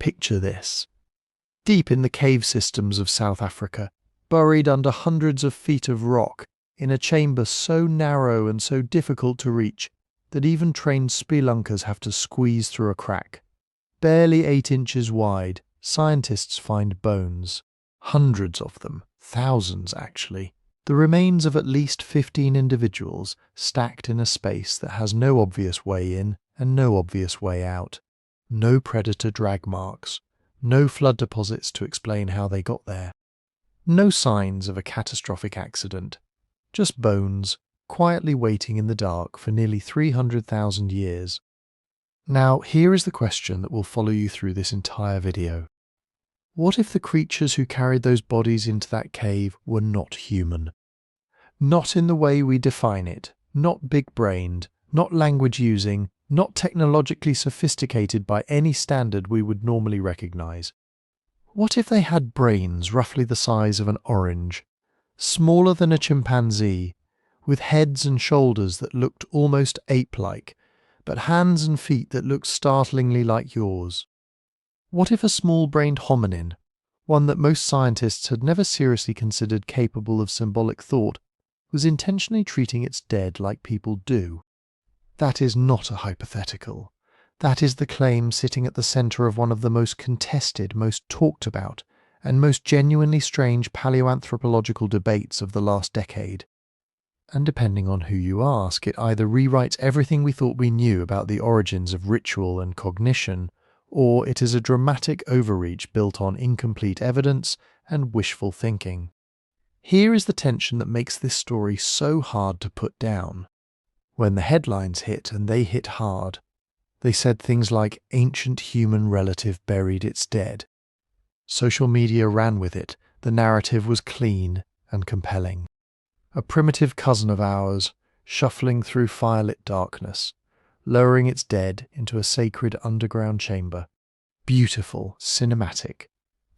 Picture this. Deep in the cave systems of South Africa, buried under hundreds of feet of rock, in a chamber so narrow and so difficult to reach that even trained spelunkers have to squeeze through a crack. Barely 8 inches wide, scientists find bones. Hundreds of them, thousands actually. The remains of at least 15 individuals stacked in a space that has no obvious way in and no obvious way out. No predator drag marks. No flood deposits to explain how they got there. No signs of a catastrophic accident. Just bones, quietly waiting in the dark for nearly 300,000 years. Now, here is the question that will follow you through this entire video. What if the creatures who carried those bodies into that cave were not human? Not in the way we define it, not big-brained, not language-using, not technologically sophisticated by any standard we would normally recognize. What if they had brains roughly the size of an orange, smaller than a chimpanzee, with heads and shoulders that looked almost ape-like, but hands and feet that looked startlingly like yours? What if a small-brained hominin, one that most scientists had never seriously considered capable of symbolic thought, was intentionally treating its dead like people do? That is not a hypothetical. That is the claim sitting at the centre of one of the most contested, most talked about, and most genuinely strange paleoanthropological debates of the last decade. And depending on who you ask, it either rewrites everything we thought we knew about the origins of ritual and cognition, or it is a dramatic overreach built on incomplete evidence and wishful thinking. Here is the tension that makes this story so hard to put down. When the headlines hit, and they hit hard, they said things like ancient human relative buried its dead. Social media ran with it. The narrative was clean and compelling. A primitive cousin of ours, shuffling through firelit darkness, lowering its dead into a sacred underground chamber. Beautiful, cinematic,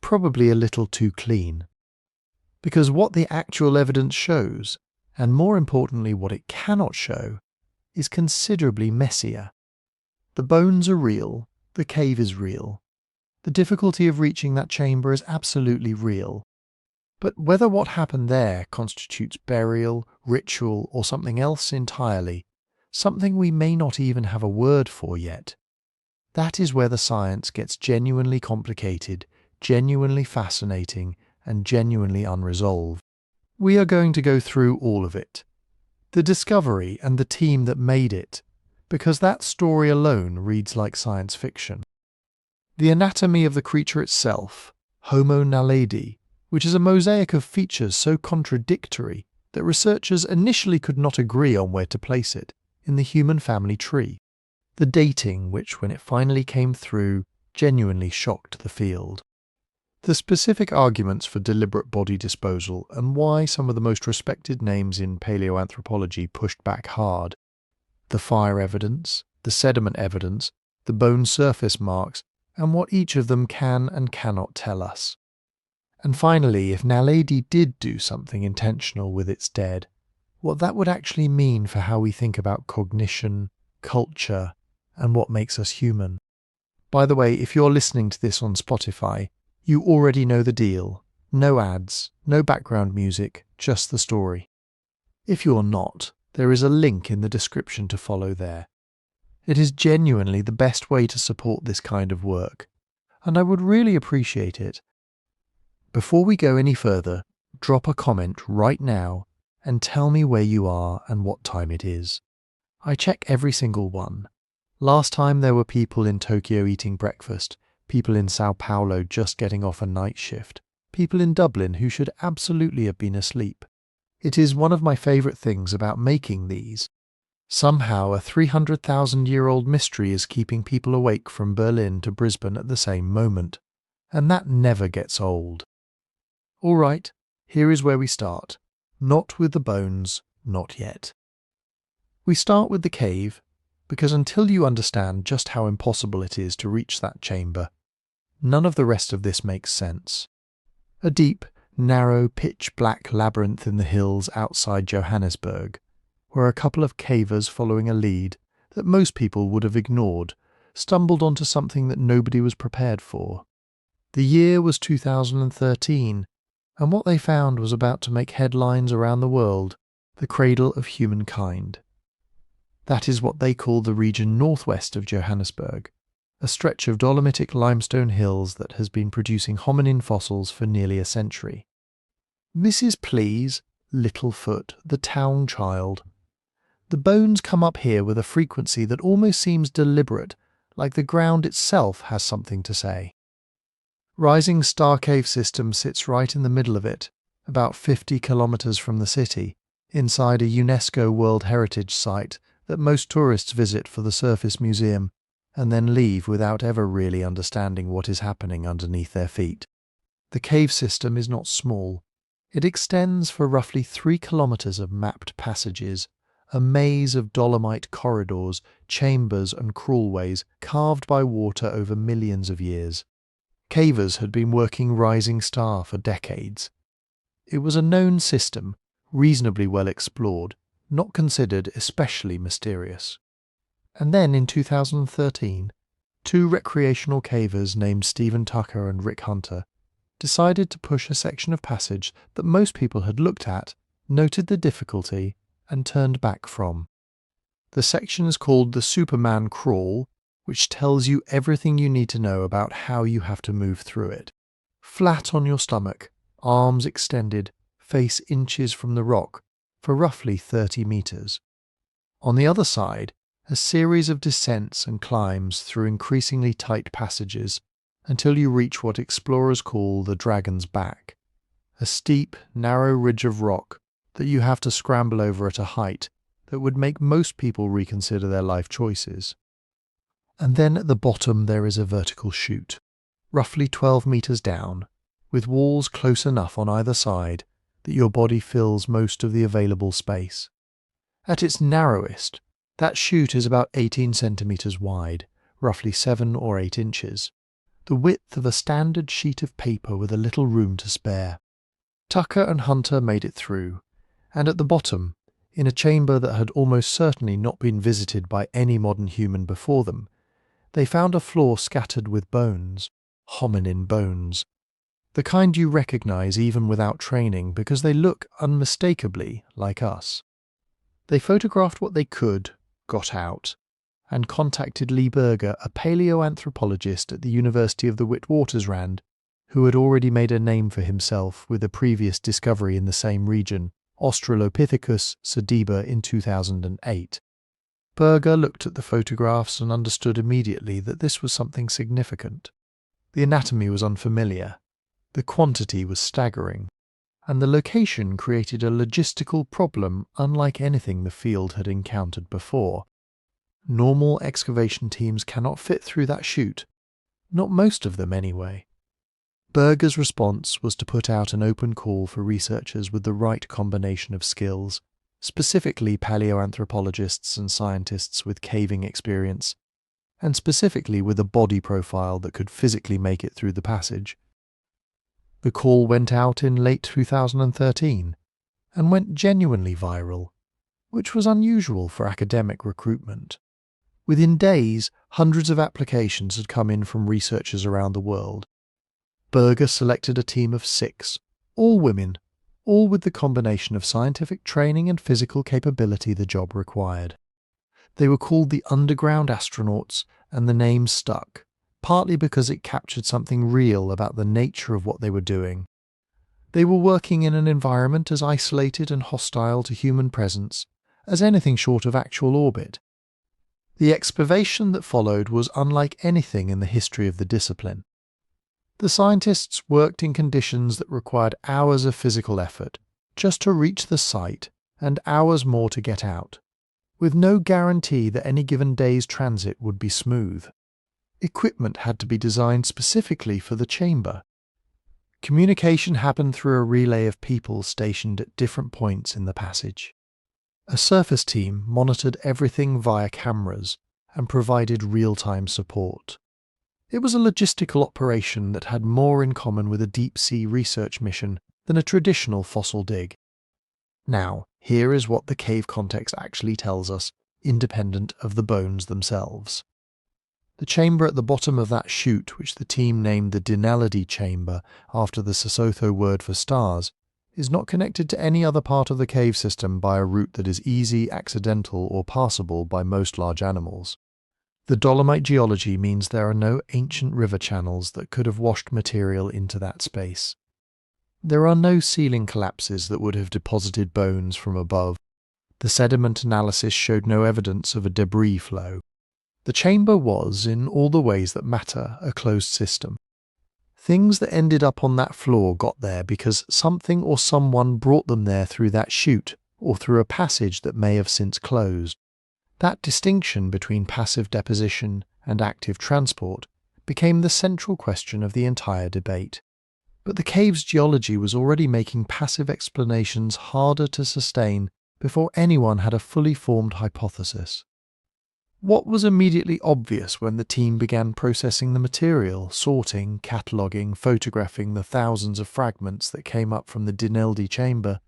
probably a little too clean. Because what the actual evidence shows, and more importantly what it cannot show, is considerably messier. The bones are real, the cave is real. The difficulty of reaching that chamber is absolutely real. But whether what happened there constitutes burial, ritual, or something else entirely, something we may not even have a word for yet, that is where the science gets genuinely complicated, genuinely fascinating, and genuinely unresolved. We are going to go through all of it. The discovery and the team that made it, because that story alone reads like science fiction. The anatomy of the creature itself, Homo Naledi, which is a mosaic of features so contradictory that researchers initially could not agree on where to place it in the human family tree. The dating which, when it finally came through, genuinely shocked the field. The specific arguments for deliberate body disposal and why some of the most respected names in paleoanthropology pushed back hard. The fire evidence, the sediment evidence, the bone surface marks, and what each of them can and cannot tell us. And finally, if Naledi did do something intentional with its dead, what that would actually mean for how we think about cognition, culture, and what makes us human. By the way, if you're listening to this on Spotify, you already know the deal. No ads, no background music, just the story. If you're not, there is a link in the description to follow there. It is genuinely the best way to support this kind of work, and I would really appreciate it. Before we go any further, drop a comment right now and tell me where you are and what time it is. I check every single one. Last time there were people in Tokyo eating breakfast, people in Sao Paulo just getting off a night shift, people in Dublin who should absolutely have been asleep. It is one of my favourite things about making these. Somehow a 300,000-year-old mystery is keeping people awake from Berlin to Brisbane at the same moment, and that never gets old. All right, here is where we start. Not with the bones, not yet. We start with the cave, because until you understand just how impossible it is to reach that chamber, none of the rest of this makes sense. A deep, narrow, pitch-black labyrinth in the hills outside Johannesburg, where a couple of cavers following a lead that most people would have ignored stumbled onto something that nobody was prepared for. The year was 2013, and what they found was about to make headlines around the world: the cradle of humankind. That is what they call the region northwest of Johannesburg, a stretch of dolomitic limestone hills that has been producing hominin fossils for nearly a century. This is, please, Littlefoot, the town child. The bones come up here with a frequency that almost seems deliberate, like the ground itself has something to say. Rising Star Cave System sits right in the middle of it, about 50 kilometres from the city, inside a UNESCO World Heritage Site that most tourists visit for the surface museum and then leave without ever really understanding what is happening underneath their feet. The cave system is not small. It extends for roughly 3 kilometres of mapped passages, a maze of dolomite corridors, chambers and crawlways carved by water over millions of years. Cavers had been working Rising Star for decades. It was a known system, reasonably well explored, not considered especially mysterious. And then in 2013, two recreational cavers named Stephen Tucker and Rick Hunter decided to push a section of passage that most people had looked at, noted the difficulty, and turned back from. The section is called the Superman Crawl, which tells you everything you need to know about how you have to move through it. Flat on your stomach, arms extended, face inches from the rock, for roughly 30 metres. On the other side, a series of descents and climbs through increasingly tight passages until you reach what explorers call the Dragon's Back, a steep, narrow ridge of rock that you have to scramble over at a height that would make most people reconsider their life choices. And then at the bottom there is a vertical chute, roughly 12 metres down, with walls close enough on either side that your body fills most of the available space. At its narrowest, that chute is about 18 centimetres wide, roughly 7 or 8 inches, the width of a standard sheet of paper with a little room to spare. Tucker and Hunter made it through, and at the bottom, in a chamber that had almost certainly not been visited by any modern human before them, they found a floor scattered with bones, hominin bones, the kind you recognise even without training because they look unmistakably like us. They photographed what they could, got out, and contacted Lee Berger, a paleoanthropologist at the University of the Witwatersrand, who had already made a name for himself with a previous discovery in the same region, Australopithecus sediba, in 2008. Berger looked at the photographs and understood immediately that this was something significant. The anatomy was unfamiliar, the quantity was staggering, and the location created a logistical problem unlike anything the field had encountered before. Normal excavation teams cannot fit through that chute, not most of them anyway. Berger's response was to put out an open call for researchers with the right combination of skills, specifically paleoanthropologists and scientists with caving experience, and specifically with a body profile that could physically make it through the passage. The call went out in late 2013 and went genuinely viral, which was unusual for academic recruitment. Within days, hundreds of applications had come in from researchers around the world. Berger selected a team of 6, all women, all with the combination of scientific training and physical capability the job required. They were called the Underground Astronauts, and the name stuck, partly because it captured something real about the nature of what they were doing. They were working in an environment as isolated and hostile to human presence as anything short of actual orbit. The excavation that followed was unlike anything in the history of the discipline. The scientists worked in conditions that required hours of physical effort just to reach the site and hours more to get out, with no guarantee that any given day's transit would be smooth. Equipment had to be designed specifically for the chamber. Communication happened through a relay of people stationed at different points in the passage. A surface team monitored everything via cameras and provided real-time support. It was a logistical operation that had more in common with a deep-sea research mission than a traditional fossil dig. Now, here is what the cave context actually tells us, independent of the bones themselves. The chamber at the bottom of that chute, which the team named the Naledi chamber after the Sesotho word for stars, is not connected to any other part of the cave system by a route that is easy, accidental, or passable by most large animals. The dolomite geology means there are no ancient river channels that could have washed material into that space. There are no ceiling collapses that would have deposited bones from above. The sediment analysis showed no evidence of a debris flow. The chamber was, in all the ways that matter, a closed system. Things that ended up on that floor got there because something or someone brought them there through that chute, or through a passage that may have since closed. That distinction between passive deposition and active transport became the central question of the entire debate. But the cave's geology was already making passive explanations harder to sustain before anyone had a fully formed hypothesis. What was immediately obvious when the team began processing the material, sorting, cataloguing, photographing the thousands of fragments that came up from the Naledi chamber,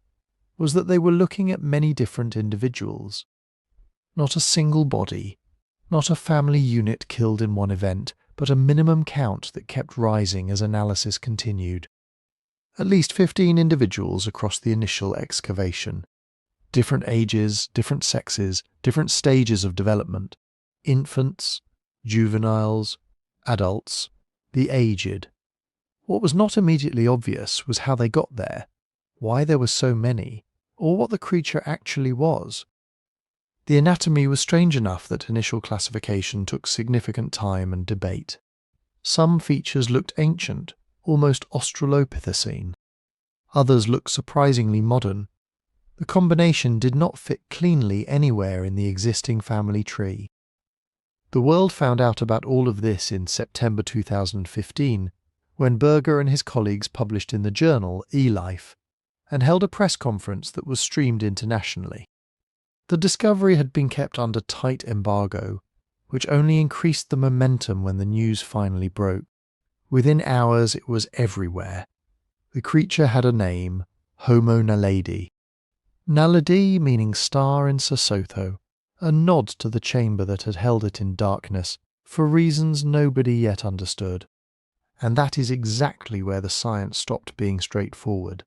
was that they were looking at many different individuals. Not a single body, not a family unit killed in one event, but a minimum count that kept rising as analysis continued. At least 15 individuals across the initial excavation. Different ages, different sexes, different stages of development. Infants, juveniles, adults, the aged. What was not immediately obvious was how they got there, why there were so many, or what the creature actually was. The anatomy was strange enough that initial classification took significant time and debate. Some features looked ancient, almost australopithecine. Others looked surprisingly modern. The combination did not fit cleanly anywhere in the existing family tree. The world found out about all of this in September 2015, when Berger and his colleagues published in the journal eLife, and held a press conference that was streamed internationally. The discovery had been kept under tight embargo, which only increased the momentum when the news finally broke. Within hours it was everywhere. The creature had a name, Homo Naledi. Naledi meaning star in Sesotho, a nod to the chamber that had held it in darkness, for reasons nobody yet understood. And that is exactly where the science stopped being straightforward.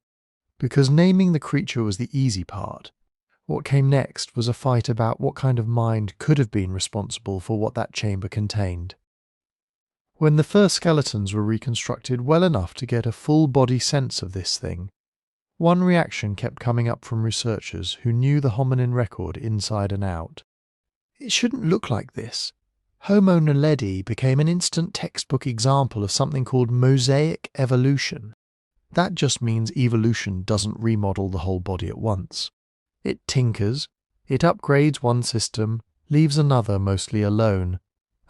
Because naming the creature was the easy part. What came next was a fight about what kind of mind could have been responsible for what that chamber contained. When the first skeletons were reconstructed well enough to get a full-body sense of this thing, one reaction kept coming up from researchers who knew the hominin record inside and out. It shouldn't look like this. Homo Naledi became an instant textbook example of something called mosaic evolution. That just means evolution doesn't remodel the whole body at once. It tinkers, it upgrades one system, leaves another mostly alone,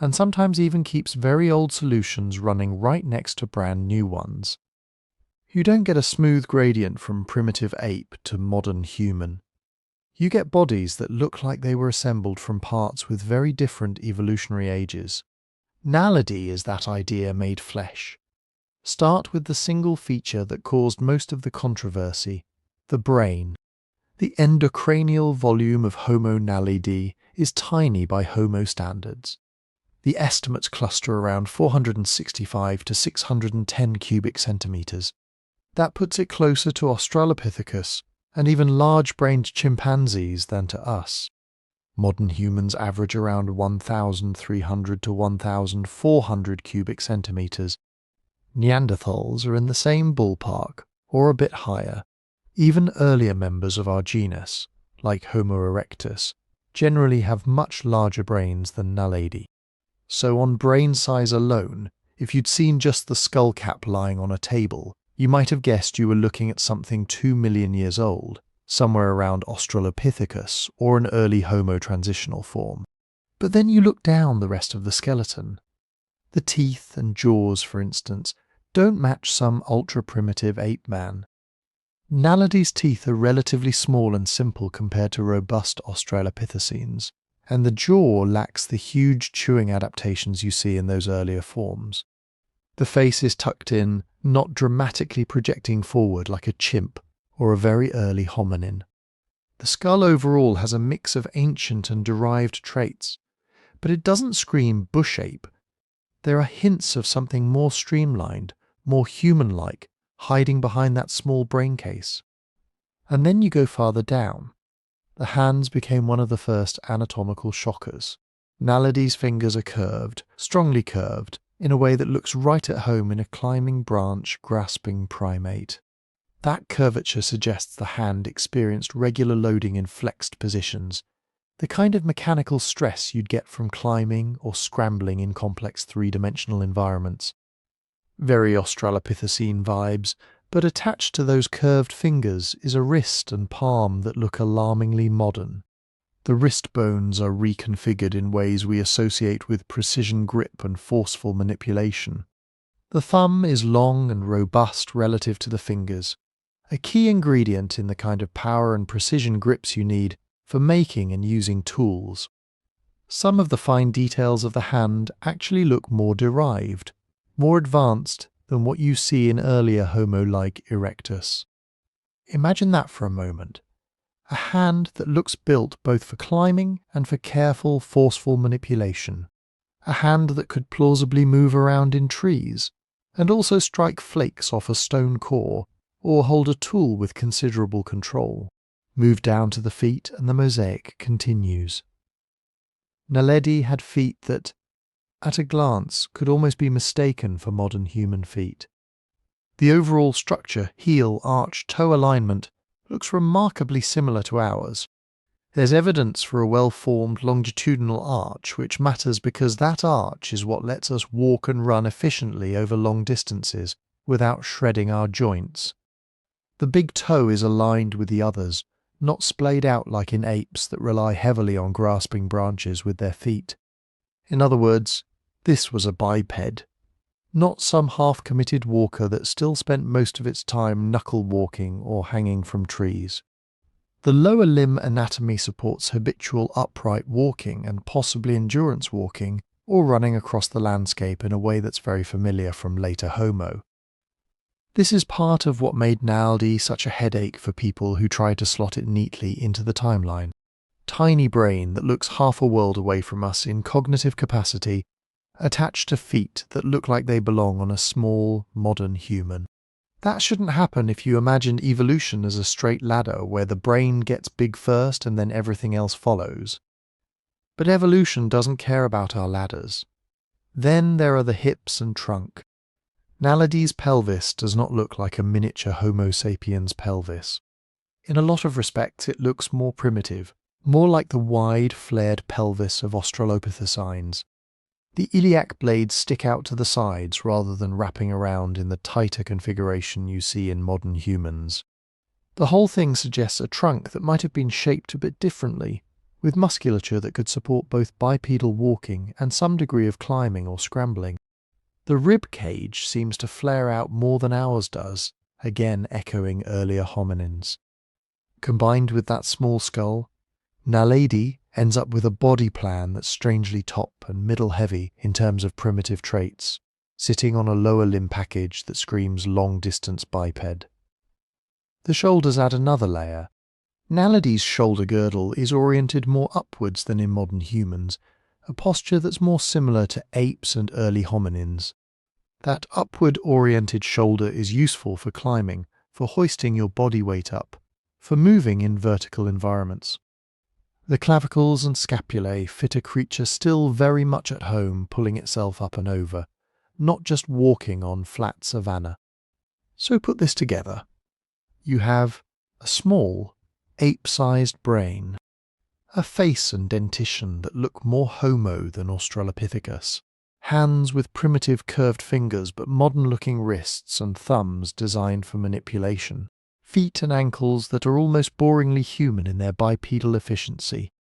and sometimes even keeps very old solutions running right next to brand new ones. You don't get a smooth gradient from primitive ape to modern human. You get bodies that look like they were assembled from parts with very different evolutionary ages. Naledi is that idea made flesh. Start with the single feature that caused most of the controversy, the brain. The endocranial volume of Homo Naledi is tiny by Homo standards. The estimates cluster around 465 to 610 cubic centimeters. That puts it closer to Australopithecus and even large-brained chimpanzees than to us. Modern humans average around 1,300 to 1,400 cubic centimeters. Neanderthals are in the same ballpark, or a bit higher. Even earlier members of our genus, like Homo erectus, generally have much larger brains than Naledi. So on brain size alone, if you'd seen just the skull cap lying on a table, you might have guessed you were looking at something 2 million years old, somewhere around Australopithecus or an early Homo transitional form. But then you look down the rest of the skeleton. The teeth and jaws, for instance, don't match some ultra-primitive ape man. Naledi's teeth are relatively small and simple compared to robust Australopithecines, and the jaw lacks the huge chewing adaptations you see in those earlier forms. The face is tucked in, not dramatically projecting forward like a chimp or a very early hominin. The skull overall has a mix of ancient and derived traits, but it doesn't scream bush ape There are hints of something more streamlined, more human-like, hiding behind that small brain case. And then you go farther down. The hands became one of the first anatomical shockers. Naledi's fingers are curved, strongly curved, in a way that looks right at home in a climbing branch, grasping primate. That curvature suggests the hand experienced regular loading in flexed positions, the kind of mechanical stress you'd get from climbing or scrambling in complex three-dimensional environments. Very Australopithecine vibes, but attached to those curved fingers is a wrist and palm that look alarmingly modern. The wrist bones are reconfigured in ways we associate with precision grip and forceful manipulation. The thumb is long and robust relative to the fingers, a key ingredient in the kind of power and precision grips you need for making and using tools. Some of the fine details of the hand actually look more derived, more advanced than what you see in earlier Homo like erectus. Imagine that for a moment. A hand that looks built both for climbing and for careful, forceful manipulation. A hand that could plausibly move around in trees, and also strike flakes off a stone core, or hold a tool with considerable control. Move down to the feet and the mosaic continues. Naledi had feet that, at a glance, could almost be mistaken for modern human feet. The overall structure, heel, arch, toe alignment, looks remarkably similar to ours. There's evidence for a well-formed longitudinal arch, which matters because that arch is what lets us walk and run efficiently over long distances without shredding our joints. The big toe is aligned with the others, not splayed out like in apes that rely heavily on grasping branches with their feet. In other words, this was a biped, not some half-committed walker that still spent most of its time knuckle walking or hanging from trees. The lower limb anatomy supports habitual upright walking and possibly endurance walking or running across the landscape in a way that's very familiar from later Homo. This is part of what made Naledi such a headache for people who try to slot it neatly into the timeline. Tiny brain that looks half a world away from us in cognitive capacity, attached to feet that look like they belong on a small, modern human. That shouldn't happen if you imagined evolution as a straight ladder where the brain gets big first and then everything else follows. But evolution doesn't care about our ladders. Then there are the hips and trunk. Naledi's pelvis does not look like a miniature Homo sapiens pelvis. In a lot of respects it looks more primitive, more like the wide, flared pelvis of Australopithecines. The iliac blades stick out to the sides rather than wrapping around in the tighter configuration you see in modern humans. The whole thing suggests a trunk that might have been shaped a bit differently, with musculature that could support both bipedal walking and some degree of climbing or scrambling. The rib cage seems to flare out more than ours does, again echoing earlier hominins. Combined with that small skull, Naledi ends up with a body plan that's strangely top and middle heavy in terms of primitive traits, sitting on a lower limb package that screams long-distance biped. The shoulders add another layer. Naledi's shoulder girdle is oriented more upwards than in modern humans, a posture that's more similar to apes and early hominins. That upward-oriented shoulder is useful for climbing, for hoisting your body weight up, for moving in vertical environments. The clavicles and scapulae fit a creature still very much at home pulling itself up and over, not just walking on flat savanna. So put this together. You have a small, ape-sized brain, a face and dentition that look more Homo than Australopithecus, hands with primitive curved fingers but modern-looking wrists and thumbs designed for manipulation, feet and ankles that are almost boringly human in their bipedal efficiency,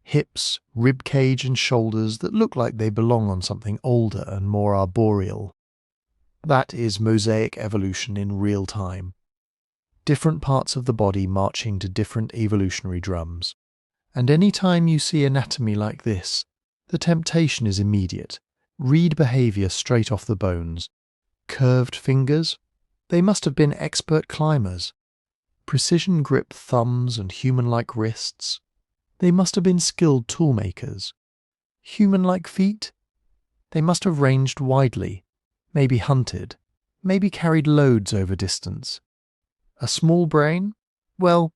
hips, rib cage and shoulders that look like they belong on something older and more arboreal. That is mosaic evolution in real time. Different parts of the body marching to different evolutionary drums. And any time you see anatomy like this, the temptation is immediate. Read behaviour straight off the bones. Curved fingers? They must have been expert climbers. Precision grip thumbs and human-like wrists? They must have been skilled toolmakers. Human-like feet? They must have ranged widely, maybe hunted, maybe carried loads over distance. A small brain? Well,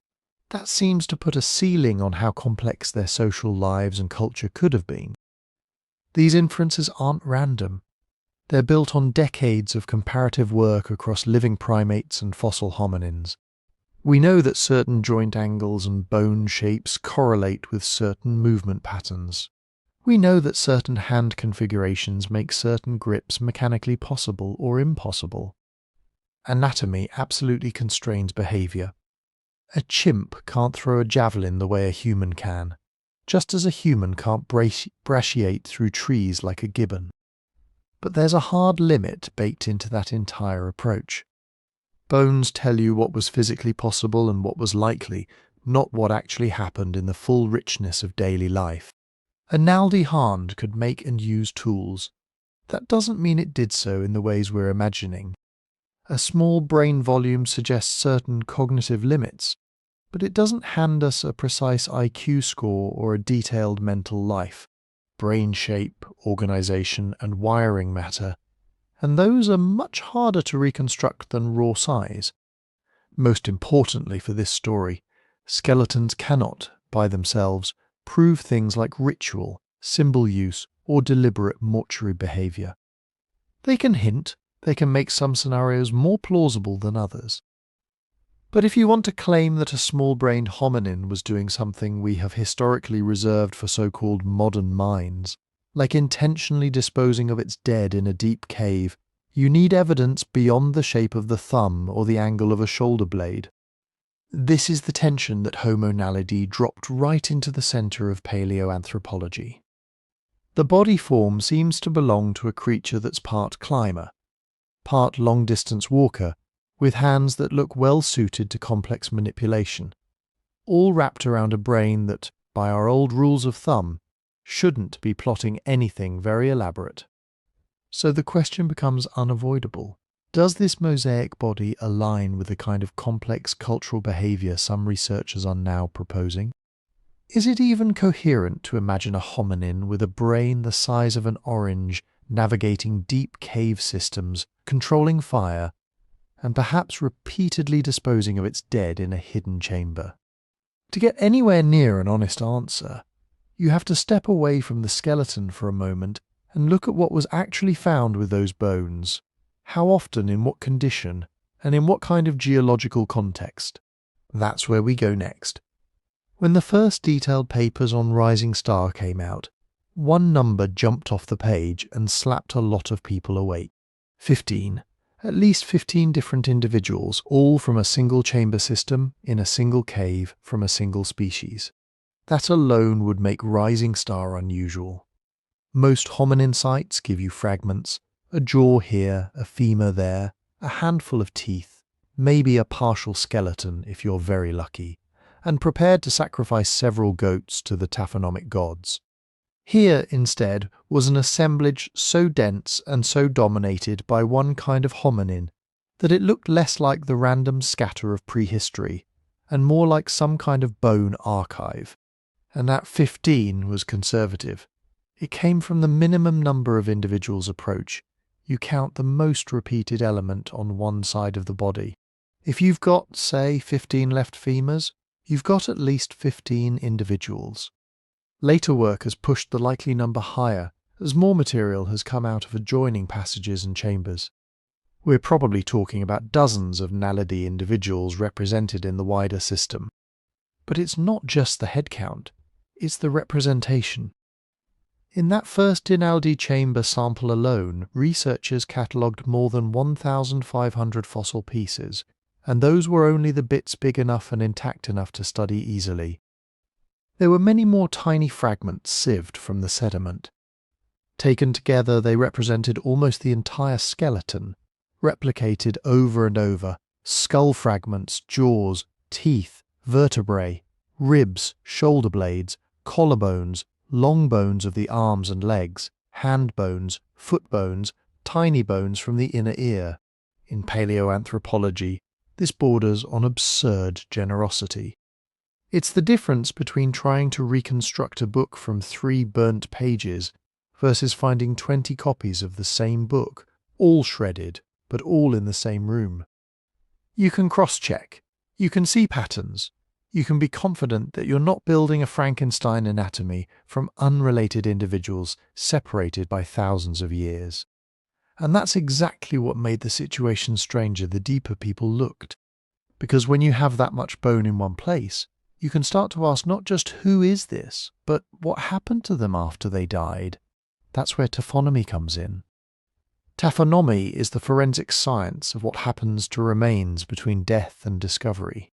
that seems to put a ceiling on how complex their social lives and culture could have been. These inferences aren't random. They're built on decades of comparative work across living primates and fossil hominins. We know that certain joint angles and bone shapes correlate with certain movement patterns. We know that certain hand configurations make certain grips mechanically possible or impossible. Anatomy absolutely constrains behavior. A chimp can't throw a javelin the way a human can, just as a human can't brachiate through trees like a gibbon. But there's a hard limit baked into that entire approach. Bones tell you what was physically possible and what was likely, not what actually happened in the full richness of daily life. A Naledi hand could make and use tools. That doesn't mean it did so in the ways we're imagining. A small brain volume suggests certain cognitive limits, but it doesn't hand us a precise IQ score or a detailed mental life, brain shape, organization, and wiring matter, and those are much harder to reconstruct than raw size. Most importantly for this story, skeletons cannot, by themselves, prove things like ritual, symbol use, or deliberate mortuary behavior. They can hint, they can make some scenarios more plausible than others. But if you want to claim that a small-brained hominin was doing something we have historically reserved for so-called modern minds, like intentionally disposing of its dead in a deep cave, you need evidence beyond the shape of the thumb or the angle of a shoulder blade. This is the tension that Homo Naledi dropped right into the centre of paleoanthropology. The body form seems to belong to a creature that's part climber, part long-distance walker, with hands that look well suited to complex manipulation, all wrapped around a brain that, by our old rules of thumb, shouldn't be plotting anything very elaborate. So the question becomes unavoidable. Does this mosaic body align with the kind of complex cultural behaviour some researchers are now proposing? Is it even coherent to imagine a hominin with a brain the size of an orange navigating deep cave systems, controlling fire, and perhaps repeatedly disposing of its dead in a hidden chamber? To get anywhere near an honest answer, you have to step away from the skeleton for a moment and look at what was actually found with those bones, how often, in what condition, and in what kind of geological context. That's where we go next. When the first detailed papers on Rising Star came out, one number jumped off the page and slapped a lot of people awake. 15. At least 15 different individuals, all from a single chamber system, in a single cave, from a single species. That alone would make Rising Star unusual. Most hominin sites give you fragments, a jaw here, a femur there, a handful of teeth, maybe a partial skeleton if you're very lucky, and prepared to sacrifice several goats to the taphonomic gods. Here, instead, was an assemblage so dense and so dominated by one kind of hominin that it looked less like the random scatter of prehistory and more like some kind of bone archive. And that 15 was conservative. It came from the minimum number of individuals approach. You count the most repeated element on one side of the body. If you've got, say, 15 left femurs, you've got at least 15 individuals. Later work has pushed the likely number higher as more material has come out of adjoining passages and chambers. We're probably talking about dozens of Naledi individuals represented in the wider system. But it's not just the head count, it's the representation. In that first Naledi chamber sample alone, researchers catalogued more than 1,500 fossil pieces, and those were only the bits big enough and intact enough to study easily. There were many more tiny fragments sieved from the sediment. Taken together, they represented almost the entire skeleton, replicated over and over, skull fragments, jaws, teeth, vertebrae, ribs, shoulder blades, collarbones, long bones of the arms and legs, hand bones, foot bones, tiny bones from the inner ear. In paleoanthropology, this borders on absurd generosity. It's the difference between trying to reconstruct a book from 3 burnt pages versus finding 20 copies of the same book, all shredded, but all in the same room. You can cross-check. You can see patterns. You can be confident that you're not building a Frankenstein anatomy from unrelated individuals separated by thousands of years. And that's exactly what made the situation stranger the deeper people looked. Because when you have that much bone in one place, you can start to ask not just who is this, but what happened to them after they died. That's where taphonomy comes in. Taphonomy is the forensic science of what happens to remains between death and discovery.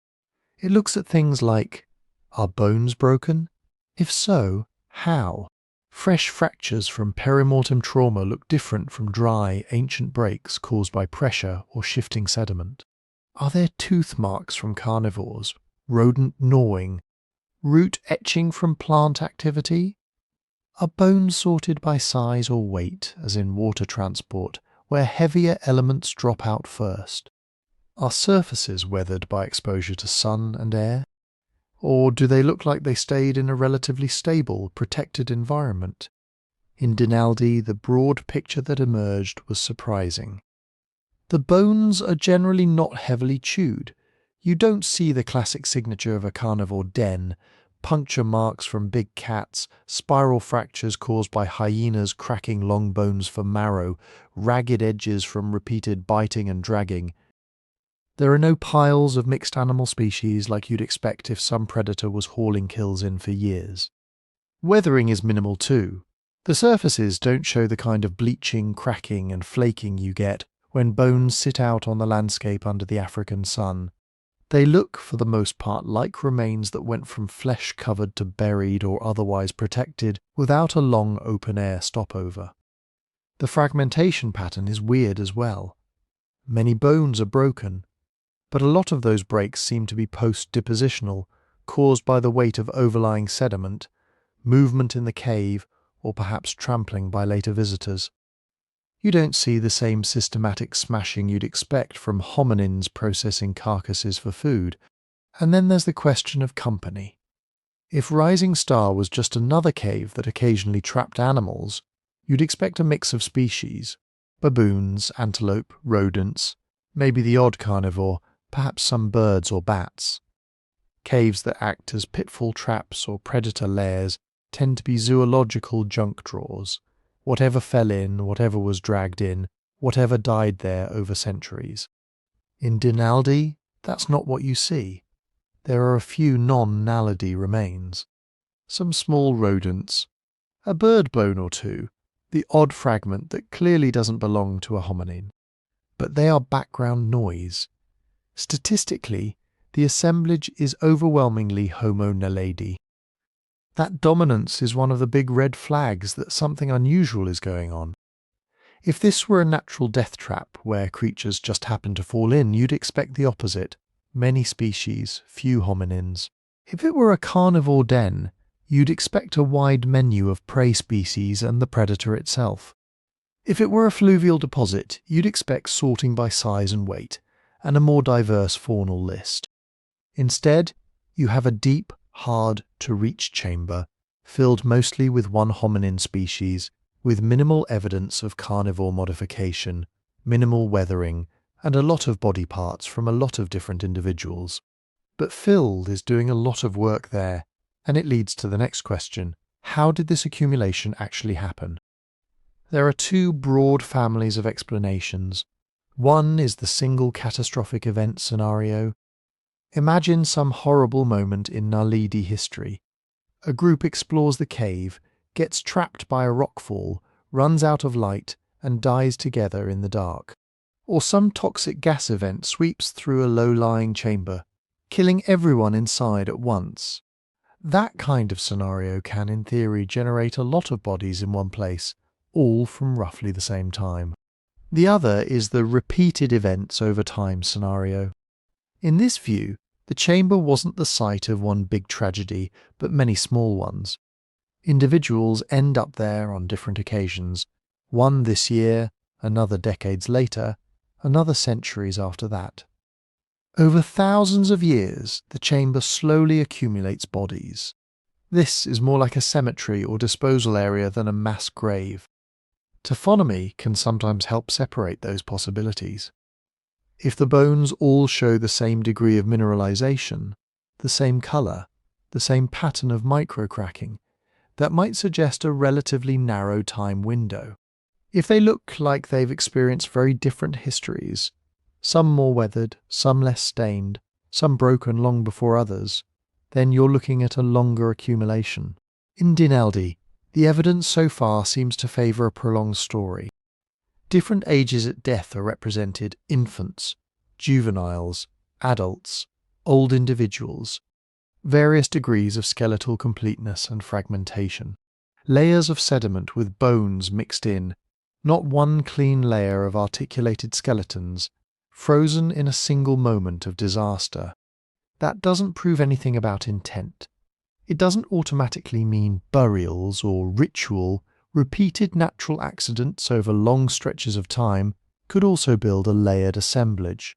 It looks at things like, are bones broken? If so, how? Fresh fractures from perimortem trauma look different from dry, ancient breaks caused by pressure or shifting sediment. Are there tooth marks from carnivores, rodent gnawing, root etching from plant activity? Are bones sorted by size or weight, as in water transport, where heavier elements drop out first? Are surfaces weathered by exposure to sun and air? Or do they look like they stayed in a relatively stable, protected environment? In Dinaldi, the broad picture that emerged was surprising. The bones are generally not heavily chewed. You don't see the classic signature of a carnivore den, puncture marks from big cats, spiral fractures caused by hyenas cracking long bones for marrow, ragged edges from repeated biting and dragging. There are no piles of mixed animal species like you'd expect if some predator was hauling kills in for years. Weathering is minimal too. The surfaces don't show the kind of bleaching, cracking and flaking you get when bones sit out on the landscape under the African sun. They look, for the most part, like remains that went from flesh-covered to buried or otherwise protected without a long open-air stopover. The fragmentation pattern is weird as well. Many bones are broken, but a lot of those breaks seem to be post-depositional, caused by the weight of overlying sediment, movement in the cave, or perhaps trampling by later visitors. You don't see the same systematic smashing you'd expect from hominins processing carcasses for food. And then there's the question of company. If Rising Star was just another cave that occasionally trapped animals, you'd expect a mix of species: baboons, antelope, rodents, maybe the odd carnivore, perhaps some birds or bats. Caves that act as pitfall traps or predator lairs tend to be zoological junk drawers. Whatever fell in, whatever was dragged in, whatever died there over centuries. In Dinaldi, that's not what you see. There are a few non-Naledi remains. Some small rodents, a bird bone or two, the odd fragment that clearly doesn't belong to a hominin. But they are background noise. Statistically, the assemblage is overwhelmingly Homo Naledi. That dominance is one of the big red flags that something unusual is going on. If this were a natural death trap where creatures just happen to fall in, you'd expect the opposite: many species, few hominins. If it were a carnivore den, you'd expect a wide menu of prey species and the predator itself. If it were a fluvial deposit, you'd expect sorting by size and weight, and a more diverse faunal list. Instead, you have a deep, hard-to-reach chamber, filled mostly with one hominin species, with minimal evidence of carnivore modification, minimal weathering, and a lot of body parts from a lot of different individuals. But filled is doing a lot of work there, and it leads to the next question: how did this accumulation actually happen? There are two broad families of explanations. One is the single catastrophic event scenario. Imagine some horrible moment in Naledi history. A group explores the cave, gets trapped by a rockfall, runs out of light, and dies together in the dark. Or some toxic gas event sweeps through a low-lying chamber, killing everyone inside at once. That kind of scenario can, in theory, generate a lot of bodies in one place, all from roughly the same time. The other is the repeated events over time scenario. In this view, the chamber wasn't the site of one big tragedy, but many small ones. Individuals end up there on different occasions, one this year, another decades later, another centuries after that. Over thousands of years, the chamber slowly accumulates bodies. This is more like a cemetery or disposal area than a mass grave. Taphonomy can sometimes help separate those possibilities. If the bones all show the same degree of mineralization, the same color, the same pattern of microcracking, that might suggest a relatively narrow time window. If they look like they've experienced very different histories, some more weathered, some less stained, some broken long before others, then you're looking at a longer accumulation. In Naledi, the evidence so far seems to favour a prolonged story. Different ages at death are represented: infants, juveniles, adults, old individuals, various degrees of skeletal completeness and fragmentation. Layers of sediment with bones mixed in, not one clean layer of articulated skeletons, frozen in a single moment of disaster. That doesn't prove anything about intent. It doesn't automatically mean burials or ritual. Repeated natural accidents over long stretches of time could also build a layered assemblage.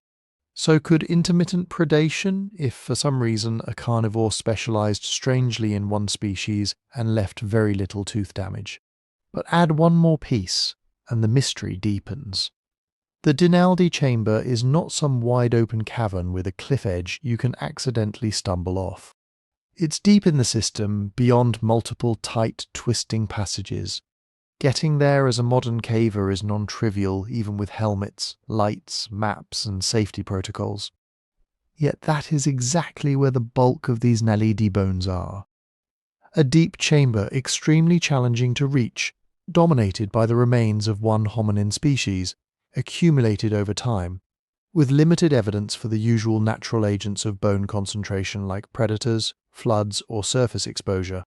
So could intermittent predation, if for some reason a carnivore specialized strangely in one species and left very little tooth damage. But add one more piece, and the mystery deepens. The Naledi chamber is not some wide-open cavern with a cliff edge you can accidentally stumble off. It's deep in the system, beyond multiple tight, twisting passages. Getting there as a modern caver is non-trivial, even with helmets, lights, maps, and safety protocols. Yet that is exactly where the bulk of these Naledi bones are. A deep chamber extremely challenging to reach, dominated by the remains of one hominin species, accumulated over time, with limited evidence for the usual natural agents of bone concentration like predators, floods, or surface exposure.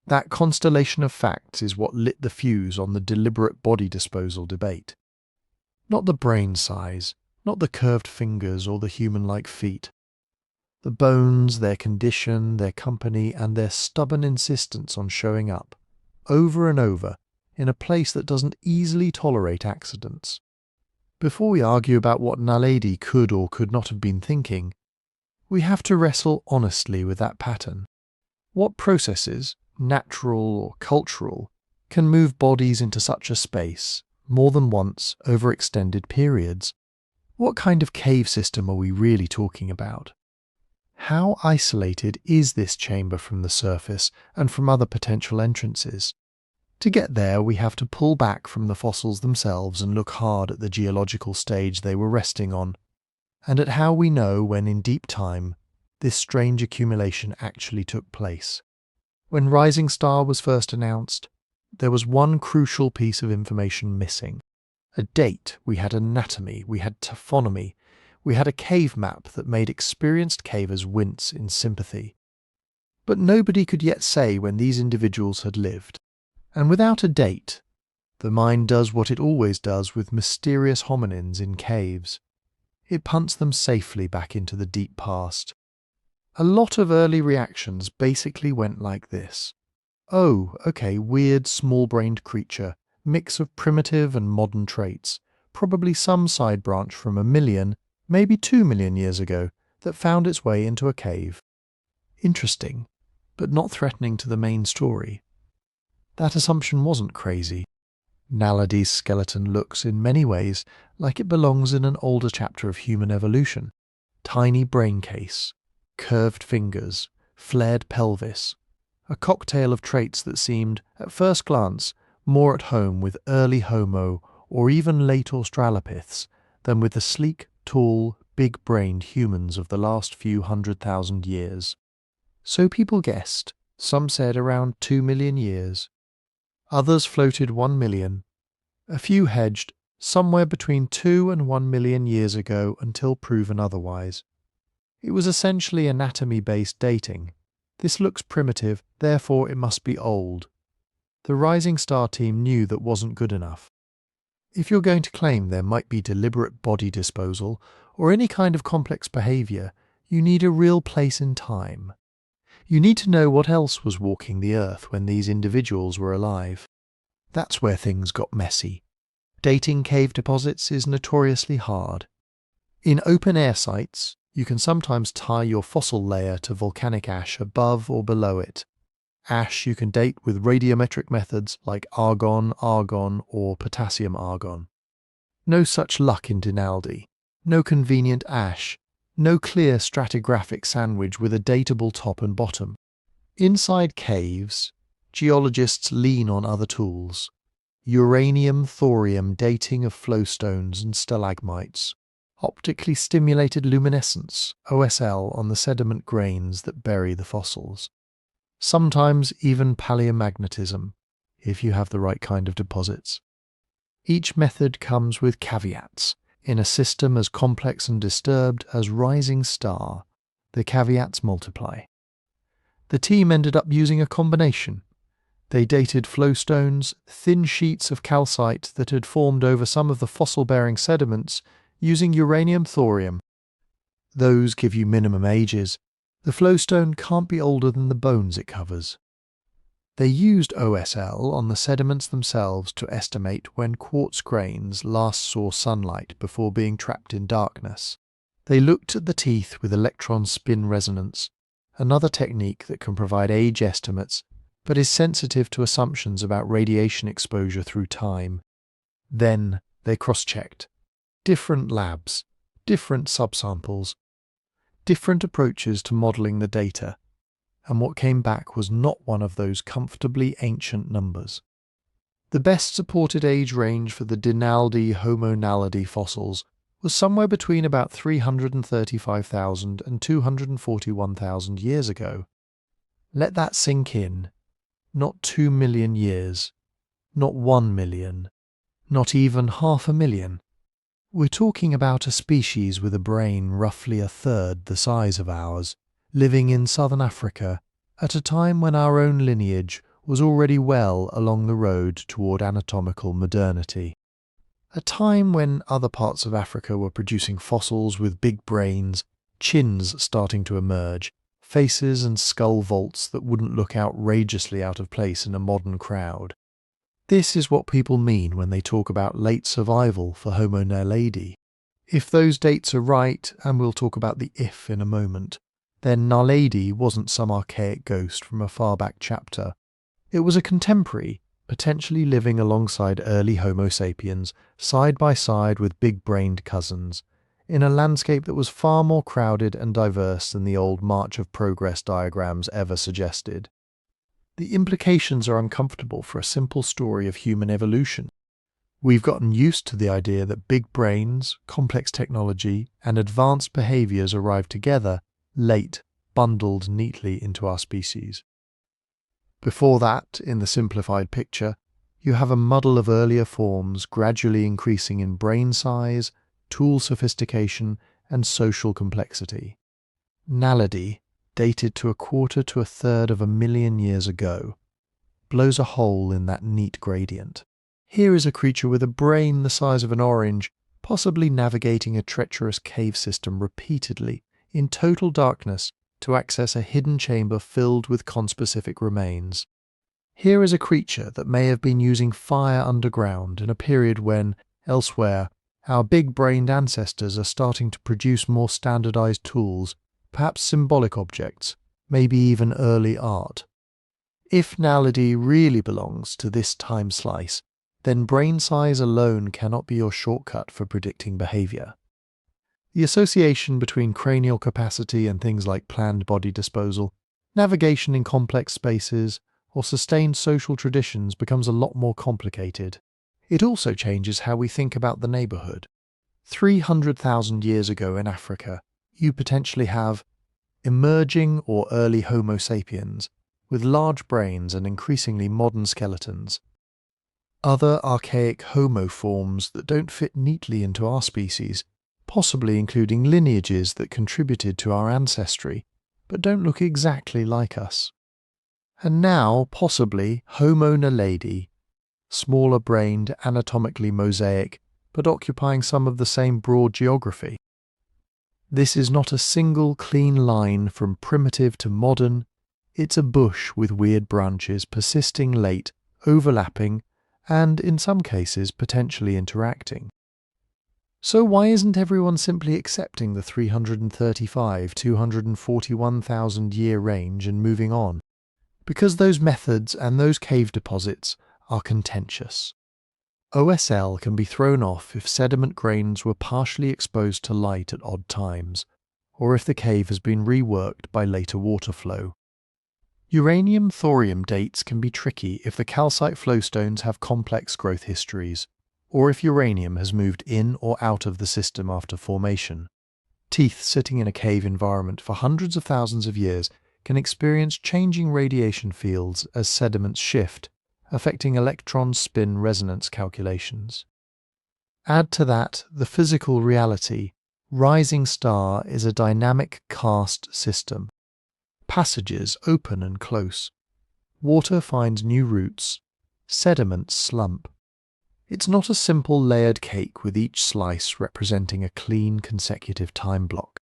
That constellation of facts is what lit the fuse on the deliberate body disposal debate. Not the brain size, not the curved fingers or the human-like feet. The bones, their condition, their company, and their stubborn insistence on showing up, over and over, in a place that doesn't easily tolerate accidents. Before we argue about what Naledi could or could not have been thinking, we have to wrestle honestly with that pattern. What processes, natural or cultural, can move bodies into such a space, more than once, over extended periods? What kind of cave system are we really talking about? How isolated is this chamber from the surface and from other potential entrances? To get there, we have to pull back from the fossils themselves and look hard at the geological stage they were resting on, and at how we know when in deep time this strange accumulation actually took place. When Rising Star was first announced, there was one crucial piece of information missing. A date, we had anatomy, we had taphonomy, we had a cave map that made experienced cavers wince in sympathy. But nobody could yet say when these individuals had lived. And without a date, the mind does what it always does with mysterious hominins in caves. It punts them safely back into the deep past. A lot of early reactions basically went like this. Oh, okay, weird small-brained creature, mix of primitive and modern traits, probably some side branch from 1 million, maybe 2 million years ago, that found its way into a cave. Interesting, but not threatening to the main story. That assumption wasn't crazy. Naledi's skeleton looks in many ways like it belongs in an older chapter of human evolution. Tiny brain case, curved fingers, flared pelvis, a cocktail of traits that seemed, at first glance, more at home with early Homo or even late Australopiths than with the sleek, tall, big-brained humans of the last few 100,000 years. So people guessed. Some said around 2 million years. Others floated 1 million. A few hedged somewhere between 2 and 1 million years ago until proven otherwise. It was essentially anatomy-based dating. This looks primitive, therefore it must be old. The Rising Star team knew that wasn't good enough. If you're going to claim there might be deliberate body disposal or any kind of complex behaviour, you need a real place in time. You need to know what else was walking the earth when these individuals were alive. That's where things got messy. Dating cave deposits is notoriously hard. In open-air sites, you can sometimes tie your fossil layer to volcanic ash above or below it. Ash you can date with radiometric methods like argon, or potassium argon. No such luck in Naledi. No convenient ash. No clear stratigraphic sandwich with a datable top and bottom. Inside caves, geologists lean on other tools. Uranium-thorium dating of flowstones and stalagmites. Optically stimulated luminescence, OSL, on the sediment grains that bury the fossils. Sometimes even paleomagnetism, if you have the right kind of deposits. Each method comes with caveats. In a system as complex and disturbed as Rising Star, the caveats multiply. The team ended up using a combination. They dated flowstones, thin sheets of calcite that had formed over some of the fossil-bearing sediments, using uranium-thorium. Those give you minimum ages. The flowstone can't be older than the bones it covers. They used OSL on the sediments themselves to estimate when quartz grains last saw sunlight before being trapped in darkness. They looked at the teeth with electron spin resonance, another technique that can provide age estimates but is sensitive to assumptions about radiation exposure through time. Then they cross-checked. Different labs, different subsamples, different approaches to modelling the data, and what came back was not one of those comfortably ancient numbers. The best supported age range for the Denaldi Homo Naledi fossils was somewhere between about 335,000 and 241,000 years ago. Let that sink in. Not 2 million years, not 1 million, not even 500,000. We're talking about a species with a brain roughly a third the size of ours, living in southern Africa at a time when our own lineage was already well along the road toward anatomical modernity. A time when other parts of Africa were producing fossils with big brains, chins starting to emerge, faces and skull vaults that wouldn't look outrageously out of place in a modern crowd. This is what people mean when they talk about late survival for Homo naledi. If those dates are right, and we'll talk about the if in a moment, then Naledi wasn't some archaic ghost from a far back chapter. It was a contemporary, potentially living alongside early Homo sapiens, side by side with big-brained cousins, in a landscape that was far more crowded and diverse than the old March of Progress diagrams ever suggested. The implications are uncomfortable for a simple story of human evolution. We've gotten used to the idea that big brains, complex technology, and advanced behaviours arrive together, late, bundled neatly into our species. Before that, in the simplified picture, you have a muddle of earlier forms gradually increasing in brain size, tool sophistication, and social complexity. Naledi, dated to 1/4 to 1/3 of a million years ago, blows a hole in that neat gradient. Here is a creature with a brain the size of an orange, possibly navigating a treacherous cave system repeatedly, in total darkness, to access a hidden chamber filled with conspecific remains. Here is a creature that may have been using fire underground in a period when, elsewhere, our big-brained ancestors are starting to produce more standardized tools, perhaps symbolic objects, maybe even early art. If Naledi really belongs to this time slice, then brain size alone cannot be your shortcut for predicting behavior. The association between cranial capacity and things like planned body disposal, navigation in complex spaces, or sustained social traditions becomes a lot more complicated. It also changes how we think about the neighbourhood. 300,000 years ago in Africa, you potentially have emerging or early Homo sapiens with large brains and increasingly modern skeletons. Other archaic Homo forms that don't fit neatly into our species, possibly including lineages that contributed to our ancestry, but don't look exactly like us. And now, possibly, Homo naledi, smaller-brained, anatomically mosaic, but occupying some of the same broad geography. This is not a single clean line from primitive to modern, it's a bush with weird branches persisting late, overlapping, and, in some cases, potentially interacting. So why isn't everyone simply accepting the 335, 241,000 year range and moving on? because those methods and those cave deposits are contentious. OSL can be thrown off if sediment grains were partially exposed to light at odd times, or if the cave has been reworked by later water flow. Uranium-thorium dates can be tricky if the calcite flowstones have complex growth histories, or if uranium has moved in or out of the system after formation. Teeth sitting in a cave environment for hundreds of thousands of years can experience changing radiation fields as sediments shift, affecting electron spin resonance calculations. Add to that the physical reality. Rising star is a dynamic karst system. Passages open and close. Water finds new routes. Sediments slump. It's not a simple layered cake with each slice representing a clean consecutive time block.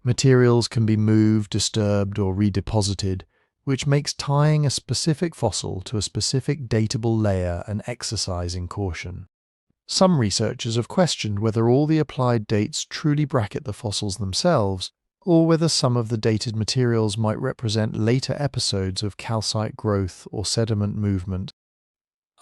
Materials can be moved, disturbed, or redeposited, which makes tying a specific fossil to a specific datable layer an exercise in caution. Some researchers have questioned whether all the applied dates truly bracket the fossils themselves, or whether some of the dated materials might represent later episodes of calcite growth or sediment movement.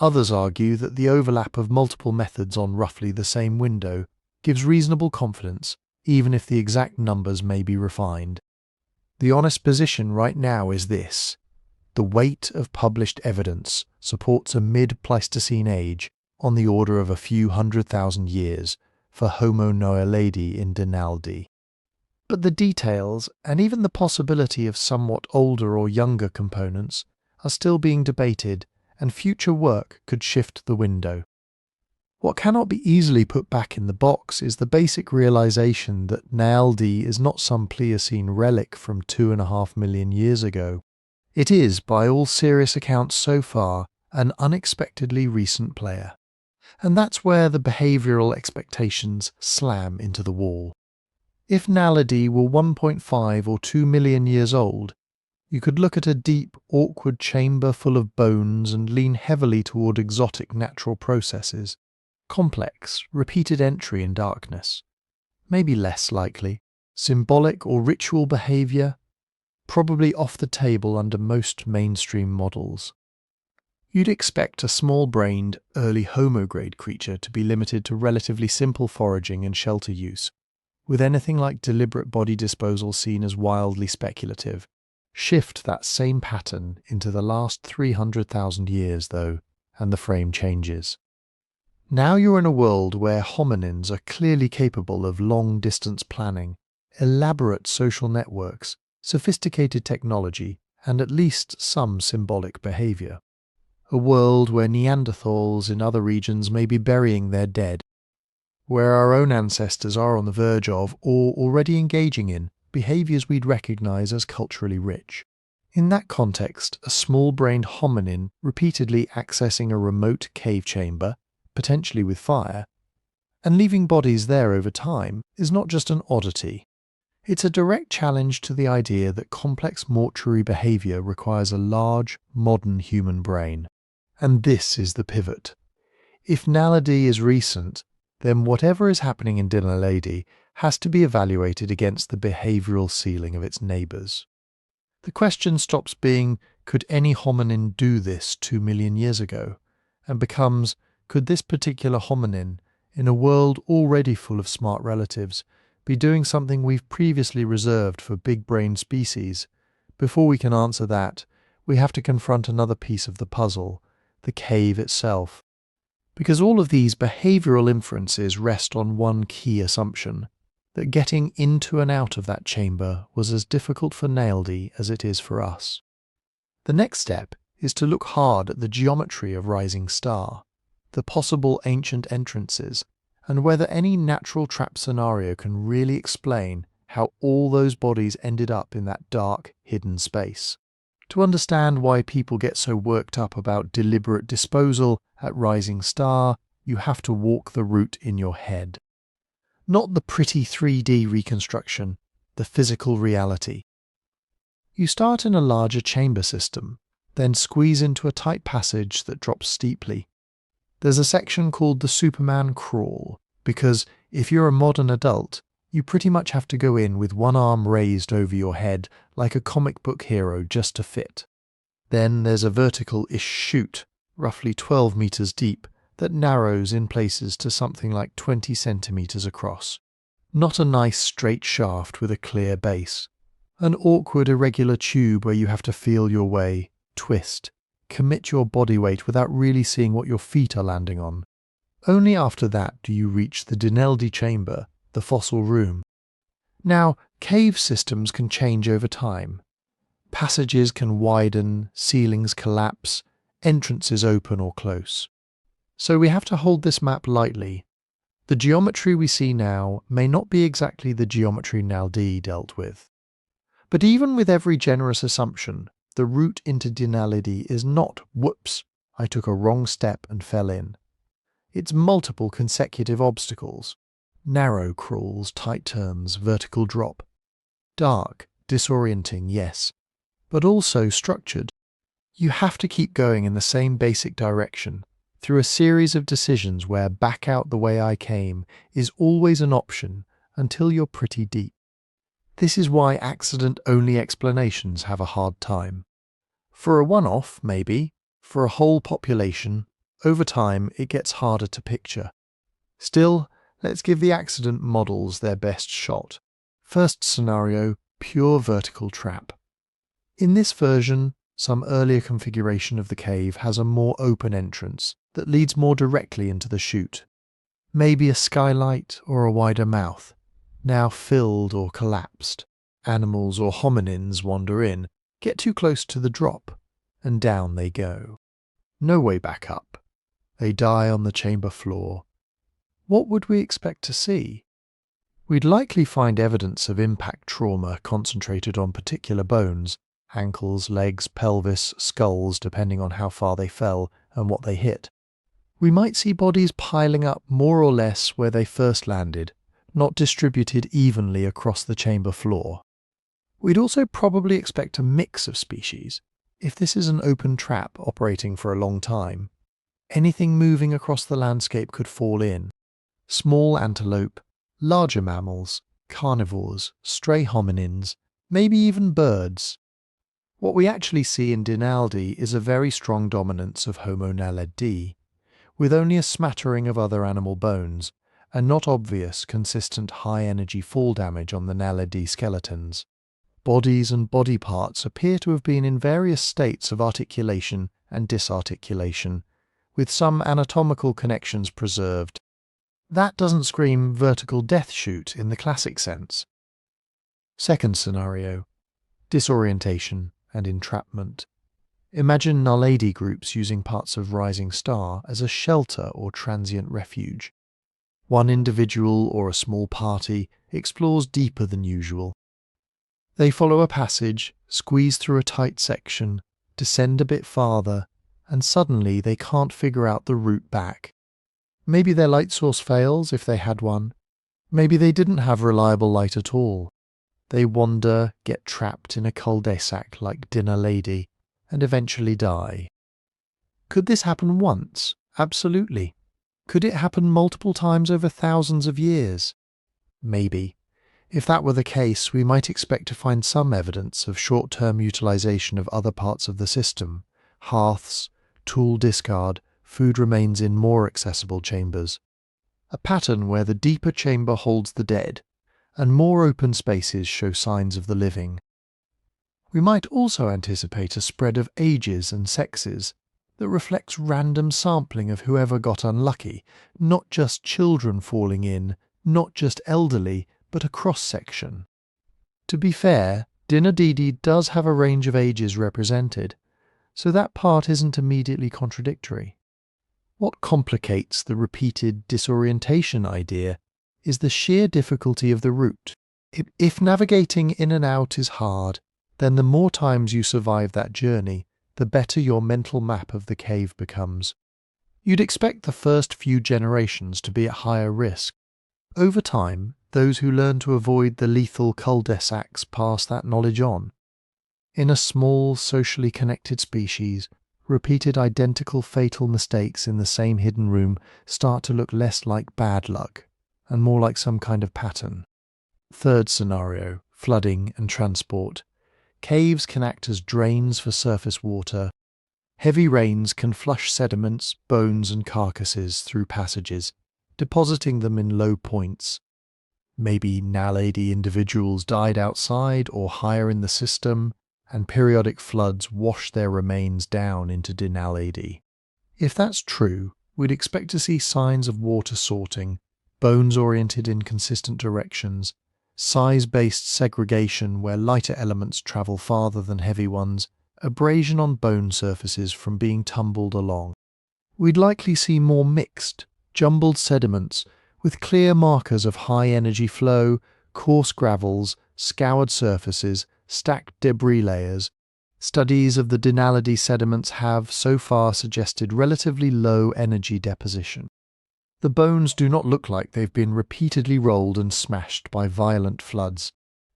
Others argue that the overlap of multiple methods on roughly the same window gives reasonable confidence, even if the exact numbers may be refined. The honest position right now is this: the weight of published evidence supports a mid-Pleistocene age on the order of a few 100,000 years for Homo Naledi in Naledi. But the details, and even the possibility of somewhat older or younger components, are still being debated, and future work could shift the window. What cannot be easily put back in the box is the basic realization that Naledi is not some Pliocene relic from 2.5 million years ago. It is, by all serious accounts so far, an unexpectedly recent player. And that's where the behavioral expectations slam into the wall. If Naledi were 1.5 or 2 million years old, you could look at a deep, awkward chamber full of bones and lean heavily toward exotic natural processes. Complex, repeated entry in darkness. Maybe less likely. Symbolic or ritual behavior? Probably off the table under most mainstream models. You'd expect a small-brained, early Homo-grade creature to be limited to relatively simple foraging and shelter use, with anything like deliberate body disposal seen as wildly speculative. Shift that same pattern into the last 300,000 years, though, and the frame changes. Now you're in a world where hominins are clearly capable of long-distance planning, elaborate social networks, sophisticated technology, and at least some symbolic behavior. A world where Neanderthals in other regions may be burying their dead, where our own ancestors are on the verge of, or already engaging in, behaviors we'd recognize as culturally rich. In that context, a small-brained hominin repeatedly accessing a remote cave chamber, potentially with fire, and leaving bodies there over time is not just an oddity. It's a direct challenge to the idea that complex mortuary behavior requires a large, modern human brain. And this is the pivot. If Naledi is recent, then whatever is happening in Naledi has to be evaluated against the behavioral ceiling of its neighbours. The question stops being, could any hominin do this 2 million years ago? And becomes, could this particular hominin, in a world already full of smart relatives, be doing something we've previously reserved for big-brained species? Before we can answer that, we have to confront another piece of the puzzle, the cave itself. Because all of these behavioral inferences rest on one key assumption, that getting into and out of that chamber was as difficult for Naledi as it is for us. The next step is to look hard at the geometry of Rising Star, the possible ancient entrances, and whether any natural trap scenario can really explain how all those bodies ended up in that dark, hidden space. To understand why people get so worked up about deliberate disposal at Rising Star, you have to walk the route in your head. Not the pretty 3D reconstruction, the physical reality. You start in a larger chamber system, then squeeze into a tight passage that drops steeply. There's a section called the Superman Crawl, because if you're a modern adult, you pretty much have to go in with one arm raised over your head like a comic book hero just to fit. Then there's a vertical-ish chute, roughly 12 meters deep, that narrows in places to something like 20 centimeters across. Not a nice straight shaft with a clear base. An awkward irregular tube where you have to feel your way, twist, commit your body weight without really seeing what your feet are landing on. Only after that do you reach the Naledi chamber, the fossil room. Now, cave systems can change over time. Passages can widen, ceilings collapse, entrances open or close. So we have to hold this map lightly. The geometry we see now may not be exactly the geometry Naledi dealt with. But even with every generous assumption, the route into Naledi is not, whoops, I took a wrong step and fell in. It's multiple consecutive obstacles. Narrow crawls, tight turns, vertical drop. Dark, disorienting, yes, but also structured. You have to keep going in the same basic direction, through a series of decisions where back out the way I came is always an option until you're pretty deep. This is why accident-only explanations have a hard time. For a one-off, maybe, for a whole population, over time it gets harder to picture. Still, let's give the accident models their best shot. First scenario, pure vertical trap. In this version, some earlier configuration of the cave has a more open entrance that leads more directly into the chute. Maybe a skylight or a wider mouth, now filled or collapsed. Animals or hominins wander in, get too close to the drop, and down they go. No way back up. They die on the chamber floor. What would we expect to see? We'd likely find evidence of impact trauma concentrated on particular bones, ankles, legs, pelvis, skulls, depending on how far they fell and what they hit. We might see bodies piling up more or less where they first landed, not distributed evenly across the chamber floor. We'd also probably expect a mix of species. If this is an open trap operating for a long time, anything moving across the landscape could fall in. Small antelope, larger mammals, carnivores, stray hominins, maybe even birds. What we actually see in Naledi is a very strong dominance of Homo Naledi, with only a smattering of other animal bones, and not obvious consistent high-energy fall damage on the Naledi skeletons. Bodies and body parts appear to have been in various states of articulation and disarticulation, with some anatomical connections preserved. That doesn't scream vertical death chute in the classic sense. Second scenario, disorientation and entrapment. Imagine Naledi groups using parts of Rising Star as a shelter or transient refuge. One individual or a small party explores deeper than usual. They follow a passage, squeeze through a tight section, descend a bit farther, and suddenly they can't figure out the route back. Maybe their light source fails if they had one. Maybe they didn't have reliable light at all. They wander, get trapped in a cul-de-sac like Naledi, and eventually die. Could this happen once? Absolutely. Could it happen multiple times over thousands of years? Maybe. If that were the case, we might expect to find some evidence of short-term utilization of other parts of the system, hearths, tool discard, food remains in more accessible chambers. A pattern where the deeper chamber holds the dead, and more open spaces show signs of the living. We might also anticipate a spread of ages and sexes that reflects random sampling of whoever got unlucky, not just children falling in, not just elderly, but a cross-section. To be fair, Naledi does have a range of ages represented, so that part isn't immediately contradictory. What complicates the repeated disorientation idea is the sheer difficulty of the route. If navigating in and out is hard, then the more times you survive that journey, the better your mental map of the cave becomes. You'd expect the first few generations to be at higher risk. Over time, those who learn to avoid the lethal cul-de-sacs pass that knowledge on. In a small, socially connected species, repeated identical fatal mistakes in the same hidden room start to look less like bad luck and more like some kind of pattern. Third scenario, flooding and transport. Caves can act as drains for surface water. Heavy rains can flush sediments, bones and carcasses through passages, depositing them in low points. Maybe Naledi individuals died outside or higher in the system, and periodic floods wash their remains down into Naledi. If that's true, we'd expect to see signs of water sorting, bones oriented in consistent directions, size-based segregation where lighter elements travel farther than heavy ones, abrasion on bone surfaces from being tumbled along. We'd likely see more mixed, jumbled sediments with clear markers of high energy flow, coarse gravels, scoured surfaces, stacked debris layers. Studies of the Naledi sediments have so far suggested relatively low energy deposition. The bones do not look like they've been repeatedly rolled and smashed by violent floods.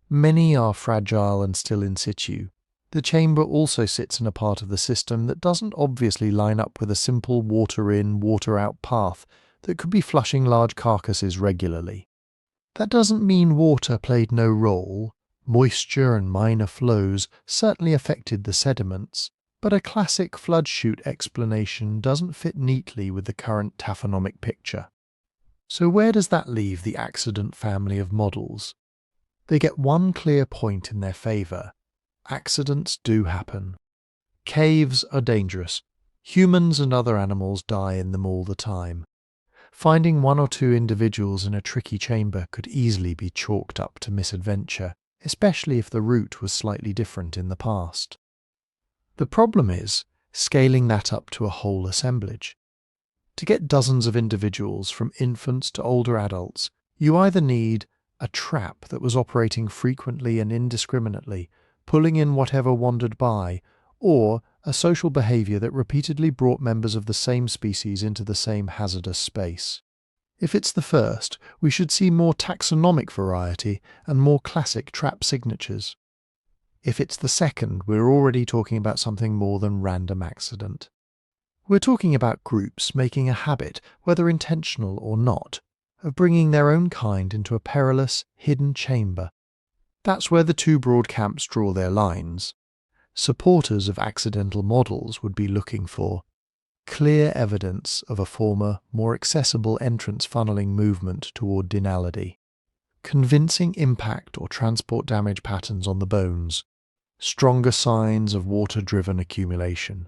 Many are fragile and still in situ. The chamber also sits in a part of the system that doesn't obviously line up with a simple water in, water out path that could be flushing large carcasses regularly. That doesn't mean water played no role. Moisture and minor flows certainly affected the sediments, but a classic flood chute explanation doesn't fit neatly with the current taphonomic picture. So where does that leave the accident family of models? They get one clear point in their favour. Accidents do happen. Caves are dangerous. Humans and other animals die in them all the time. Finding one or two individuals in a tricky chamber could easily be chalked up to misadventure, especially if the route was slightly different in the past. The problem is scaling that up to a whole assemblage. To get dozens of individuals from infants to older adults, you either need a trap that was operating frequently and indiscriminately, pulling in whatever wandered by, or a social behaviour that repeatedly brought members of the same species into the same hazardous space. If it's the first, we should see more taxonomic variety and more classic trap signatures. If it's the second, we're already talking about something more than random accident. We're talking about groups making a habit, whether intentional or not, of bringing their own kind into a perilous, hidden chamber. That's where the two broad camps draw their lines. Supporters of accidental models would be looking for clear evidence of a former, more accessible entrance funneling movement toward Naledi, convincing impact or transport damage patterns on the bones, stronger signs of water-driven accumulation,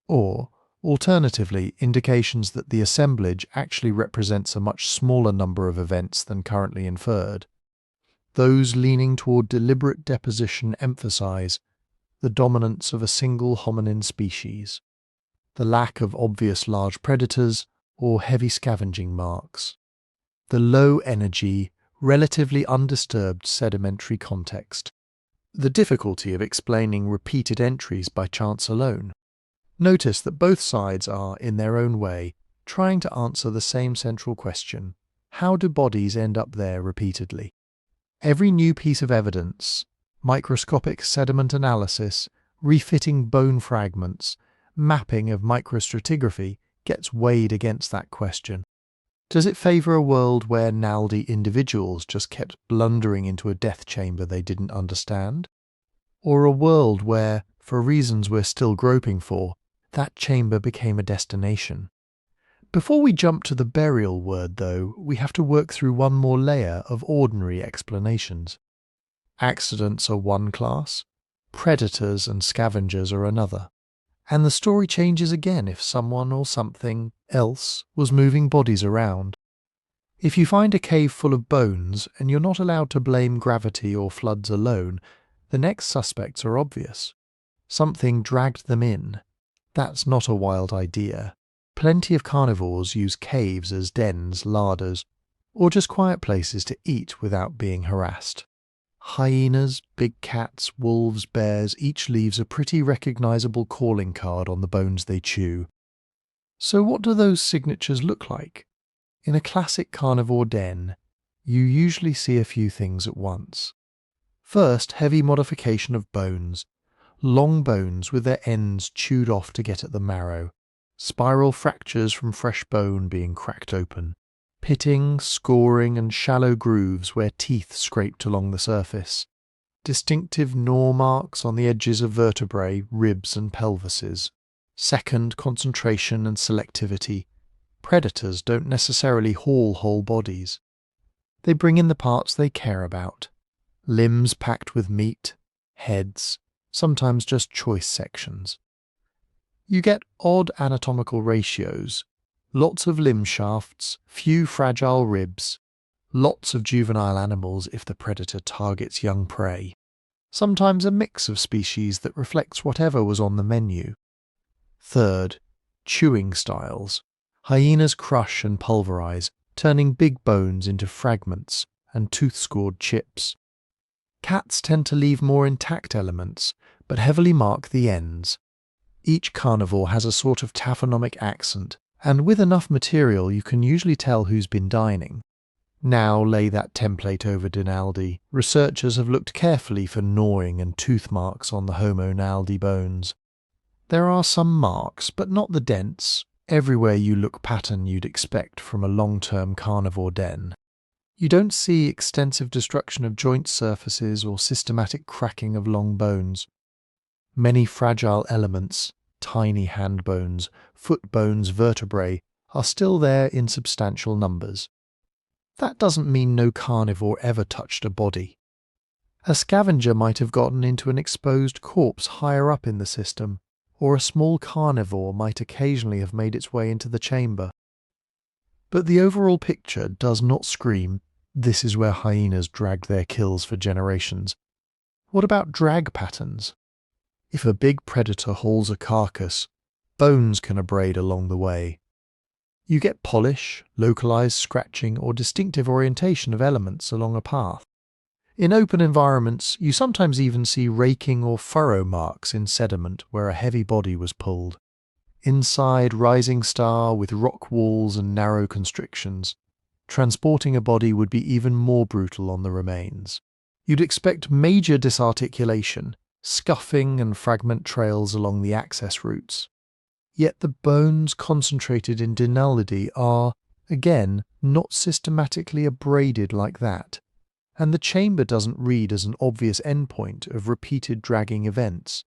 or, alternatively, indications that the assemblage actually represents a much smaller number of events than currently inferred. Those leaning toward deliberate deposition emphasize the dominance of a single hominin species, the lack of obvious large predators or heavy scavenging marks, the low-energy, relatively undisturbed sedimentary context, the difficulty of explaining repeated entries by chance alone. Notice that both sides are, in their own way, trying to answer the same central question: how do bodies end up there repeatedly? Every new piece of evidence, microscopic sediment analysis, refitting bone fragments, mapping of microstratigraphy, gets weighed against that question. Does it favour a world where Naledi individuals just kept blundering into a death chamber they didn't understand? Or a world where, for reasons we're still groping for, that chamber became a destination? Before we jump to the burial word, though, we have to work through one more layer of ordinary explanations. Accidents are one class, predators and scavengers are another. And the story changes again if someone or something else was moving bodies around. If you find a cave full of bones and you're not allowed to blame gravity or floods alone, the next suspects are obvious. Something dragged them in. That's not a wild idea. Plenty of carnivores use caves as dens, larders, or just quiet places to eat without being harassed. Hyenas, big cats, wolves, bears, each leaves a pretty recognizable calling card on the bones they chew. So what do those signatures look like? In a classic carnivore den, you usually see a few things at once. First, heavy modification of bones. Long bones with their ends chewed off to get at the marrow. Spiral fractures from fresh bone being cracked open. Pitting, scoring and shallow grooves where teeth scraped along the surface. distinctive gnaw marks on the edges of vertebrae, ribs and pelvises. Second, concentration and selectivity. Predators don't necessarily haul whole bodies. They bring in the parts they care about. Limbs packed with meat, heads, sometimes just choice sections. You get odd anatomical ratios, lots of limb shafts, few fragile ribs, lots of juvenile animals if the predator targets young prey. Sometimes a mix of species that reflects whatever was on the menu. Third, chewing styles. Hyenas crush and pulverize, turning big bones into fragments and tooth-scored chips. Cats tend to leave more intact elements, but heavily mark the ends. Each carnivore has a sort of taphonomic accent, and with enough material you can usually tell who's been dining. Now lay that template over Naledi. Researchers have looked carefully for gnawing and tooth marks on the Homo Naledi bones. There are some marks, but not the dense, everywhere you look pattern you'd expect from a long-term carnivore den. You don't see extensive destruction of joint surfaces or systematic cracking of long bones. Many fragile elements, tiny hand bones, foot bones, vertebrae, are still there in substantial numbers. That doesn't mean no carnivore ever touched a body. A scavenger might have gotten into an exposed corpse higher up in the system, or a small carnivore might occasionally have made its way into the chamber. But the overall picture does not scream, this is where hyenas dragged their kills for generations. What about drag patterns? If a big predator hauls a carcass, bones can abrade along the way. You get polish, localized scratching, or distinctive orientation of elements along a path. In open environments, you sometimes even see raking or furrow marks in sediment where a heavy body was pulled. Inside, rising star with rock walls and narrow constrictions. Transporting a body would be even more brutal on the remains. You'd expect major disarticulation, scuffing and fragment trails along the access routes. Yet the bones concentrated in Naledi are, again, not systematically abraded like that, and the chamber doesn't read as an obvious endpoint of repeated dragging events.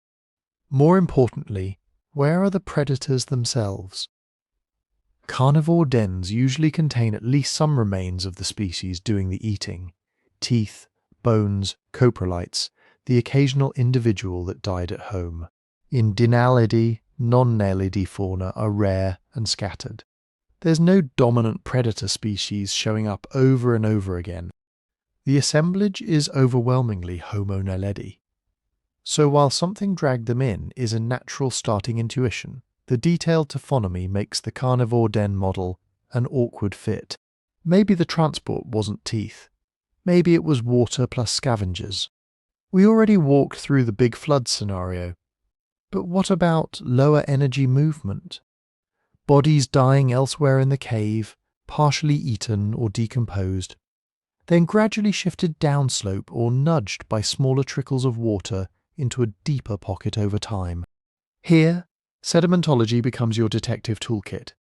More importantly, where are the predators themselves? Carnivore dens usually contain at least some remains of the species doing the eating: teeth, bones, coprolites, the occasional individual that died at home. In Naledi, non-Naledi fauna are rare and scattered. There's no dominant predator species showing up over and over again. The assemblage is overwhelmingly Homo Naledi. So while something dragged them in is a natural starting intuition, the detailed taphonomy makes the carnivore den model an awkward fit. Maybe the transport wasn't teeth. Maybe it was water plus scavengers. We already walked through the big flood scenario. But what about lower energy movement? Bodies dying elsewhere in the cave, partially eaten or decomposed, then gradually shifted downslope or nudged by smaller trickles of water into a deeper pocket over time. Here, sedimentology becomes your detective toolkit.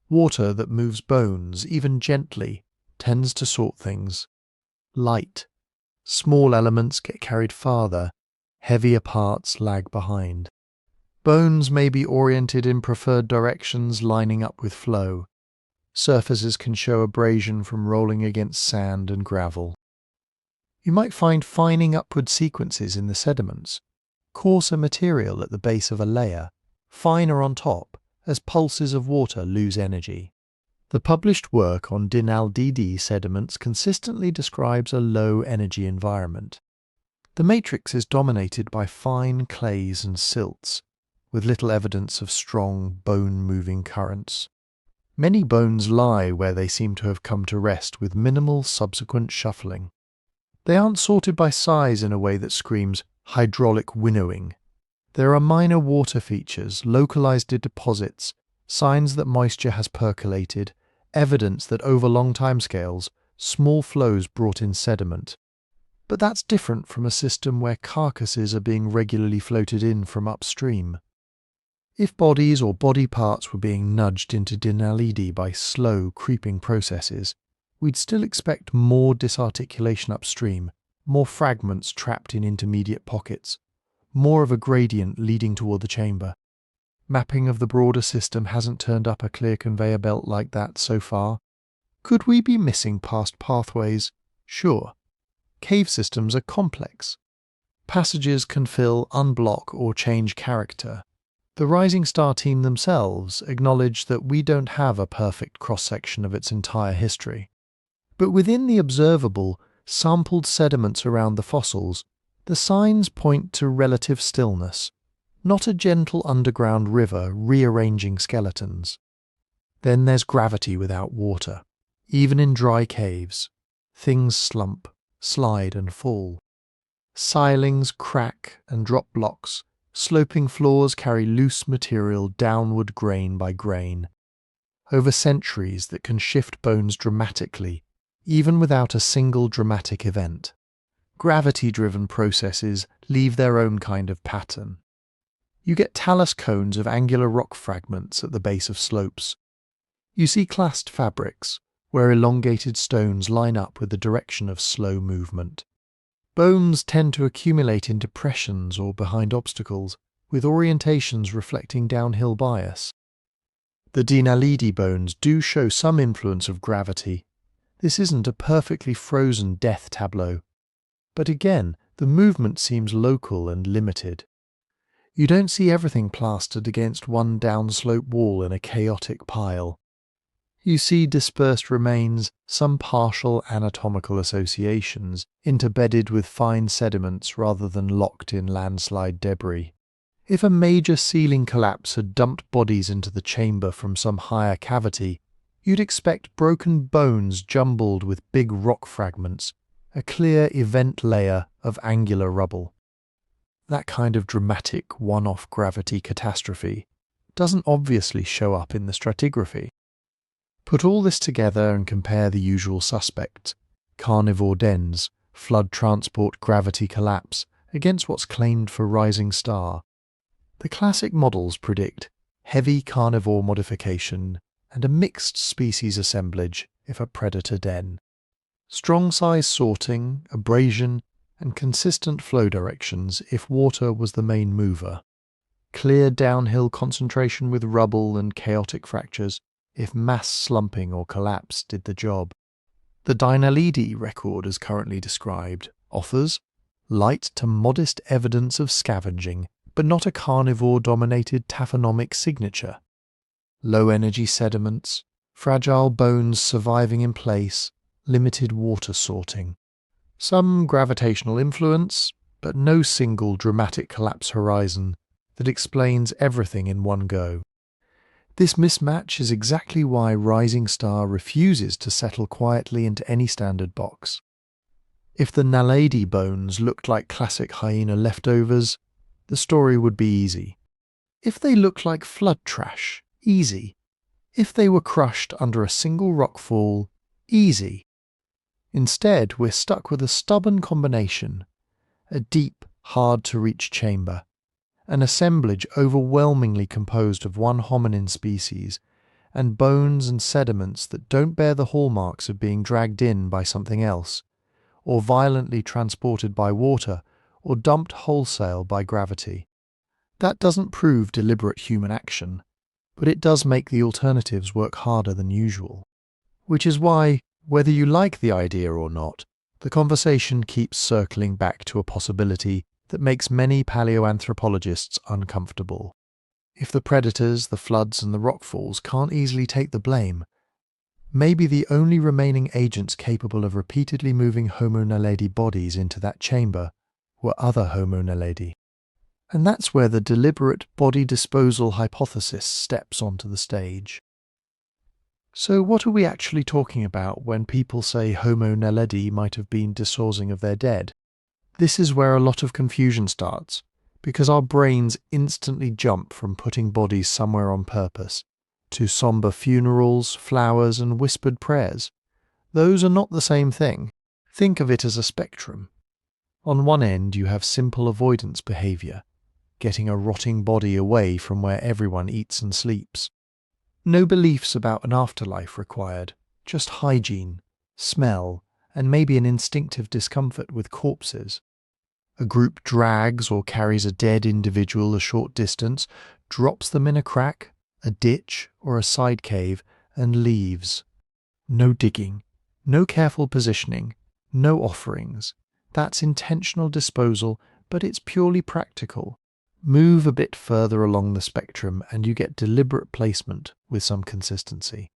Water that moves bones, even gently, tends to sort things. Light. Small elements get carried farther, heavier parts lag behind. Bones may be oriented in preferred directions lining up with flow. Surfaces can show abrasion from rolling against sand and gravel. You might find fining upward sequences in the sediments, coarser material at the base of a layer, finer on top as pulses of water lose energy. The published work on Naledi sediments consistently describes a low-energy environment. The matrix is dominated by fine clays and silts, with little evidence of strong, bone-moving currents. Many bones lie where they seem to have come to rest with minimal subsequent shuffling. They aren't sorted by size in a way that screams hydraulic winnowing. There are minor water features, localized deposits, signs that moisture has percolated, evidence that over long timescales, small flows brought in sediment. But that's different from a system where carcasses are being regularly floated in from upstream. If bodies or body parts were being nudged into Naledi by slow, creeping processes, we'd still expect more disarticulation upstream, more fragments trapped in intermediate pockets, more of a gradient leading toward the chamber. Mapping of the broader system hasn't turned up a clear conveyor belt like that so far. Could we be missing past pathways? Sure. Cave systems are complex. Passages can fill, unblock, or change character. The Rising Star team themselves acknowledge that we don't have a perfect cross-section of its entire history. But within the observable, sampled sediments around the fossils, the signs point to relative stillness, not a gentle underground river rearranging skeletons. Then there's gravity without water. Even in dry caves, things slump, slide and fall. Silings crack and drop blocks, sloping floors carry loose material downward grain by grain. Over centuries that can shift bones dramatically, even without a single dramatic event. Gravity-driven processes leave their own kind of pattern. You get talus cones of angular rock fragments at the base of slopes. You see classed fabrics, where elongated stones line up with the direction of slow movement. Bones tend to accumulate in depressions or behind obstacles, with orientations reflecting downhill bias. The Naledi bones do show some influence of gravity. This isn't a perfectly frozen death tableau. But again, the movement seems local and limited. You don't see everything plastered against one downslope wall in a chaotic pile. You see dispersed remains, some partial anatomical associations, interbedded with fine sediments rather than locked in landslide debris. If a major ceiling collapse had dumped bodies into the chamber from some higher cavity, you'd expect broken bones jumbled with big rock fragments, a clear event layer of angular rubble. That kind of dramatic one-off gravity catastrophe doesn't obviously show up in the stratigraphy. Put all this together and compare the usual suspects, carnivore dens, flood transport, gravity collapse, against what's claimed for Rising Star. The classic models predict heavy carnivore modification and a mixed species assemblage if a predator den. Strong size sorting, abrasion, and consistent flow directions if water was the main mover. Clear downhill concentration with rubble and chaotic fractures if mass slumping or collapse did the job. The Naledi record as currently described offers light to modest evidence of scavenging, but not a carnivore-dominated taphonomic signature. Low-energy sediments, fragile bones surviving in place, limited water sorting. Some gravitational influence, but no single dramatic collapse horizon that explains everything in one go. This mismatch is exactly why Rising Star refuses to settle quietly into any standard box. If the Naledi bones looked like classic hyena leftovers, the story would be easy. If they looked like flood trash, easy. If they were crushed under a single rockfall, easy. Instead, we're stuck with a stubborn combination, a deep, hard-to-reach chamber, an assemblage overwhelmingly composed of one hominin species, and bones and sediments that don't bear the hallmarks of being dragged in by something else, or violently transported by water, or dumped wholesale by gravity. That doesn't prove deliberate human action, but it does make the alternatives work harder than usual. Which is why, whether you like the idea or not, the conversation keeps circling back to a possibility that makes many paleoanthropologists uncomfortable. If the predators, the floods and the rockfalls can't easily take the blame, maybe the only remaining agents capable of repeatedly moving Homo Naledi bodies into that chamber were other Homo Naledi. And that's where the deliberate body disposal hypothesis steps onto the stage. So what are we actually talking about when people say Homo Naledi might have been disposing of their dead? This is where a lot of confusion starts, because our brains instantly jump from putting bodies somewhere on purpose to somber funerals, flowers and whispered prayers. Those are not the same thing. Think of it as a spectrum. On one end you have simple avoidance behaviour, getting a rotting body away from where everyone eats and sleeps. No beliefs about an afterlife required, just hygiene, smell, and maybe an instinctive discomfort with corpses. A group drags or carries a dead individual a short distance, drops them in a crack, a ditch, or a side cave, and leaves. No digging, no careful positioning, no offerings. That's intentional disposal, but it's purely practical. Move a bit further along the spectrum and you get deliberate placement with some consistency.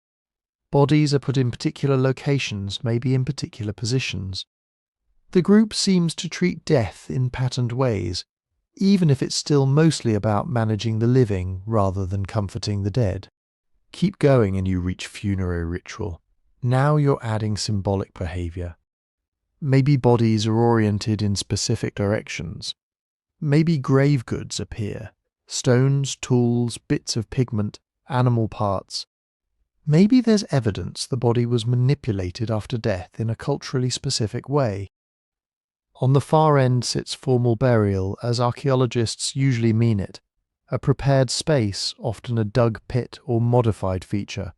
Bodies are put in particular locations, maybe in particular positions. The group seems to treat death in patterned ways, even if it's still mostly about managing the living rather than comforting the dead. Keep going and you reach funerary ritual. Now you're adding symbolic behavior. Maybe bodies are oriented in specific directions. Maybe grave goods appear. Stones, tools, bits of pigment, animal parts. Maybe there's evidence the body was manipulated after death in a culturally specific way. On the far end sits formal burial, as archaeologists usually mean it, a prepared space, often a dug pit or modified feature.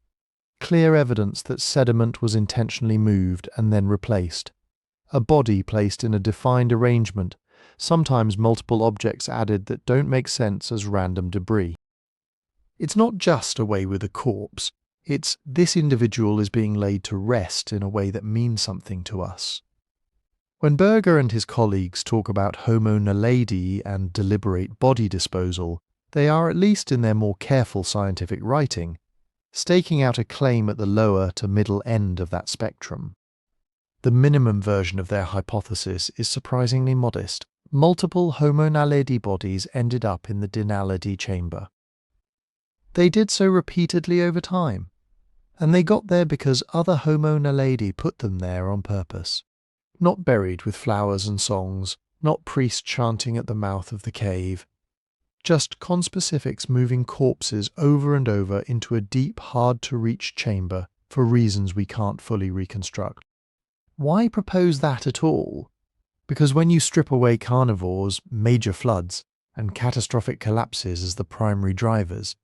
Clear evidence that sediment was intentionally moved and then replaced. A body placed in a defined arrangement, sometimes multiple objects added that don't make sense as random debris. It's not just a way with a corpse, it's this individual is being laid to rest in a way that means something to us. When Berger and his colleagues talk about Homo Naledi and deliberate body disposal, they are, at least in their more careful scientific writing, staking out a claim at the lower to middle end of that spectrum. The minimum version of their hypothesis is surprisingly modest. Multiple Homo Naledi bodies ended up in the Dinaledi chamber. They did so repeatedly over time, and they got there because other Homo Naledi put them there on purpose. Not buried with flowers and songs, not priests chanting at the mouth of the cave, just conspecifics moving corpses over and over into a deep, hard-to-reach chamber for reasons we can't fully reconstruct. Why propose that at all? Because when you strip away carnivores, major floods, and catastrophic collapses as the primary drivers,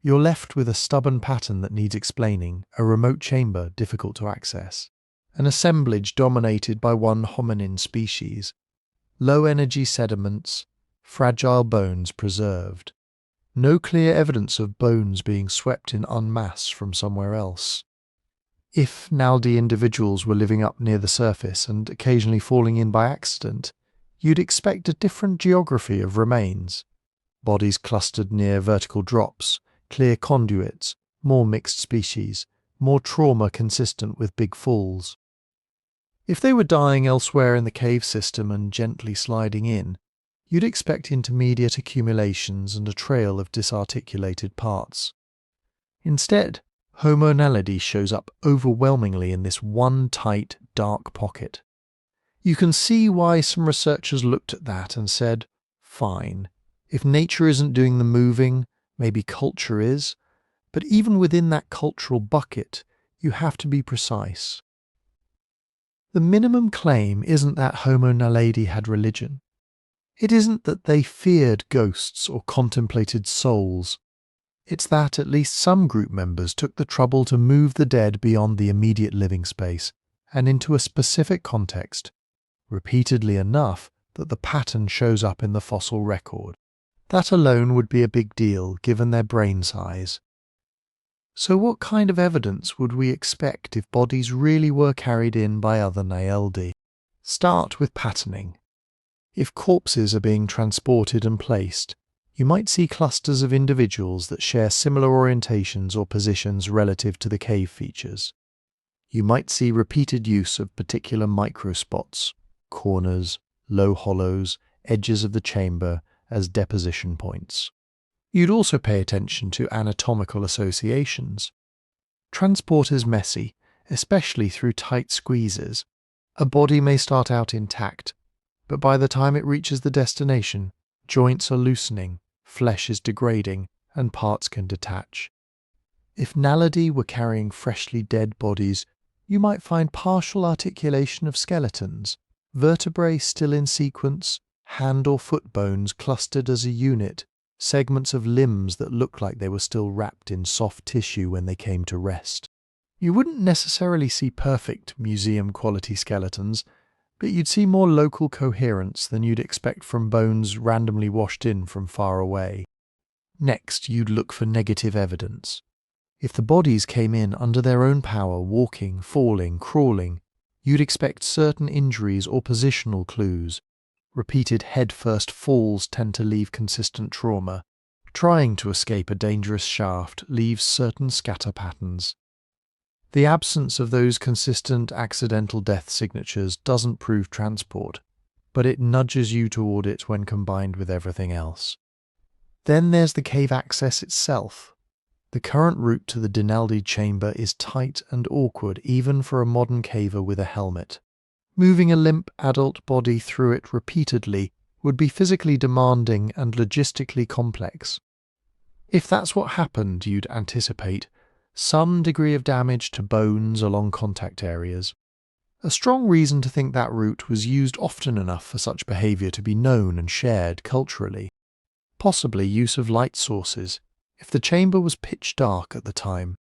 you're left with a stubborn pattern that needs explaining, a remote chamber difficult to access, an assemblage dominated by one hominin species, low-energy sediments, fragile bones preserved. No clear evidence of bones being swept in en masse from somewhere else. If Naledi individuals were living up near the surface and occasionally falling in by accident, you'd expect a different geography of remains. Bodies clustered near vertical drops, clear conduits, more mixed species, more trauma consistent with big falls. If they were dying elsewhere in the cave system and gently sliding in, you'd expect intermediate accumulations and a trail of disarticulated parts. Instead, Homo Naledi shows up overwhelmingly in this one tight, dark pocket. You can see why some researchers looked at that and said, fine, if nature isn't doing the moving, maybe culture is, but even within that cultural bucket, you have to be precise. The minimum claim isn't that Homo Naledi had religion. It isn't that they feared ghosts or contemplated souls. It's that at least some group members took the trouble to move the dead beyond the immediate living space and into a specific context, repeatedly enough that the pattern shows up in the fossil record. That alone would be a big deal given their brain size. So what kind of evidence would we expect if bodies really were carried in by other Naledi? Start with patterning. If corpses are being transported and placed, you might see clusters of individuals that share similar orientations or positions relative to the cave features. You might see repeated use of particular microspots, corners, low hollows, edges of the chamber as deposition points. You'd also pay attention to anatomical associations. Transport is messy, especially through tight squeezes. A body may start out intact, but by the time it reaches the destination, joints are loosening, flesh is degrading, and parts can detach. If Naledi were carrying freshly dead bodies, you might find partial articulation of skeletons, vertebrae still in sequence, hand or foot bones clustered as a unit, segments of limbs that look like they were still wrapped in soft tissue when they came to rest. You wouldn't necessarily see perfect museum-quality skeletons, but you'd see more local coherence than you'd expect from bones randomly washed in from far away. Next, you'd look for negative evidence. If the bodies came in under their own power, walking, falling, crawling, you'd expect certain injuries or positional clues. Repeated head-first falls tend to leave consistent trauma. Trying to escape a dangerous shaft leaves certain scatter patterns. The absence of those consistent accidental death signatures doesn't prove transport, but it nudges you toward it when combined with everything else. Then there's the cave access itself. The current route to the Naledi chamber is tight and awkward even for a modern caver with a helmet. Moving a limp adult body through it repeatedly would be physically demanding and logistically complex. If that's what happened, you'd anticipate some degree of damage to bones along contact areas. A strong reason to think that route was used often enough for such behaviour to be known and shared culturally. Possibly use of light sources, if the chamber was pitch dark at the time.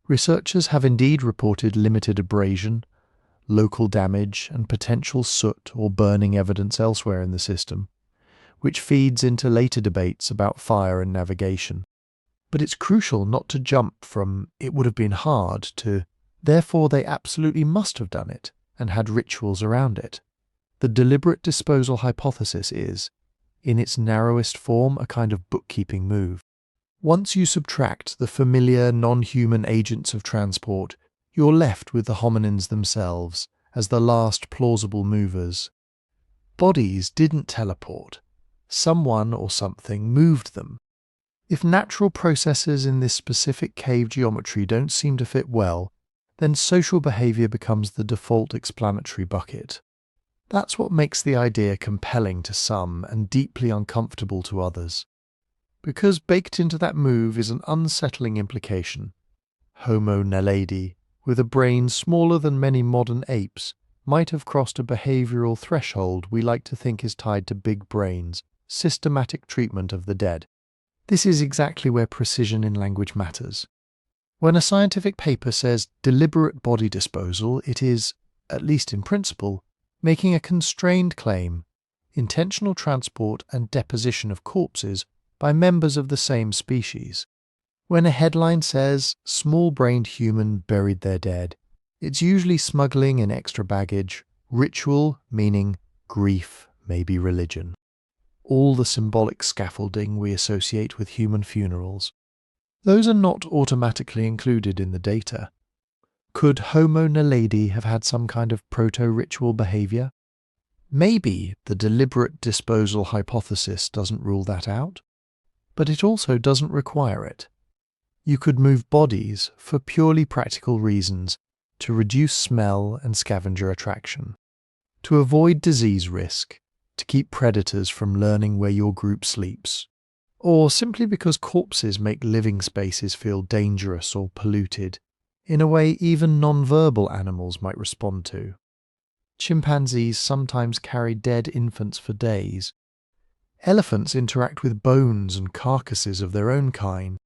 Researchers have indeed reported limited abrasion, local damage and potential soot or burning evidence elsewhere in the system, which feeds into later debates about fire and navigation. But it's crucial not to jump from "it would have been hard" to "therefore they absolutely must have done it and had rituals around it." The deliberate disposal hypothesis is, in its narrowest form, a kind of bookkeeping move. Once you subtract the familiar non-human agents of transport, you're left with the hominins themselves as the last plausible movers. Bodies didn't teleport. Someone or something moved them. If natural processes in this specific cave geometry don't seem to fit well, then social behaviour becomes the default explanatory bucket. That's what makes the idea compelling to some and deeply uncomfortable to others. Because baked into that move is an unsettling implication. Homo Naledi, with a brain smaller than many modern apes, might have crossed a behavioural threshold we like to think is tied to big brains, systematic treatment of the dead. This is exactly where precision in language matters. When a scientific paper says deliberate body disposal, it is, at least in principle, making a constrained claim, intentional transport and deposition of corpses by members of the same species. When a headline says small-brained human buried their dead, it's usually smuggling in extra baggage, ritual meaning grief, maybe religion. All the symbolic scaffolding we associate with human funerals. Those are not automatically included in the data. Could Homo Naledi have had some kind of proto-ritual behaviour? Maybe the deliberate disposal hypothesis doesn't rule that out, but it also doesn't require it. You could move bodies for purely practical reasons, to reduce smell and scavenger attraction, to avoid disease risk, to keep predators from learning where your group sleeps, or simply because corpses make living spaces feel dangerous or polluted, in a way even non-verbal animals might respond to. Chimpanzees sometimes carry dead infants for days. Elephants interact with bones and carcasses of their own kind.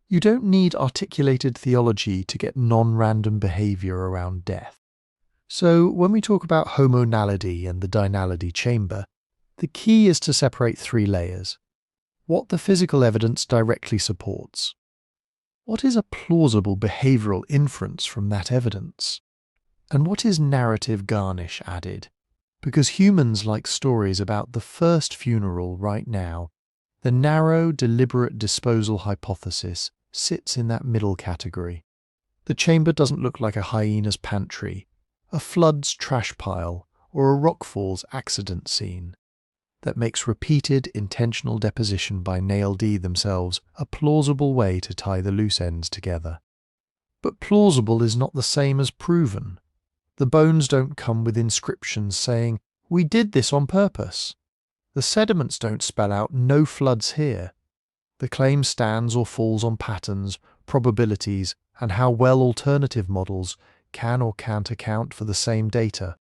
You don't need articulated theology to get non-random behaviour around death. So when we talk about Homo Naledi and the Naledi chamber, the key is to separate three layers. What the physical evidence directly supports. What is a plausible behavioural inference from that evidence? And what is narrative garnish added? Because humans like stories about the first funeral right now. The narrow, deliberate disposal hypothesis sits in that middle category. The chamber doesn't look like a hyena's pantry, a flood's trash pile, or a rockfall's accident scene. That makes repeated intentional deposition by Naledi themselves a plausible way to tie the loose ends together. But plausible is not the same as proven. The bones don't come with inscriptions saying, "We did this on purpose." The sediments don't spell out "no floods here." The claim stands or falls on patterns, probabilities, and how well alternative models can or can't account for the same data.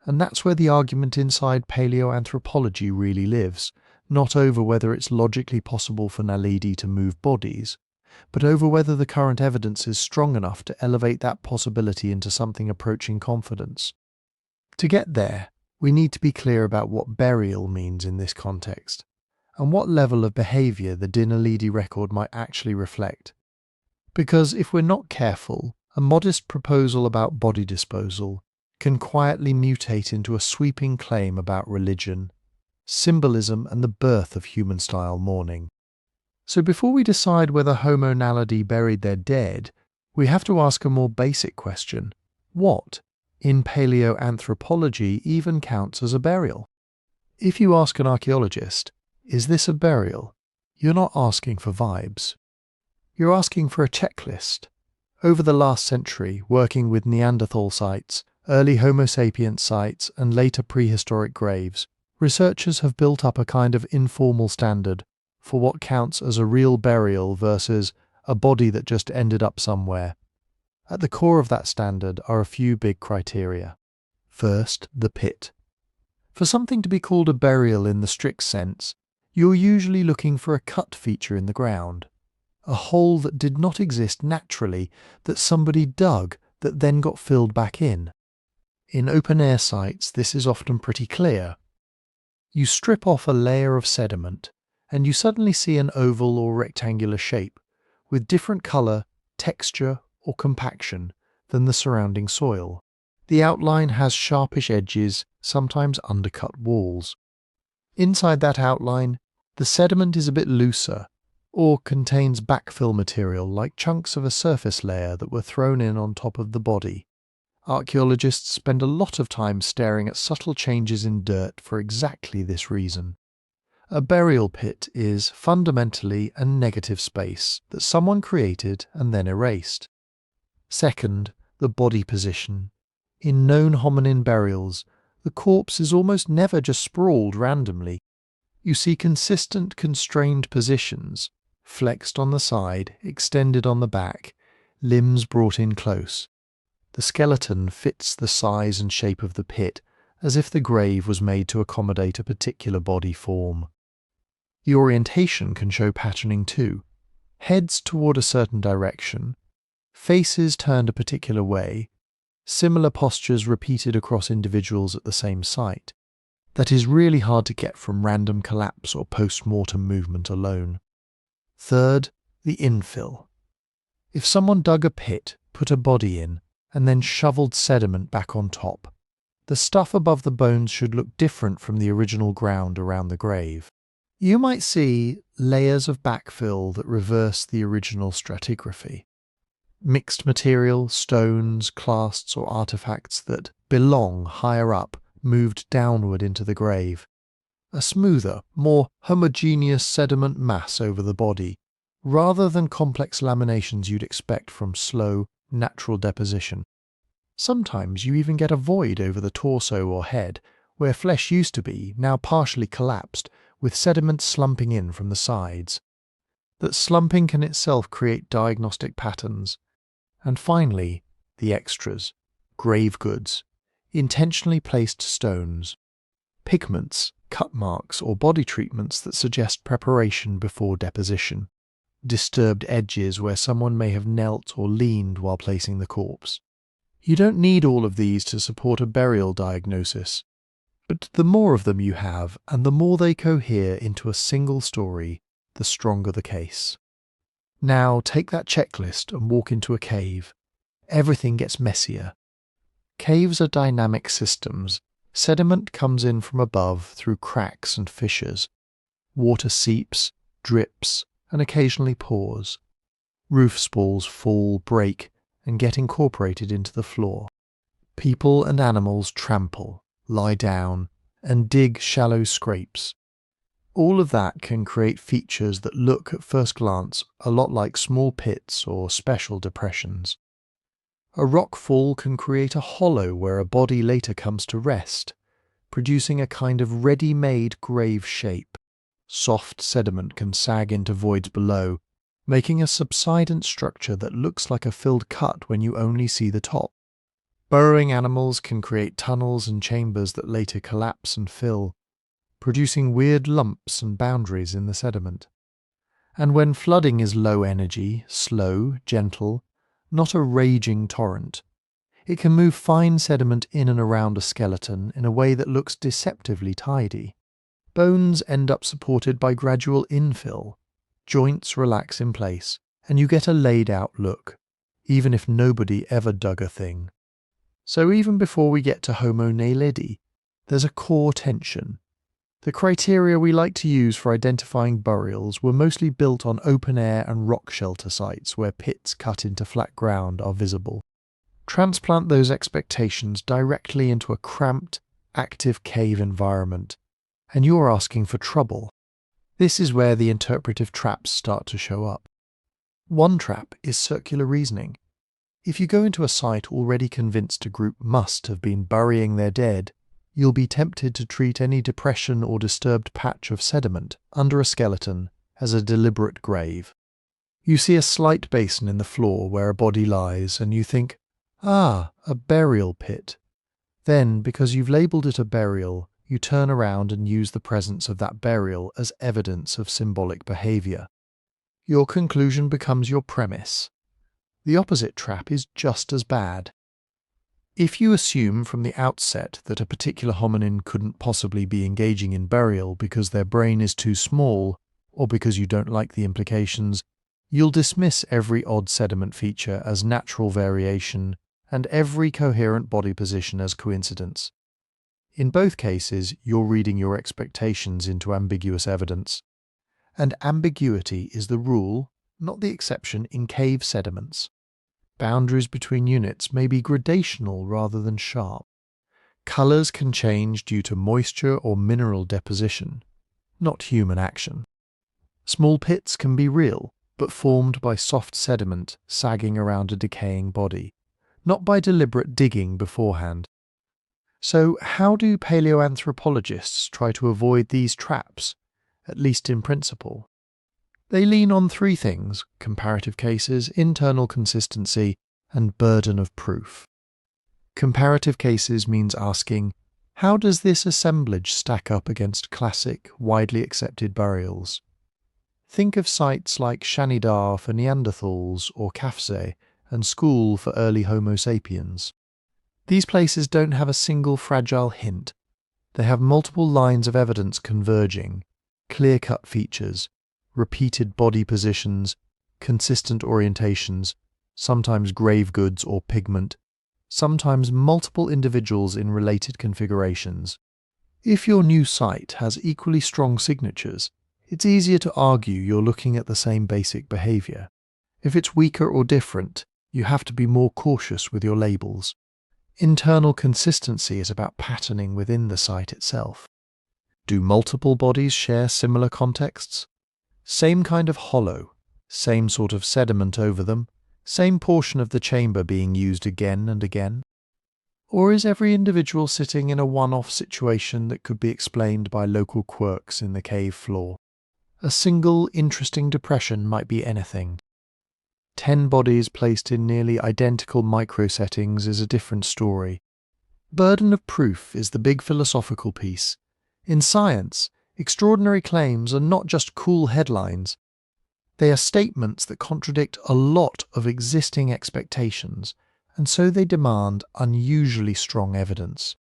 And that's where the argument inside paleoanthropology really lives, not over whether it's logically possible for Naledi to move bodies, but over whether the current evidence is strong enough to elevate that possibility into something approaching confidence. To get there, we need to be clear about what burial means in this context, and what level of behaviour the Naledi record might actually reflect. Because if we're not careful, a modest proposal about body disposal can quietly mutate into a sweeping claim about religion, symbolism, and the birth of human-style mourning. So before we decide whether Homo Naledi buried their dead, we have to ask a more basic question. What, in paleoanthropology, even counts as a burial? If you ask an archaeologist, is this a burial? You're not asking for vibes. You're asking for a checklist. Over the last century, working with Neanderthal sites, early Homo sapiens sites, and later prehistoric graves, researchers have built up a kind of informal standard for what counts as a real burial versus a body that just ended up somewhere. At the core of that standard are a few big criteria. First, the pit. For something to be called a burial in the strict sense, you're usually looking for a cut feature in the ground, a hole that did not exist naturally, that somebody dug, that then got filled back in. In open-air sites, this is often pretty clear. You strip off a layer of sediment, and you suddenly see an oval or rectangular shape, with different colour, texture, or compaction than the surrounding soil. The outline has sharpish edges, sometimes undercut walls. Inside that outline, the sediment is a bit looser, or contains backfill material like chunks of a surface layer that were thrown in on top of the body. Archaeologists spend a lot of time staring at subtle changes in dirt for exactly this reason. A burial pit is fundamentally a negative space that someone created and then erased. Second, the body position. In known hominin burials, the corpse is almost never just sprawled randomly. You see consistent, constrained positions, flexed on the side, extended on the back, limbs brought in close. The skeleton fits the size and shape of the pit, as if the grave was made to accommodate a particular body form. The orientation can show patterning too. Heads toward a certain direction, faces turned a particular way, similar postures repeated across individuals at the same site. That is really hard to get from random collapse or post-mortem movement alone. Third, the infill. If someone dug a pit, put a body in, and then shoveled sediment back on top, the stuff above the bones should look different from the original ground around the grave. You might see layers of backfill that reverse the original stratigraphy. Mixed material, stones, clasts, or artifacts that belong higher up, moved downward into the grave. A smoother, more homogeneous sediment mass over the body, rather than complex laminations you'd expect from slow, natural deposition. Sometimes you even get a void over the torso or head, where flesh used to be, now partially collapsed, with sediment slumping in from the sides. That slumping can itself create diagnostic patterns. And finally, the extras, grave goods, intentionally placed stones, pigments, cut marks, or body treatments that suggest preparation before deposition, disturbed edges where someone may have knelt or leaned while placing the corpse. You don't need all of these to support a burial diagnosis, but the more of them you have and the more they cohere into a single story, the stronger the case. Now take that checklist and walk into a cave. Everything gets messier. Caves are dynamic systems. Sediment comes in from above through cracks and fissures. Water seeps, drips, and occasionally pours. Roof spalls fall, break, and get incorporated into the floor. People and animals trample, lie down, and dig shallow scrapes. All of that can create features that look at first glance a lot like small pits or special depressions. A rock fall can create a hollow where a body later comes to rest, producing a kind of ready-made grave shape. Soft sediment can sag into voids below, making a subsident structure that looks like a filled cut when you only see the top. Burrowing animals can create tunnels and chambers that later collapse and fill, producing weird lumps and boundaries in the sediment. And when flooding is low energy, slow, gentle, not a raging torrent, it can move fine sediment in and around a skeleton in a way that looks deceptively tidy. Bones end up supported by gradual infill, joints relax in place, and you get a laid-out look, even if nobody ever dug a thing. So even before we get to Homo Naledi, there's a core tension. The criteria we like to use for identifying burials were mostly built on open-air and rock shelter sites where pits cut into flat ground are visible. Transplant those expectations directly into a cramped, active cave environment, and you're asking for trouble. This is where the interpretive traps start to show up. One trap is circular reasoning. If you go into a site already convinced a group must have been burying their dead, you'll be tempted to treat any depression or disturbed patch of sediment under a skeleton as a deliberate grave. You see a slight basin in the floor where a body lies, and you think, "Ah, a burial pit." Then, because you've labelled it a burial, you turn around and use the presence of that burial as evidence of symbolic behaviour. Your conclusion becomes your premise. The opposite trap is just as bad. If you assume from the outset that a particular hominin couldn't possibly be engaging in burial because their brain is too small, or because you don't like the implications, you'll dismiss every odd sediment feature as natural variation and every coherent body position as coincidence. In both cases, you're reading your expectations into ambiguous evidence. And ambiguity is the rule, not the exception, in cave sediments. Boundaries between units may be gradational rather than sharp. Colours can change due to moisture or mineral deposition, not human action. Small pits can be real, but formed by soft sediment sagging around a decaying body, not by deliberate digging beforehand. So how do paleoanthropologists try to avoid these traps, at least in principle? They lean on three things: comparative cases, internal consistency, and burden of proof. Comparative cases means asking, how does this assemblage stack up against classic, widely accepted burials? Think of sites like Shanidar for Neanderthals or Kafse and School for early Homo sapiens. These places don't have a single fragile hint. They have multiple lines of evidence converging, clear-cut features, repeated body positions, consistent orientations, sometimes grave goods or pigment, sometimes multiple individuals in related configurations. If your new site has equally strong signatures, it's easier to argue you're looking at the same basic behaviour. If it's weaker or different, you have to be more cautious with your labels. Internal consistency is about patterning within the site itself. Do multiple bodies share similar contexts? Same kind of hollow, same sort of sediment over them, same portion of the chamber being used again and again? Or is every individual sitting in a one-off situation that could be explained by local quirks in the cave floor? A single interesting depression might be anything. 10 bodies placed in nearly identical micro-settings is a different story. Burden of proof is the big philosophical piece. In science, extraordinary claims are not just cool headlines. They are statements that contradict a lot of existing expectations, and so they demand unusually strong evidence.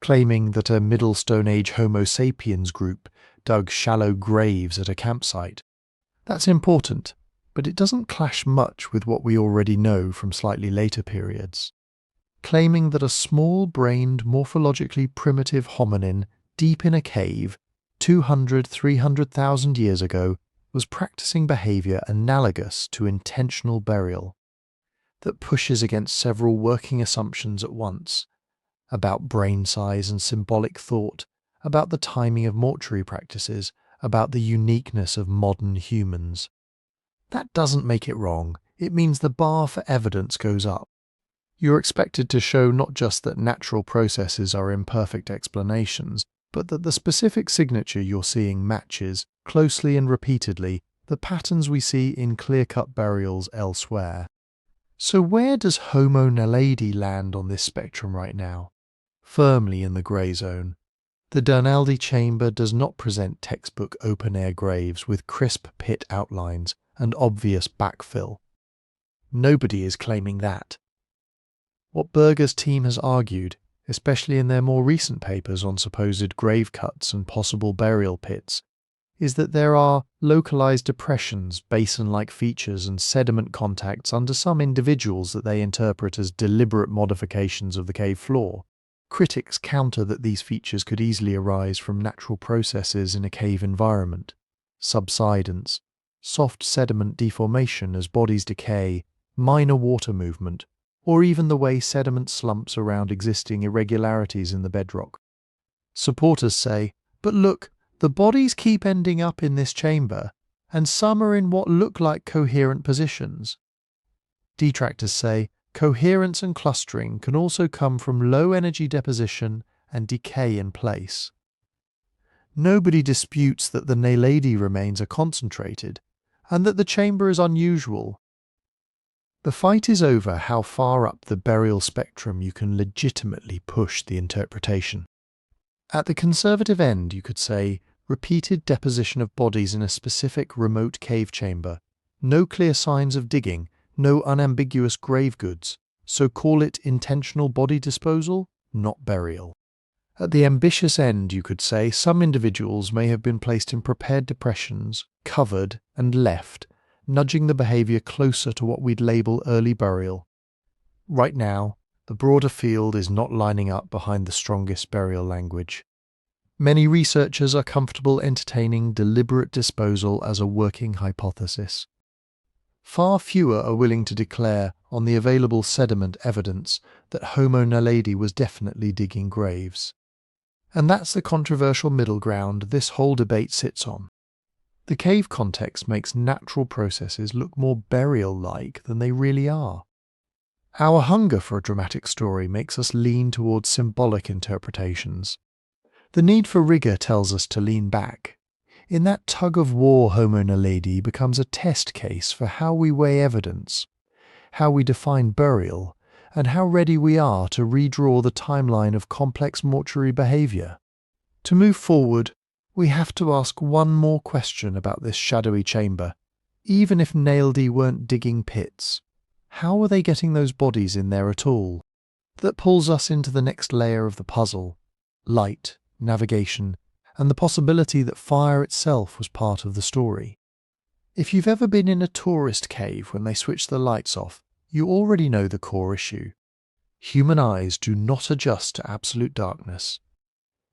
Claiming that a Middle Stone Age Homo sapiens group dug shallow graves at a campsite. That's important, but it doesn't clash much with what we already know from slightly later periods. Claiming that a small-brained, morphologically primitive hominin deep in a cave 200–300,000 years ago was practicing behaviour analogous to intentional burial, that pushes against several working assumptions at once, about brain size and symbolic thought, about the timing of mortuary practices, about the uniqueness of modern humans. That doesn't make it wrong, it means the bar for evidence goes up. You're expected to show not just that natural processes are imperfect explanations, but that the specific signature you're seeing matches, closely and repeatedly, the patterns we see in clear-cut burials elsewhere. So where does Homo Naledi land on this spectrum right now? Firmly in the grey zone. The Naledi chamber does not present textbook open-air graves with crisp pit outlines and obvious backfill. Nobody is claiming that. What Berger's team has argued, especially in their more recent papers on supposed grave cuts and possible burial pits, is that there are localized depressions, basin-like features and sediment contacts under some individuals that they interpret as deliberate modifications of the cave floor. Critics counter that these features could easily arise from natural processes in a cave environment: subsidence, soft sediment deformation as bodies decay, minor water movement, or even the way sediment slumps around existing irregularities in the bedrock. Supporters say, but look, the bodies keep ending up in this chamber, and some are in what look like coherent positions. Detractors say coherence and clustering can also come from low-energy deposition and decay in place. Nobody disputes that the Naledi remains are concentrated, and that the chamber is unusual. The fight is over how far up the burial spectrum you can legitimately push the interpretation. At the conservative end, you could say, repeated deposition of bodies in a specific remote cave chamber, no clear signs of digging, no unambiguous grave goods, so call it intentional body disposal, not burial. At the ambitious end, you could say, some individuals may have been placed in prepared depressions, covered, and left, nudging the behaviour closer to what we'd label early burial. Right now, the broader field is not lining up behind the strongest burial language. Many researchers are comfortable entertaining deliberate disposal as a working hypothesis. Far fewer are willing to declare, on the available sediment evidence, that Homo Naledi was definitely digging graves. And that's the controversial middle ground this whole debate sits on. The cave context makes natural processes look more burial-like than they really are. Our hunger for a dramatic story makes us lean towards symbolic interpretations. The need for rigour tells us to lean back. In that tug-of-war, Homo Naledi becomes a test case for how we weigh evidence, how we define burial, and how ready we are to redraw the timeline of complex mortuary behaviour. To move forward, we have to ask one more question about this shadowy chamber. Even if Naledi weren't digging pits, how are they getting those bodies in there at all? That pulls us into the next layer of the puzzle: light, navigation, and the possibility that fire itself was part of the story. If you've ever been in a tourist cave when they switch the lights off, you already know the core issue. Human eyes do not adjust to absolute darkness.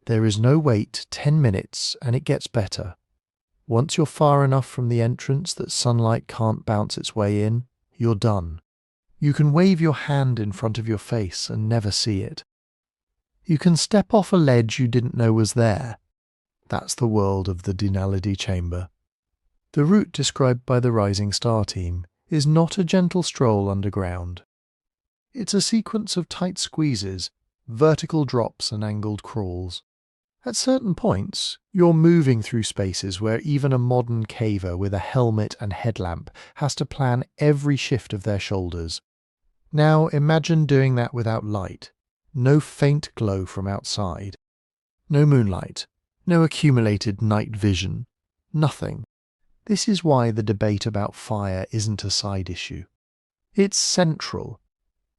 There is no wait 10 minutes and it gets better. Once you're far enough from the entrance that sunlight can't bounce its way in, you're done. You can wave your hand in front of your face and never see it. You can step off a ledge you didn't know was there. That's the world of the Naledi chamber. The route described by the Rising Star team is not a gentle stroll underground. It's a sequence of tight squeezes, vertical drops and angled crawls. At certain points, you're moving through spaces where even a modern caver with a helmet and headlamp has to plan every shift of their shoulders. Now imagine doing that without light. No faint glow from outside. No moonlight. No accumulated night vision. Nothing. This is why the debate about fire isn't a side issue. It's central.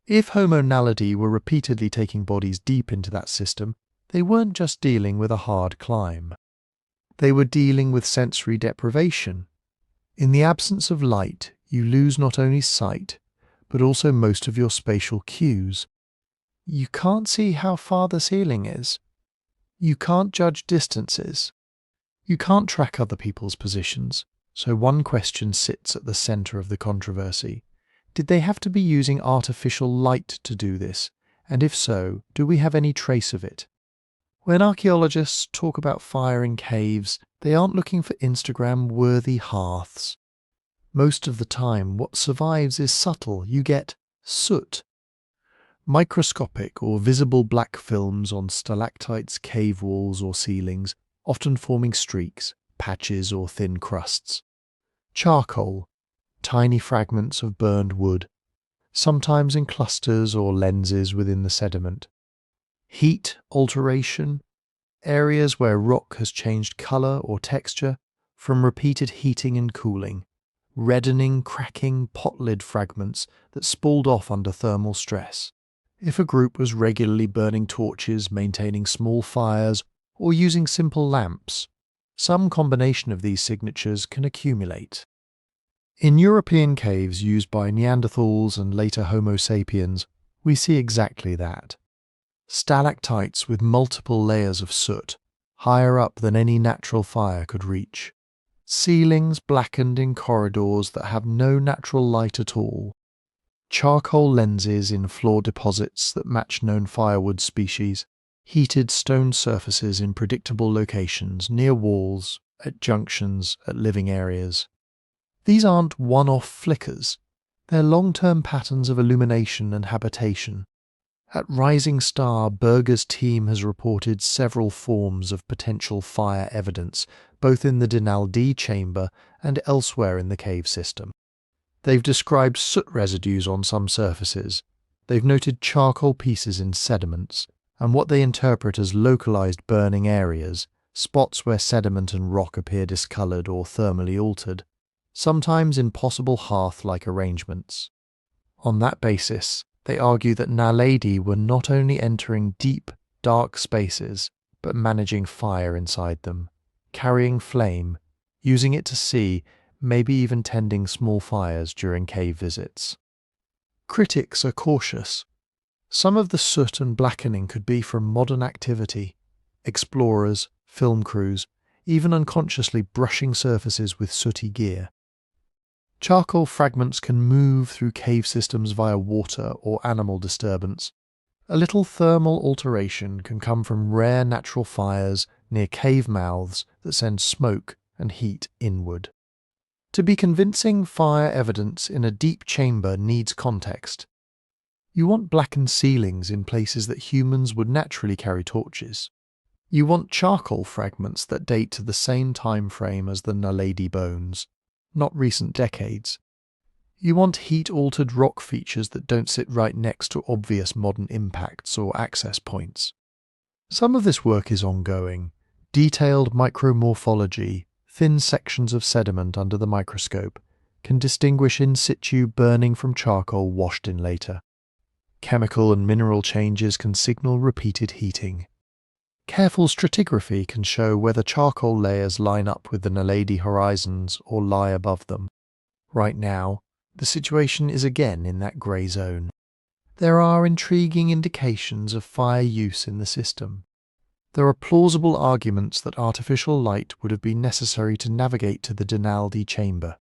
If Homo Naledi were repeatedly taking bodies deep into that system, they weren't just dealing with a hard climb. They were dealing with sensory deprivation. In the absence of light, you lose not only sight, but also most of your spatial cues. You can't see how far the ceiling is. You can't judge distances. You can't track other people's positions. So one question sits at the centre of the controversy. Did they have to be using artificial light to do this? And if so, do we have any trace of it? When archaeologists talk about fire in caves, they aren't looking for Instagram-worthy hearths. Most of the time, what survives is subtle. You get soot. Microscopic or visible black films on stalactites, cave walls or ceilings, often forming streaks, patches or thin crusts. Charcoal, tiny fragments of burned wood, sometimes in clusters or lenses within the sediment. Heat alteration, areas where rock has changed colour or texture from repeated heating and cooling, reddening, cracking pot lid fragments that spooled off under thermal stress. If a group was regularly burning torches, maintaining small fires, or using simple lamps, some combination of these signatures can accumulate. In European caves used by Neanderthals and later Homo sapiens, we see exactly that. Stalactites with multiple layers of soot, higher up than any natural fire could reach. Ceilings blackened in corridors that have no natural light at all. Charcoal lenses in floor deposits that match known firewood species. Heated stone surfaces in predictable locations, near walls, at junctions, at living areas. These aren't one-off flickers. They're long-term patterns of illumination and habitation. At Rising Star, Berger's team has reported several forms of potential fire evidence, both in the Naledi chamber and elsewhere in the cave system. They've described soot residues on some surfaces. They've noted charcoal pieces in sediments, and what they interpret as localized burning areas, spots where sediment and rock appear discolored or thermally altered, sometimes in possible hearth-like arrangements. On that basis, they argue that Naledi were not only entering deep, dark spaces, but managing fire inside them, carrying flame, using it to see, maybe even tending small fires during cave visits. Critics are cautious. Some of the soot and blackening could be from modern activity, explorers, film crews, even unconsciously brushing surfaces with sooty gear. Charcoal fragments can move through cave systems via water or animal disturbance. A little thermal alteration can come from rare natural fires near cave mouths that send smoke and heat inward. To be convincing fire evidence in a deep chamber needs context. You want blackened ceilings in places that humans would naturally carry torches. You want charcoal fragments that date to the same time frame as the Naledi bones, not recent decades. You want heat-altered rock features that don't sit right next to obvious modern impacts or access points. Some of this work is ongoing. Detailed micromorphology, thin sections of sediment under the microscope, can distinguish in situ burning from charcoal washed in later. Chemical and mineral changes can signal repeated heating. Careful stratigraphy can show whether charcoal layers line up with the Naledi horizons or lie above them. Right now, the situation is again in that grey zone. There are intriguing indications of fire use in the system. There are plausible arguments that artificial light would have been necessary to navigate to the Naledi chamber.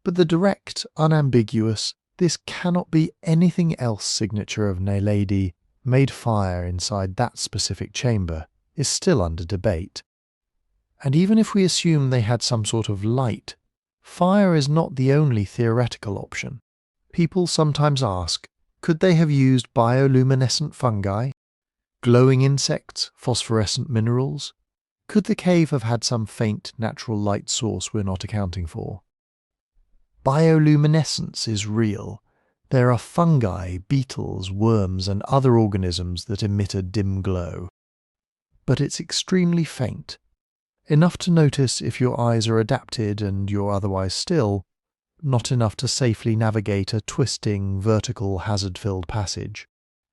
But the direct, unambiguous, this cannot be anything else signature of Naledi made fire inside that specific chamber is still under debate. And even if we assume they had some sort of light, fire is not the only theoretical option. People sometimes ask, could they have used bioluminescent fungi? Glowing insects, phosphorescent minerals? Could the cave have had some faint natural light source we're not accounting for? Bioluminescence is real. There are fungi, beetles, worms, and other organisms that emit a dim glow. But it's extremely faint. Enough to notice if your eyes are adapted and you're otherwise still, not enough to safely navigate a twisting, vertical, hazard-filled passage.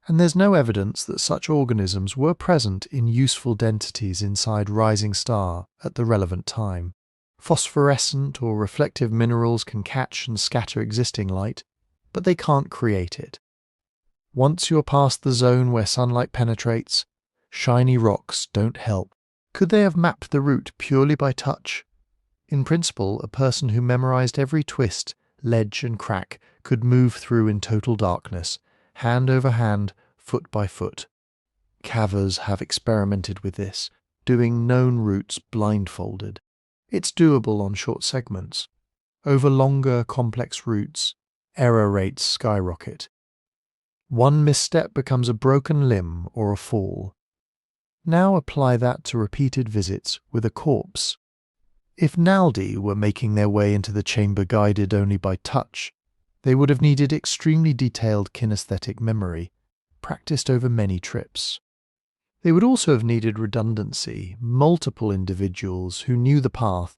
And there's no evidence that such organisms were present in useful densities inside Rising Star at the relevant time. Phosphorescent or reflective minerals can catch and scatter existing light, but they can't create it. Once you're past the zone where sunlight penetrates, shiny rocks don't help. Could they have mapped the route purely by touch? In principle, a person who memorized every twist, ledge and crack could move through in total darkness, hand over hand, foot by foot. Cavers have experimented with this, doing known routes blindfolded. It's doable on short segments. Over longer, complex routes, error rates skyrocket. One misstep becomes a broken limb or a fall. Now apply that to repeated visits with a corpse. If Naledi were making their way into the chamber guided only by touch, they would have needed extremely detailed kinesthetic memory, practiced over many trips. They would also have needed redundancy, multiple individuals who knew the path,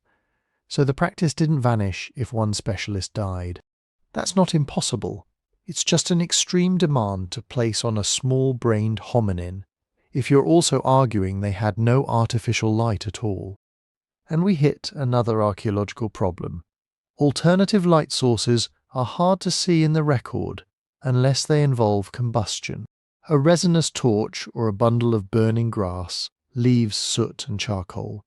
so the practice didn't vanish if one specialist died. That's not impossible. It's just an extreme demand to place on a small-brained hominin, if you're also arguing they had no artificial light at all. And we hit another archaeological problem. Alternative light sources are hard to see in the record unless they involve combustion. A resinous torch or a bundle of burning grass, leaves, soot and charcoal.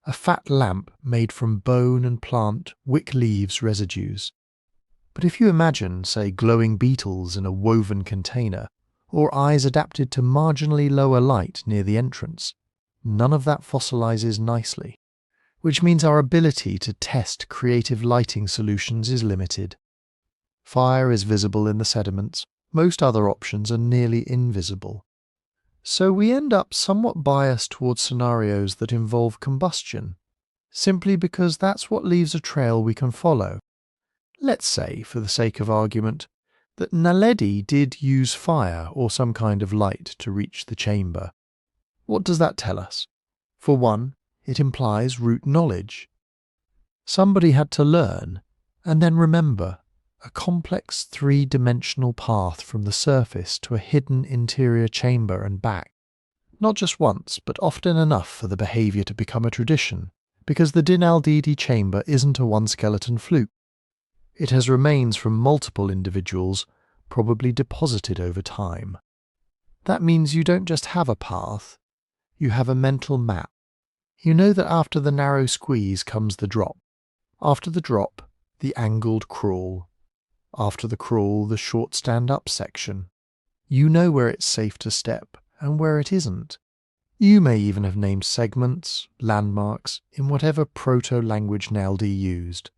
A fat lamp made from bone and plant wick leaves residues. But if you imagine, say, glowing beetles in a woven container, or eyes adapted to marginally lower light near the entrance, none of that fossilizes nicely, which means our ability to test creative lighting solutions is limited. Fire is visible in the sediments, most other options are nearly invisible. So we end up somewhat biased towards scenarios that involve combustion, simply because that's what leaves a trail we can follow. Let's say, for the sake of argument, that Naledi did use fire or some kind of light to reach the chamber. What does that tell us? For one, it implies root knowledge. Somebody had to learn, and then remember, a complex three-dimensional path from the surface to a hidden interior chamber and back. Not just once, but often enough for the behaviour to become a tradition, because the Din al-Didi chamber isn't a one-skeleton fluke. It has remains from multiple individuals, probably deposited over time. That means you don't just have a path, you have a mental map. You know that after the narrow squeeze comes the drop. After the drop, the angled crawl. After the crawl, the short stand-up section. You know where it's safe to step and where it isn't. You may even have named segments, landmarks, in whatever proto-language Naledi used.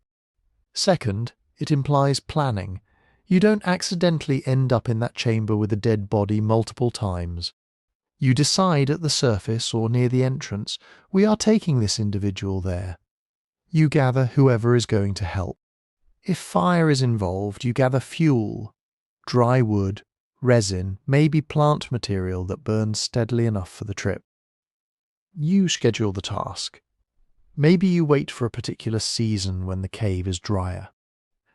Second, it implies planning. You don't accidentally end up in that chamber with a dead body multiple times. You decide at the surface or near the entrance, we are taking this individual there. You gather whoever is going to help. If fire is involved, you gather fuel, dry wood, resin, maybe plant material that burns steadily enough for the trip. You schedule the task. Maybe you wait for a particular season when the cave is drier.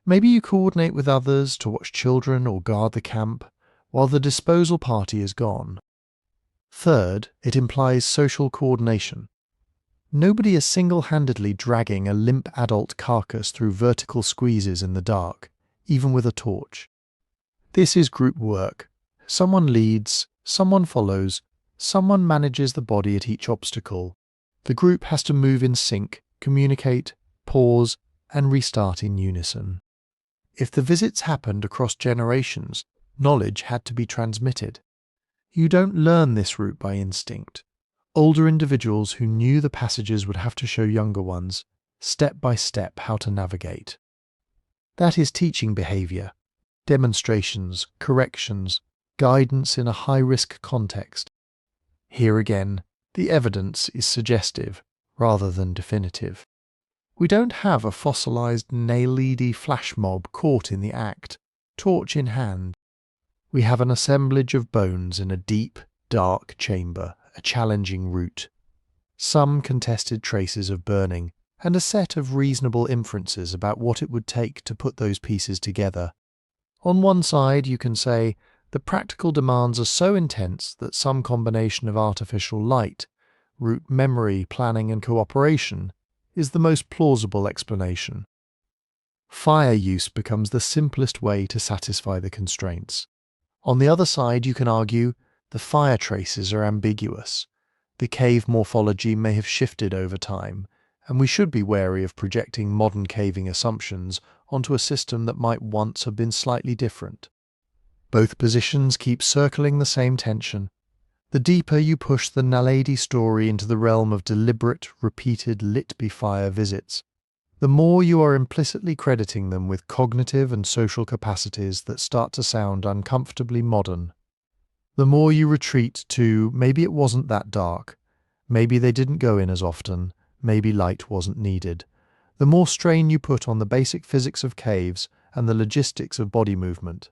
Maybe you coordinate with others to watch children or guard the camp while the disposal party is gone. Third, it implies social coordination. Nobody is single-handedly dragging a limp adult carcass through vertical squeezes in the dark, even with a torch. This is group work. Someone leads, someone follows, someone manages the body at each obstacle. The group has to move in sync, communicate, pause, and restart in unison. If the visits happened across generations, knowledge had to be transmitted. You don't learn this route by instinct. Older individuals who knew the passages would have to show younger ones, step by step, how to navigate. That is teaching behaviour, demonstrations, corrections, guidance in a high-risk context. Here again, the evidence is suggestive rather than definitive. We don't have a fossilised Naledi flash mob caught in the act, torch in hand. We have an assemblage of bones in a deep, dark chamber, a challenging route. Some contested traces of burning, and a set of reasonable inferences about what it would take to put those pieces together. On one side, you can say, the practical demands are so intense that some combination of artificial light, route memory, planning and cooperation is the most plausible explanation. Fire use becomes the simplest way to satisfy the constraints. On the other side, you can argue the fire traces are ambiguous. The cave morphology may have shifted over time, and we should be wary of projecting modern caving assumptions onto a system that might once have been slightly different. Both positions keep circling the same tension. The deeper you push the Naledi story into the realm of deliberate, repeated lit-by-fire visits, the more you are implicitly crediting them with cognitive and social capacities that start to sound uncomfortably modern. The more you retreat to, maybe it wasn't that dark, maybe they didn't go in as often, maybe light wasn't needed, the more strain you put on the basic physics of caves and the logistics of body movement.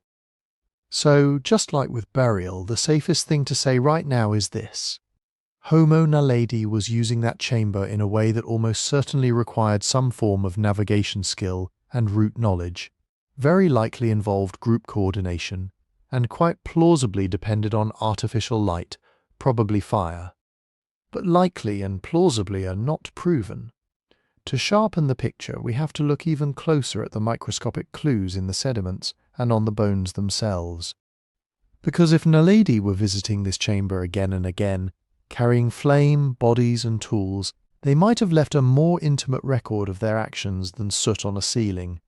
So, just like with burial, the safest thing to say right now is this. Homo Naledi was using that chamber in a way that almost certainly required some form of navigation skill and route knowledge, very likely involved group coordination, and quite plausibly depended on artificial light, probably fire. But likely and plausibly are not proven. To sharpen the picture, we have to look even closer at the microscopic clues in the sediments and on the bones themselves. Because if Naledi were visiting this chamber again and again, carrying flame, bodies and tools, they might have left a more intimate record of their actions than soot on a ceiling.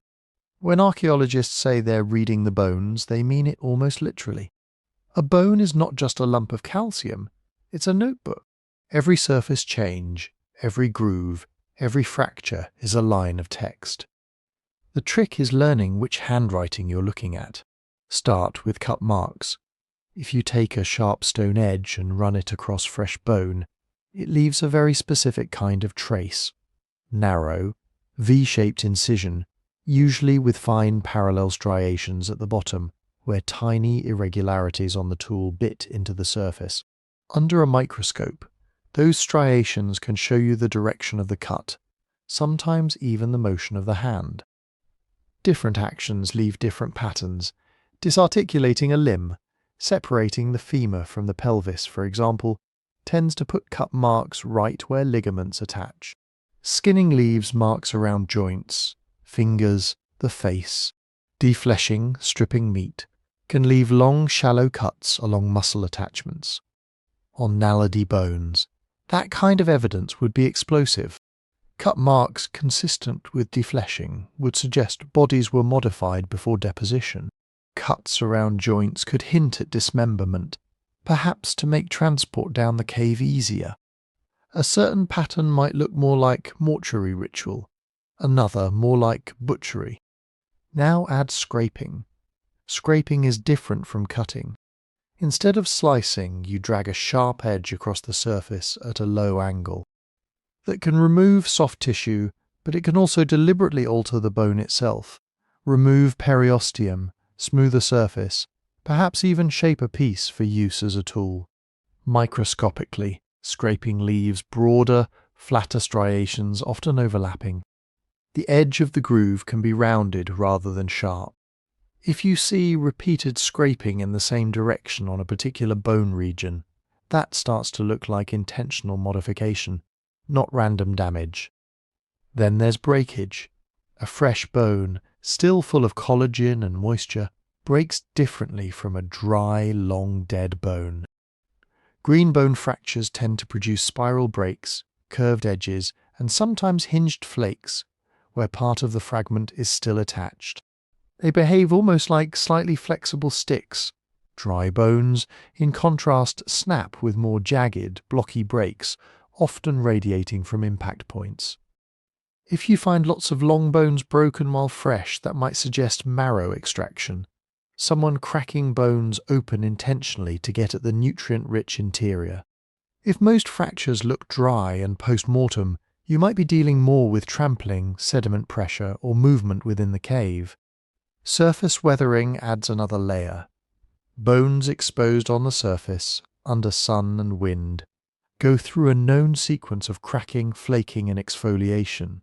When archaeologists say they're reading the bones, they mean it almost literally. A bone is not just a lump of calcium, it's a notebook. Every surface change, every groove, every fracture is a line of text. The trick is learning which handwriting you're looking at. Start with cut marks. If you take a sharp stone edge and run it across fresh bone, it leaves a very specific kind of trace. Narrow, V-shaped incision, usually with fine parallel striations at the bottom, where tiny irregularities on the tool bit into the surface. Under a microscope, those striations can show you the direction of the cut, sometimes even the motion of the hand. Different actions leave different patterns. Disarticulating a limb, separating the femur from the pelvis, for example, tends to put cut marks right where ligaments attach. Skinning leaves marks around joints, fingers, the face. Defleshing, stripping meat, can leave long, shallow cuts along muscle attachments. On Naledi bones, that kind of evidence would be explosive. Cut marks consistent with defleshing would suggest bodies were modified before deposition. Cuts around joints could hint at dismemberment, perhaps to make transport down the cave easier. A certain pattern might look more like mortuary ritual, another more like butchery. Now add scraping. Scraping is different from cutting. Instead of slicing, you drag a sharp edge across the surface at a low angle. That can remove soft tissue, but it can also deliberately alter the bone itself, remove periosteum, smooth a surface, perhaps even shape a piece for use as a tool. Microscopically, scraping leaves broader, flatter striations, often overlapping. The edge of the groove can be rounded rather than sharp. If you see repeated scraping in the same direction on a particular bone region, that starts to look like intentional modification, not random damage. Then there's breakage. A fresh bone, still full of collagen and moisture, breaks differently from a dry, long dead bone. Green bone fractures tend to produce spiral breaks, curved edges, and sometimes hinged flakes, where part of the fragment is still attached. They behave almost like slightly flexible sticks. Dry bones, in contrast, snap with more jagged, blocky breaks, often radiating from impact points. If you find lots of long bones broken while fresh, that might suggest marrow extraction, someone cracking bones open intentionally to get at the nutrient-rich interior. If most fractures look dry and post-mortem, you might be dealing more with trampling, sediment pressure, or movement within the cave. Surface weathering adds another layer. Bones exposed on the surface, under sun and wind, go through a known sequence of cracking, flaking, and exfoliation.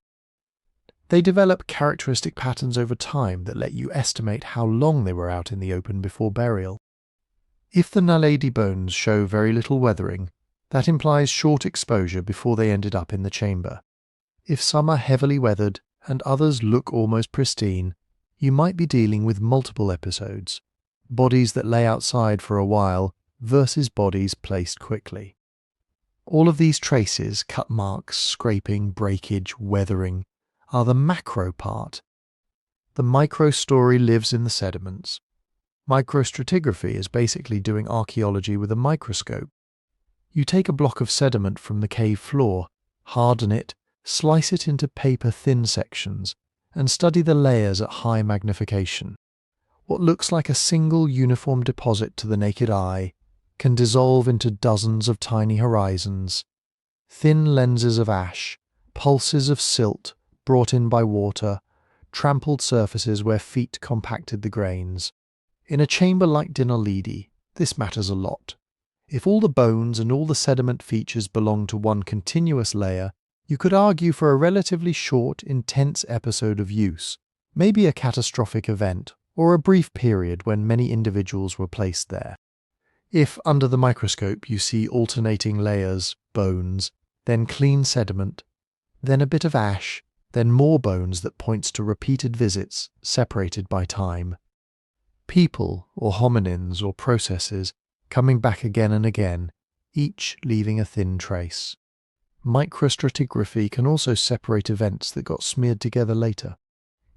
They develop characteristic patterns over time that let you estimate how long they were out in the open before burial. If the Naledi bones show very little weathering, that implies short exposure before they ended up in the chamber. If some are heavily weathered and others look almost pristine, you might be dealing with multiple episodes, bodies that lay outside for a while versus bodies placed quickly. All of these traces, cut marks, scraping, breakage, weathering, are the macro part. The micro story lives in the sediments. Microstratigraphy is basically doing archaeology with a microscope. You take a block of sediment from the cave floor, harden it, slice it into paper-thin sections, and study the layers at high magnification. What looks like a single uniform deposit to the naked eye can dissolve into dozens of tiny horizons, thin lenses of ash, pulses of silt brought in by water, trampled surfaces where feet compacted the grains. In a chamber like Naledi, this matters a lot. If all the bones and all the sediment features belong to one continuous layer, you could argue for a relatively short, intense episode of use, maybe a catastrophic event, or a brief period when many individuals were placed there. If, under the microscope, you see alternating layers, bones, then clean sediment, then a bit of ash, then more bones that points to repeated visits, separated by time. People, or hominins, or processes, coming back again and again, each leaving a thin trace. Microstratigraphy can also separate events that got smeared together later.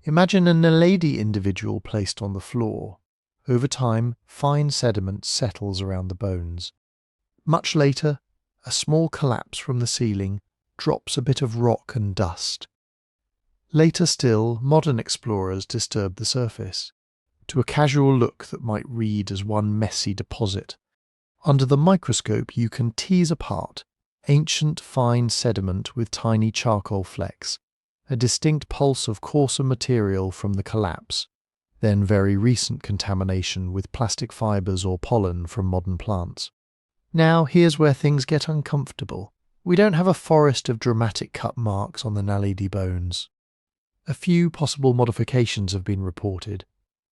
Imagine a Naledi individual placed on the floor. Over time, fine sediment settles around the bones. Much later, a small collapse from the ceiling drops a bit of rock and dust. Later still, modern explorers disturb the surface, to a casual look that might read as one messy deposit. Under the microscope, you can tease apart ancient fine sediment with tiny charcoal flecks, a distinct pulse of coarser material from the collapse, then very recent contamination with plastic fibres or pollen from modern plants. Now here's where things get uncomfortable. We don't have a forest of dramatic cut marks on the Naledi bones. A few possible modifications have been reported.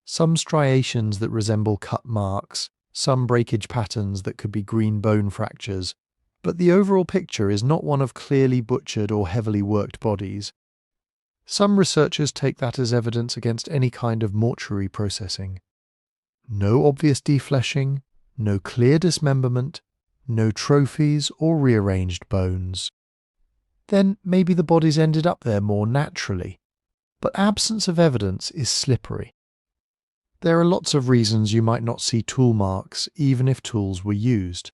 Some striations that resemble cut marks, some breakage patterns that could be green bone fractures, but the overall picture is not one of clearly butchered or heavily worked bodies. Some researchers take that as evidence against any kind of mortuary processing. No obvious defleshing, no clear dismemberment, no trophies or rearranged bones. Then maybe the bodies ended up there more naturally. But absence of evidence is slippery. There are lots of reasons you might not see tool marks even if tools were used.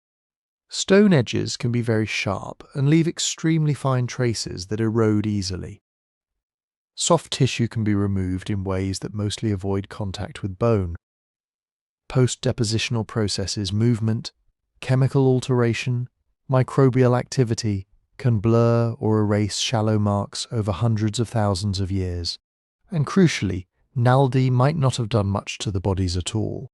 Stone edges can be very sharp and leave extremely fine traces that erode easily. Soft tissue can be removed in ways that mostly avoid contact with bone. Post-depositional processes, movement, chemical alteration, microbial activity can blur or erase shallow marks over hundreds of thousands of years. And crucially, Naledi might not have done much to the bodies at all.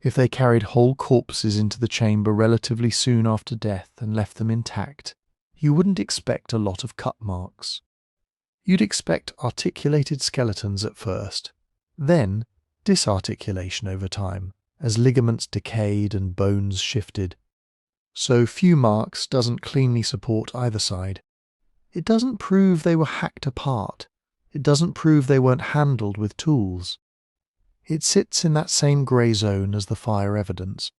If they carried whole corpses into the chamber relatively soon after death and left them intact, you wouldn't expect a lot of cut marks. You'd expect articulated skeletons at first, then disarticulation over time, as ligaments decayed and bones shifted. So few marks doesn't cleanly support either side. It doesn't prove they were hacked apart. It doesn't prove they weren't handled with tools. It sits in that same grey zone as the fire evidence.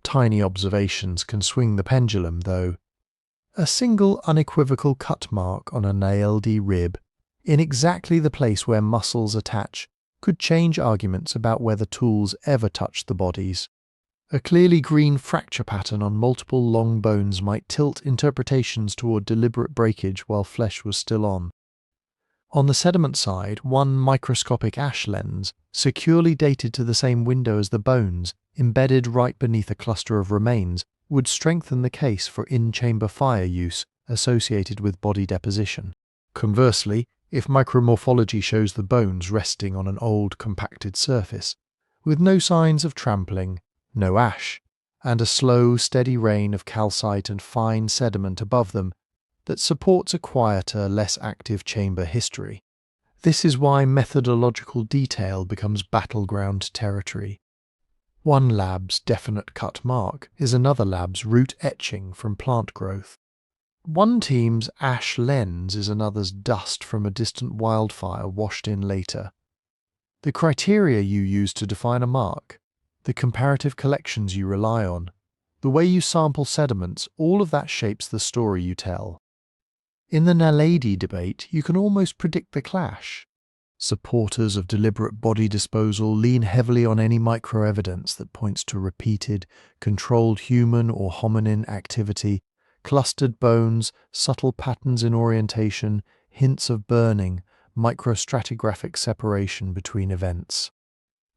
Tiny observations can swing the pendulum, though. A single unequivocal cut mark on a Naledi rib, in exactly the place where muscles attach, could change arguments about whether tools ever touched the bodies. A clearly green fracture pattern on multiple long bones might tilt interpretations toward deliberate breakage while flesh was still on. On the sediment side, one microscopic ash lens, securely dated to the same window as the bones, embedded right beneath a cluster of remains, would strengthen the case for in-chamber fire use associated with body deposition. Conversely, if micromorphology shows the bones resting on an old compacted surface, with no signs of trampling, no ash, and a slow, steady rain of calcite and fine sediment above them, that supports a quieter, less active chamber history. This is why methodological detail becomes battleground territory. One lab's definite cut mark is another lab's root etching from plant growth. One team's ash lens is another's dust from a distant wildfire washed in later. The criteria you use to define a mark, the comparative collections you rely on, the way you sample sediments, all of that shapes the story you tell. In the Naledi debate, you can almost predict the clash. Supporters of deliberate body disposal lean heavily on any microevidence that points to repeated, controlled human or hominin activity, clustered bones, subtle patterns in orientation, hints of burning, microstratigraphic separation between events.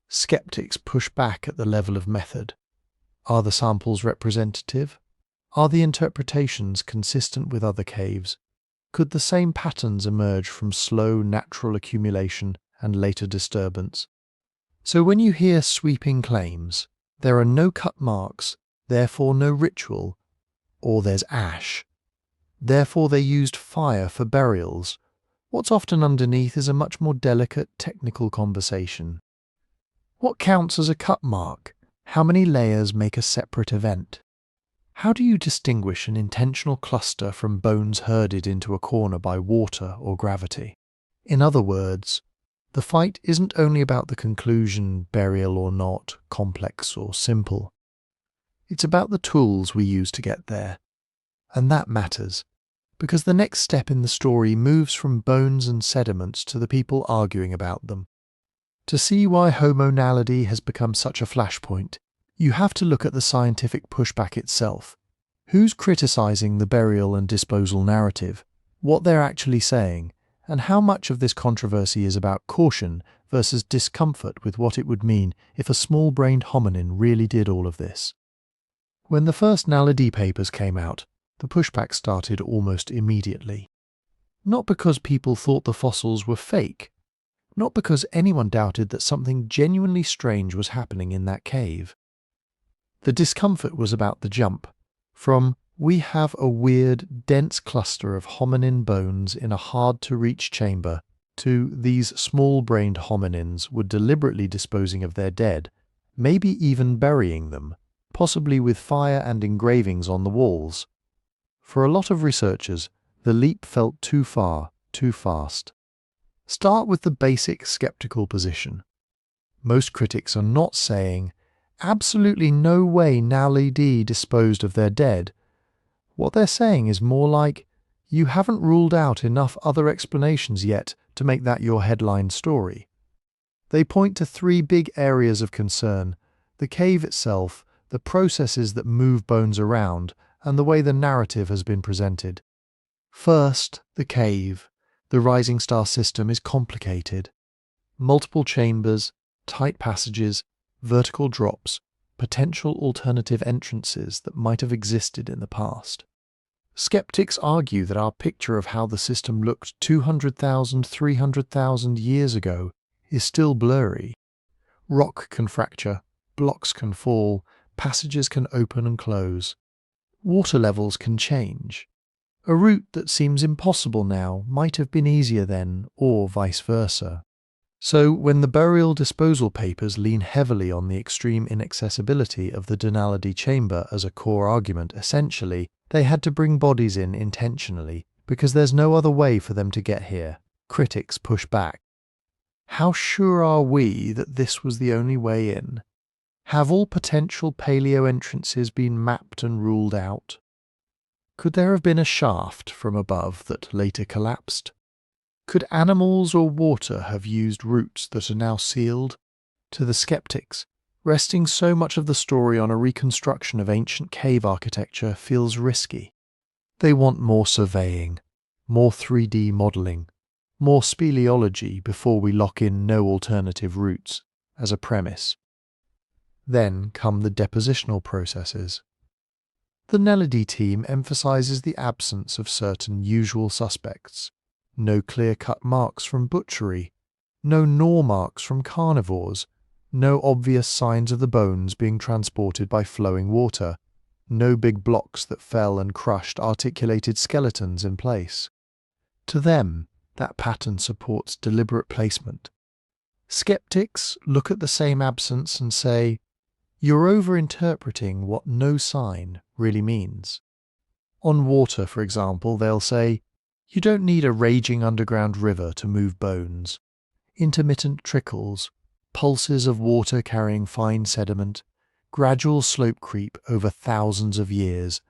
Skeptics push back at the level of method. Are the samples representative? Are the interpretations consistent with other caves? Could the same patterns emerge from slow natural accumulation and later disturbance? So when you hear sweeping claims, there are no cut marks, therefore no ritual, or there's ash. Therefore they used fire for burials. What's often underneath is a much more delicate technical conversation. What counts as a cut mark? How many layers make a separate event? How do you distinguish an intentional cluster from bones herded into a corner by water or gravity? In other words, the fight isn't only about the conclusion, burial or not, complex or simple. It's about the tools we use to get there. And that matters, because the next step in the story moves from bones and sediments to the people arguing about them. To see why Homo Naledi has become such a flashpoint, you have to look at the scientific pushback itself. Who's criticizing the burial and disposal narrative, what they're actually saying, and how much of this controversy is about caution versus discomfort with what it would mean if a small-brained hominin really did all of this. When the first Naledi papers came out, the pushback started almost immediately. Not because people thought the fossils were fake, not because anyone doubted that something genuinely strange was happening in that cave. The discomfort was about the jump, from "we have a weird, dense cluster of hominin bones in a hard-to-reach chamber" to "these small-brained hominins were deliberately disposing of their dead, maybe even burying them, possibly with fire and engravings on the walls." For a lot of researchers, the leap felt too far, too fast. Start with the basic skeptical position. Most critics are not saying, "absolutely no way Naledi disposed of their dead." What they're saying is more like, "you haven't ruled out enough other explanations yet to make that your headline story." They point to three big areas of concern: the cave itself, the processes that move bones around, and the way the narrative has been presented. First, the cave. The rising star system is complicated. Multiple chambers, tight passages, vertical drops, potential alternative entrances that might have existed in the past. Skeptics argue that our picture of how the system looked 200,000, 300,000 years ago is still blurry. Rock can fracture, blocks can fall, passages can open and close. Water levels can change. A route that seems impossible now might have been easier then, or vice versa. So when the burial disposal papers lean heavily on the extreme inaccessibility of the Naledi chamber as a core argument, essentially, they had to bring bodies in intentionally, because there's no other way for them to get here. Critics push back. How sure are we that this was the only way in? Have all potential paleo entrances been mapped and ruled out? Could there have been a shaft from above that later collapsed? Could animals or water have used routes that are now sealed? To the skeptics, resting so much of the story on a reconstruction of ancient cave architecture feels risky. They want more surveying, more 3D modelling, more speleology before we lock in no alternative routes as a premise. Then come the depositional processes. The Naledi team emphasises the absence of certain usual suspects. No clear-cut marks from butchery, no gnaw marks from carnivores, no obvious signs of the bones being transported by flowing water, no big blocks that fell and crushed articulated skeletons in place. To them, that pattern supports deliberate placement. Skeptics look at the same absence and say, "you're overinterpreting what no sign really means." On water, for example, they'll say, "you don't need a raging underground river to move bones. Intermittent trickles, pulses of water carrying fine sediment, gradual slope creep over thousands of years,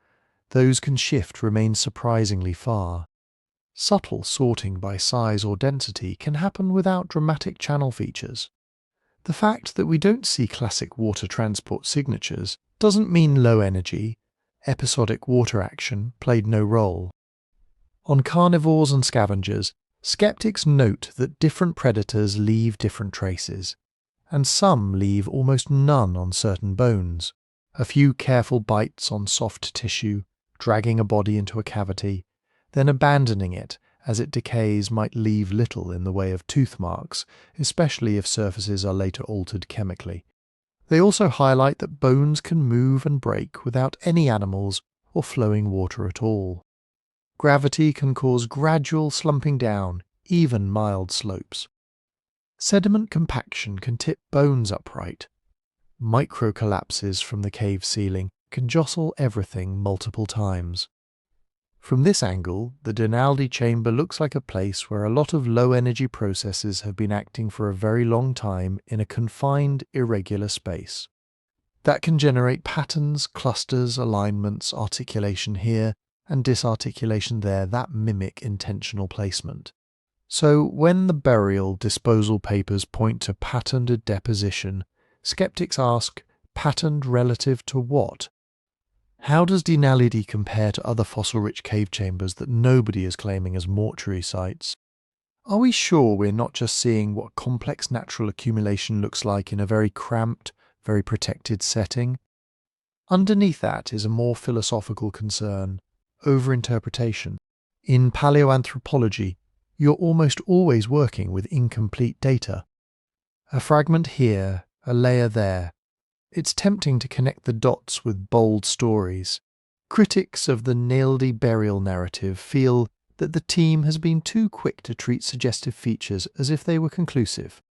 those can shift remains surprisingly far. Subtle sorting by size or density can happen without dramatic channel features. The fact that we don't see classic water transport signatures doesn't mean low energy, episodic water action played no role." On carnivores and scavengers, skeptics note that different predators leave different traces, and some leave almost none on certain bones. A few careful bites on soft tissue, dragging a body into a cavity, then abandoning it as it decays might leave little in the way of tooth marks, especially if surfaces are later altered chemically. They also highlight that bones can move and break without any animals or flowing water at all. Gravity can cause gradual slumping down, even mild slopes. Sediment compaction can tip bones upright. Micro-collapses from the cave ceiling can jostle everything multiple times. From this angle, the Naledi chamber looks like a place where a lot of low-energy processes have been acting for a very long time in a confined, irregular space. That can generate patterns, clusters, alignments, articulation here, and disarticulation there that mimic intentional placement. So when the burial disposal papers point to patterned deposition, skeptics ask, patterned relative to what? How does Naledi compare to other fossil-rich cave chambers that nobody is claiming as mortuary sites? Are we sure we're not just seeing what complex natural accumulation looks like in a very cramped, very protected setting? Underneath that is a more philosophical concern, overinterpretation. In paleoanthropology, you're almost always working with incomplete data. A fragment here, a layer there. It's tempting to connect the dots with bold stories. Critics of the Naledi burial narrative feel that the team has been too quick to treat suggestive features as if they were conclusive.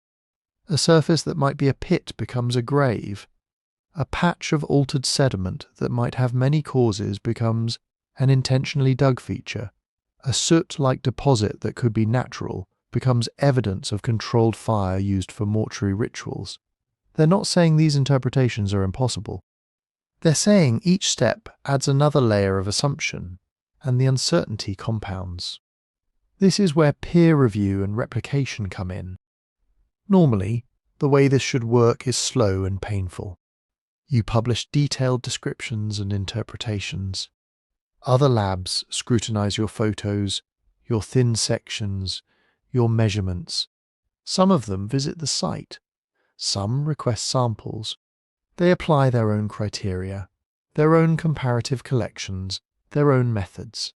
A surface that might be a pit becomes a grave. A patch of altered sediment that might have many causes becomes an intentionally dug feature. A soot-like deposit that could be natural becomes evidence of controlled fire used for mortuary rituals. They're not saying these interpretations are impossible. They're saying each step adds another layer of assumption, and the uncertainty compounds. This is where peer review and replication come in. Normally, the way this should work is slow and painful. You publish detailed descriptions and interpretations. Other labs scrutinize your photos, your thin sections, your measurements. Some of them visit the site. Some request samples. They apply their own criteria, their own comparative collections, their own methods.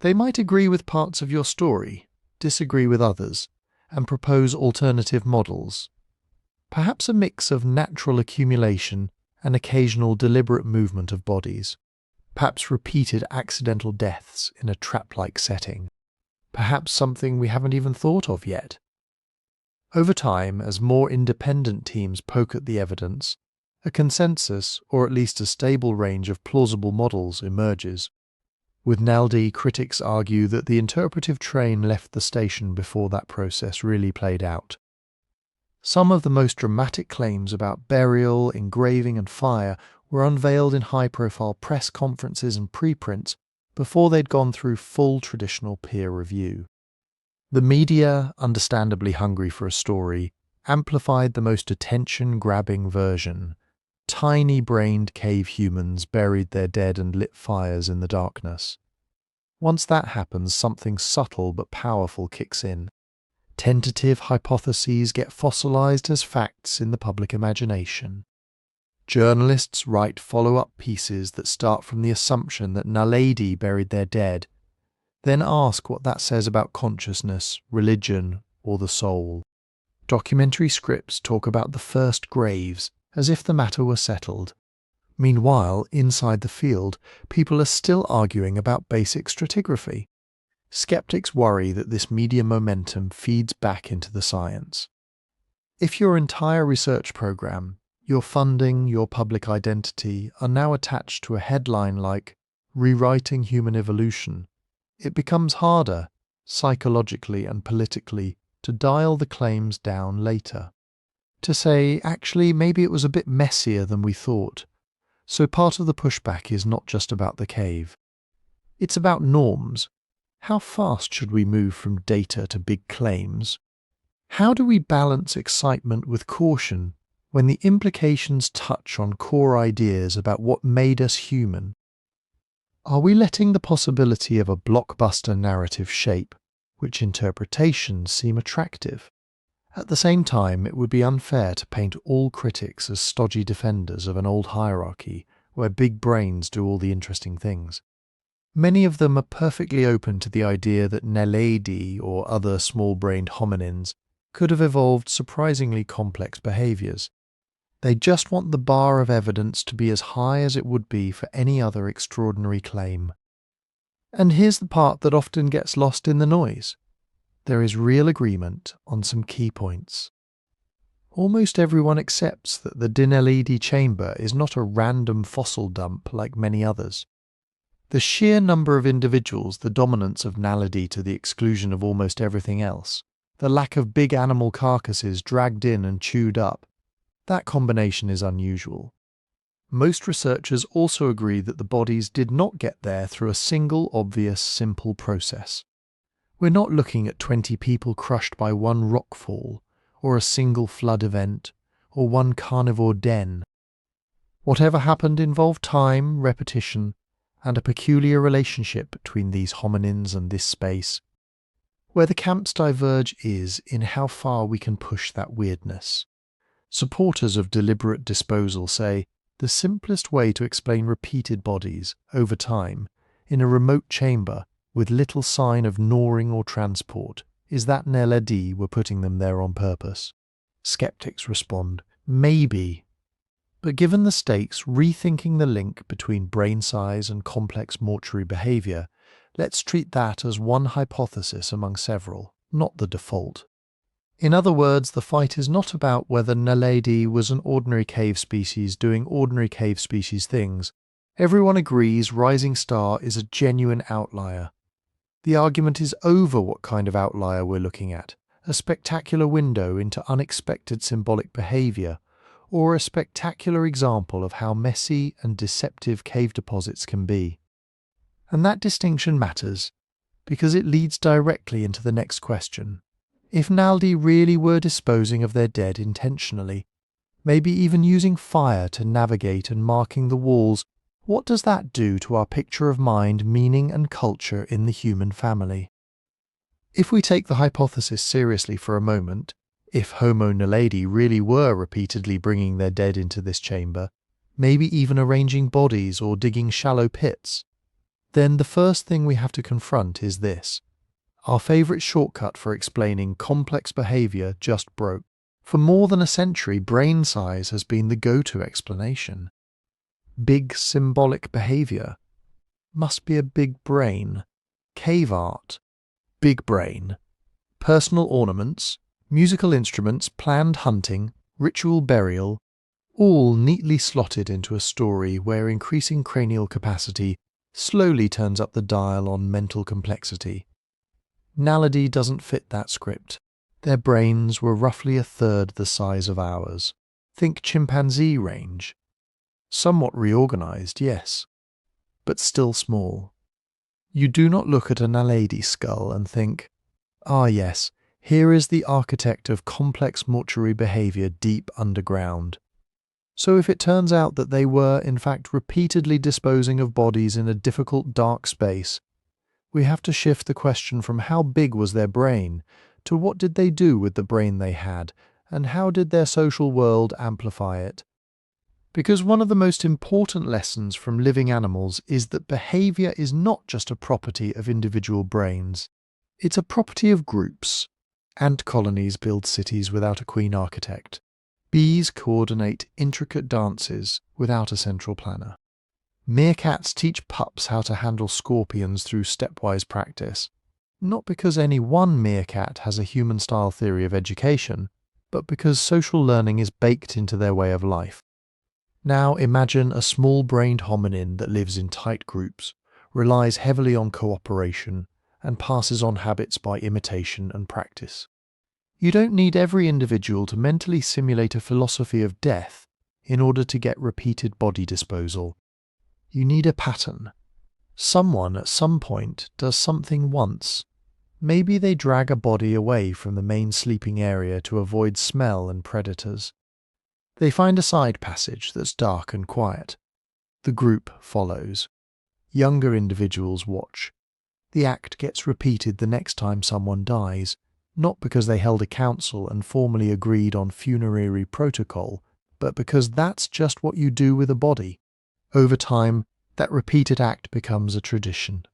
They might agree with parts of your story, disagree with others, and propose alternative models. Perhaps a mix of natural accumulation and occasional deliberate movement of bodies. Perhaps repeated accidental deaths in a trap-like setting. Perhaps something we haven't even thought of yet. Over time, as more independent teams poke at the evidence, a consensus, or at least a stable range of plausible models emerges. With Naledi, critics argue that the interpretive train left the station before that process really played out. Some of the most dramatic claims about burial, engraving and fire were unveiled in high-profile press conferences and preprints before they'd gone through full traditional peer review. The media, understandably hungry for a story, amplified the most attention-grabbing version. Tiny-brained cave humans buried their dead and lit fires in the darkness. Once that happens, something subtle but powerful kicks in. Tentative hypotheses get fossilized as facts in the public imagination. Journalists write follow-up pieces that start from the assumption that Naledi buried their dead, then ask what that says about consciousness, religion, or the soul. Documentary scripts talk about the first graves, as if the matter were settled. Meanwhile, inside the field, people are still arguing about basic stratigraphy. Skeptics worry that this media momentum feeds back into the science. If your entire research program, your funding, your public identity are now attached to a headline like "Rewriting Human Evolution," it becomes harder, psychologically and politically, to dial the claims down later. To say, actually, maybe it was a bit messier than we thought. So part of the pushback is not just about the cave. It's about norms. How fast should we move from data to big claims? How do we balance excitement with caution when the implications touch on core ideas about what made us human? Are we letting the possibility of a blockbuster narrative shape which interpretations seem attractive? At the same time, it would be unfair to paint all critics as stodgy defenders of an old hierarchy where big brains do all the interesting things. Many of them are perfectly open to the idea that Naledi or other small-brained hominins could have evolved surprisingly complex behaviors. They just want the bar of evidence to be as high as it would be for any other extraordinary claim. And here's the part that often gets lost in the noise. There is real agreement on some key points. Almost everyone accepts that the Naledi chamber is not a random fossil dump like many others. The sheer number of individuals, the dominance of Naledi to the exclusion of almost everything else, the lack of big animal carcasses dragged in and chewed up, that combination is unusual. Most researchers also agree that the bodies did not get there through a single, obvious, simple process. We're not looking at 20 people crushed by one rockfall, or a single flood event, or one carnivore den. Whatever happened involved time, repetition, and a peculiar relationship between these hominins and this space. Where the camps diverge is in how far we can push that weirdness. Supporters of deliberate disposal say the simplest way to explain repeated bodies, over time, in a remote chamber with little sign of gnawing or transport, is that Naledi were putting them there on purpose. Skeptics respond, maybe. But given the stakes, rethinking the link between brain size and complex mortuary behaviour, let's treat that as one hypothesis among several, not the default. In other words, the fight is not about whether Naledi was an ordinary cave species doing ordinary cave species things. Everyone agrees Rising Star is a genuine outlier. The argument is over what kind of outlier we're looking at, a spectacular window into unexpected symbolic behaviour, or a spectacular example of how messy and deceptive cave deposits can be. And that distinction matters, because it leads directly into the next question. If Naledi really were disposing of their dead intentionally, maybe even using fire to navigate and marking the walls, what does that do to our picture of mind, meaning and culture in the human family? If we take the hypothesis seriously for a moment, if Homo Naledi really were repeatedly bringing their dead into this chamber, maybe even arranging bodies or digging shallow pits, then the first thing we have to confront is this. Our favourite shortcut for explaining complex behaviour just broke. For more than a century, brain size has been the go-to explanation. Big symbolic behaviour. Must be a big brain. Cave art. Big brain. Personal ornaments, musical instruments, planned hunting, ritual burial, all neatly slotted into a story where increasing cranial capacity slowly turns up the dial on mental complexity. Naledi doesn't fit that script. Their brains were roughly a third the size of ours. Think chimpanzee range. Somewhat reorganized, yes, but still small. You do not look at a Naledi skull and think, ah yes, here is the architect of complex mortuary behaviour deep underground. So if it turns out that they were, in fact, repeatedly disposing of bodies in a difficult dark space, we have to shift the question from how big was their brain to what did they do with the brain they had, and how did their social world amplify it. Because one of the most important lessons from living animals is that behaviour is not just a property of individual brains. It's a property of groups. Ant colonies build cities without a queen architect. Bees coordinate intricate dances without a central planner. Meerkats teach pups how to handle scorpions through stepwise practice, not because any one meerkat has a human-style theory of education, but because social learning is baked into their way of life. Now imagine a small-brained hominin that lives in tight groups, relies heavily on cooperation, and passes on habits by imitation and practice. You don't need every individual to mentally simulate a philosophy of death in order to get repeated body disposal. You need a pattern. Someone at some point does something once. Maybe they drag a body away from the main sleeping area to avoid smell and predators. They find a side passage that's dark and quiet. The group follows. Younger individuals watch. The act gets repeated the next time someone dies, not because they held a council and formally agreed on funerary protocol, but because that's just what you do with a body. Over time, that repeated act becomes a tradition,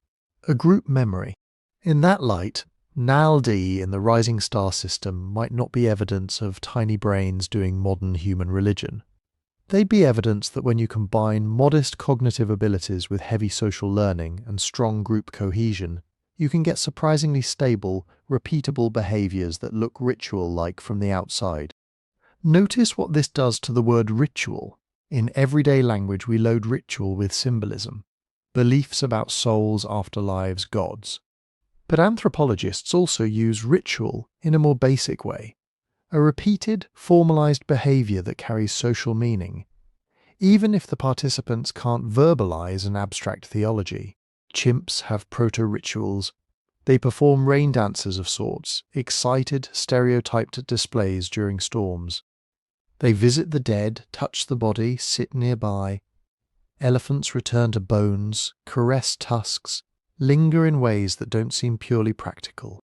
a group memory. In that light, Naledi in the Rising Star system might not be evidence of tiny brains doing modern human religion. They'd be evidence that when you combine modest cognitive abilities with heavy social learning and strong group cohesion, you can get surprisingly stable, repeatable behaviors that look ritual-like from the outside. Notice what this does to the word ritual. In everyday language, we load ritual with symbolism, beliefs about souls, afterlives, gods. But anthropologists also use ritual in a more basic way, a repeated, formalized behavior that carries social meaning, even if the participants can't verbalize an abstract theology. Chimps have proto-rituals. They perform rain dances of sorts, excited, stereotyped displays during storms. They visit the dead, touch the body, sit nearby. Elephants return to bones, caress tusks, linger in ways that don't seem purely practical.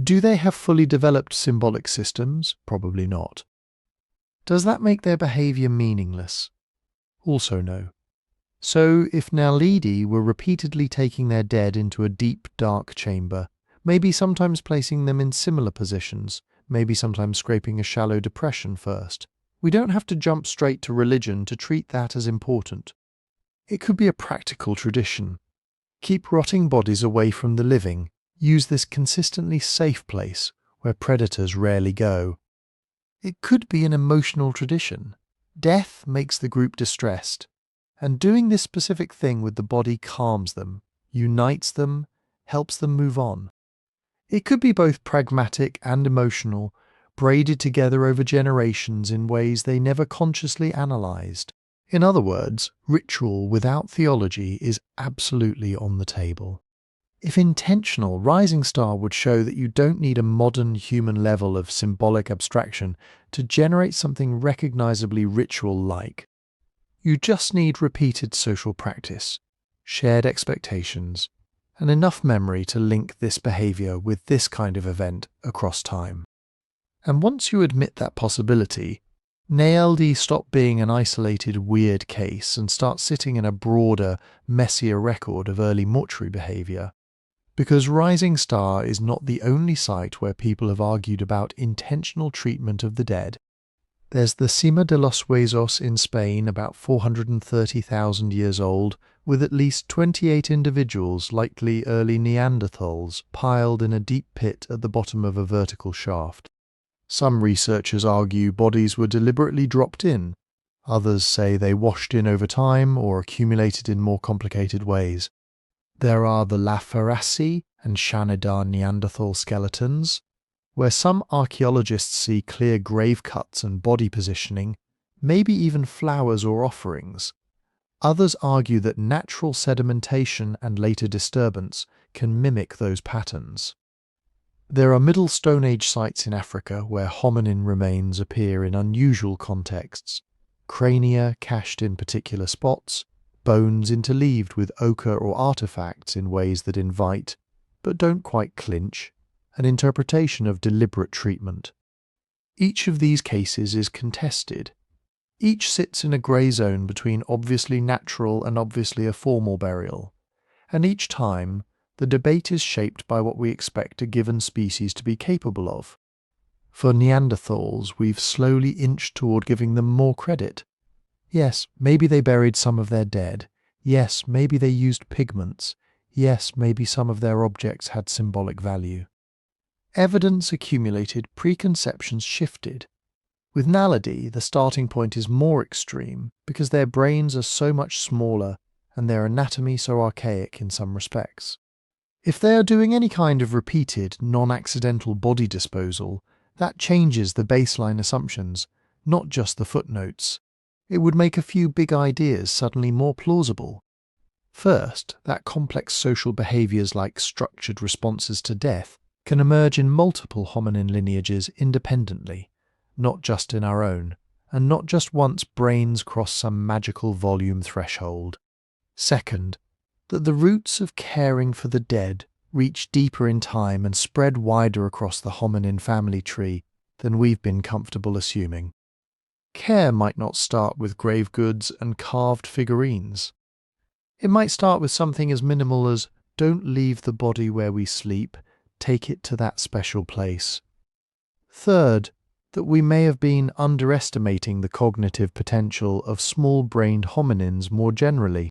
Do they have fully developed symbolic systems? Probably not. Does that make their behavior meaningless? Also no. So, if Naledi were repeatedly taking their dead into a deep, dark chamber, maybe sometimes placing them in similar positions, maybe sometimes scraping a shallow depression first, we don't have to jump straight to religion to treat that as important. It could be a practical tradition. Keep rotting bodies away from the living. Use this consistently safe place where predators rarely go. It could be an emotional tradition. Death makes the group distressed, and doing this specific thing with the body calms them, unites them, helps them move on. It could be both pragmatic and emotional, braided together over generations in ways they never consciously analysed. In other words, ritual without theology is absolutely on the table. If intentional, Rising Star would show that you don't need a modern human level of symbolic abstraction to generate something recognizably ritual-like. You just need repeated social practice, shared expectations, and enough memory to link this behavior with this kind of event across time. And once you admit that possibility, Naledi stop being an isolated, weird case and start sitting in a broader, messier record of early mortuary behavior. Because Rising Star is not the only site where people have argued about intentional treatment of the dead. There's the Cima de los Huesos in Spain, about 430,000 years old, with at least 28 individuals, likely early Neanderthals, piled in a deep pit at the bottom of a vertical shaft. Some researchers argue bodies were deliberately dropped in. Others say they washed in over time or accumulated in more complicated ways. There are the La Ferrassi and Shanidar Neanderthal skeletons, where some archaeologists see clear grave cuts and body positioning, maybe even flowers or offerings. Others argue that natural sedimentation and later disturbance can mimic those patterns. There are Middle Stone Age sites in Africa where hominin remains appear in unusual contexts, crania cached in particular spots, bones interleaved with ochre or artifacts in ways that invite, but don't quite clinch, an interpretation of deliberate treatment. Each of these cases is contested. Each sits in a grey zone between obviously natural and obviously a formal burial, and each time the debate is shaped by what we expect a given species to be capable of. For Neanderthals, we've slowly inched toward giving them more credit. Yes, maybe they buried some of their dead. Yes, maybe they used pigments. Yes, maybe some of their objects had symbolic value. Evidence accumulated, preconceptions shifted. With Naledi, the starting point is more extreme because their brains are so much smaller and their anatomy so archaic in some respects. If they are doing any kind of repeated, non-accidental body disposal, that changes the baseline assumptions, not just the footnotes. It would make a few big ideas suddenly more plausible. First, that complex social behaviours like structured responses to death can emerge in multiple hominin lineages independently, not just in our own, and not just once brains cross some magical volume threshold. Second, that the roots of caring for the dead reach deeper in time and spread wider across the hominin family tree than we've been comfortable assuming. Care might not start with grave goods and carved figurines. It might start with something as minimal as, don't leave the body where we sleep, take it to that special place. Third, that we may have been underestimating the cognitive potential of small-brained hominins more generally.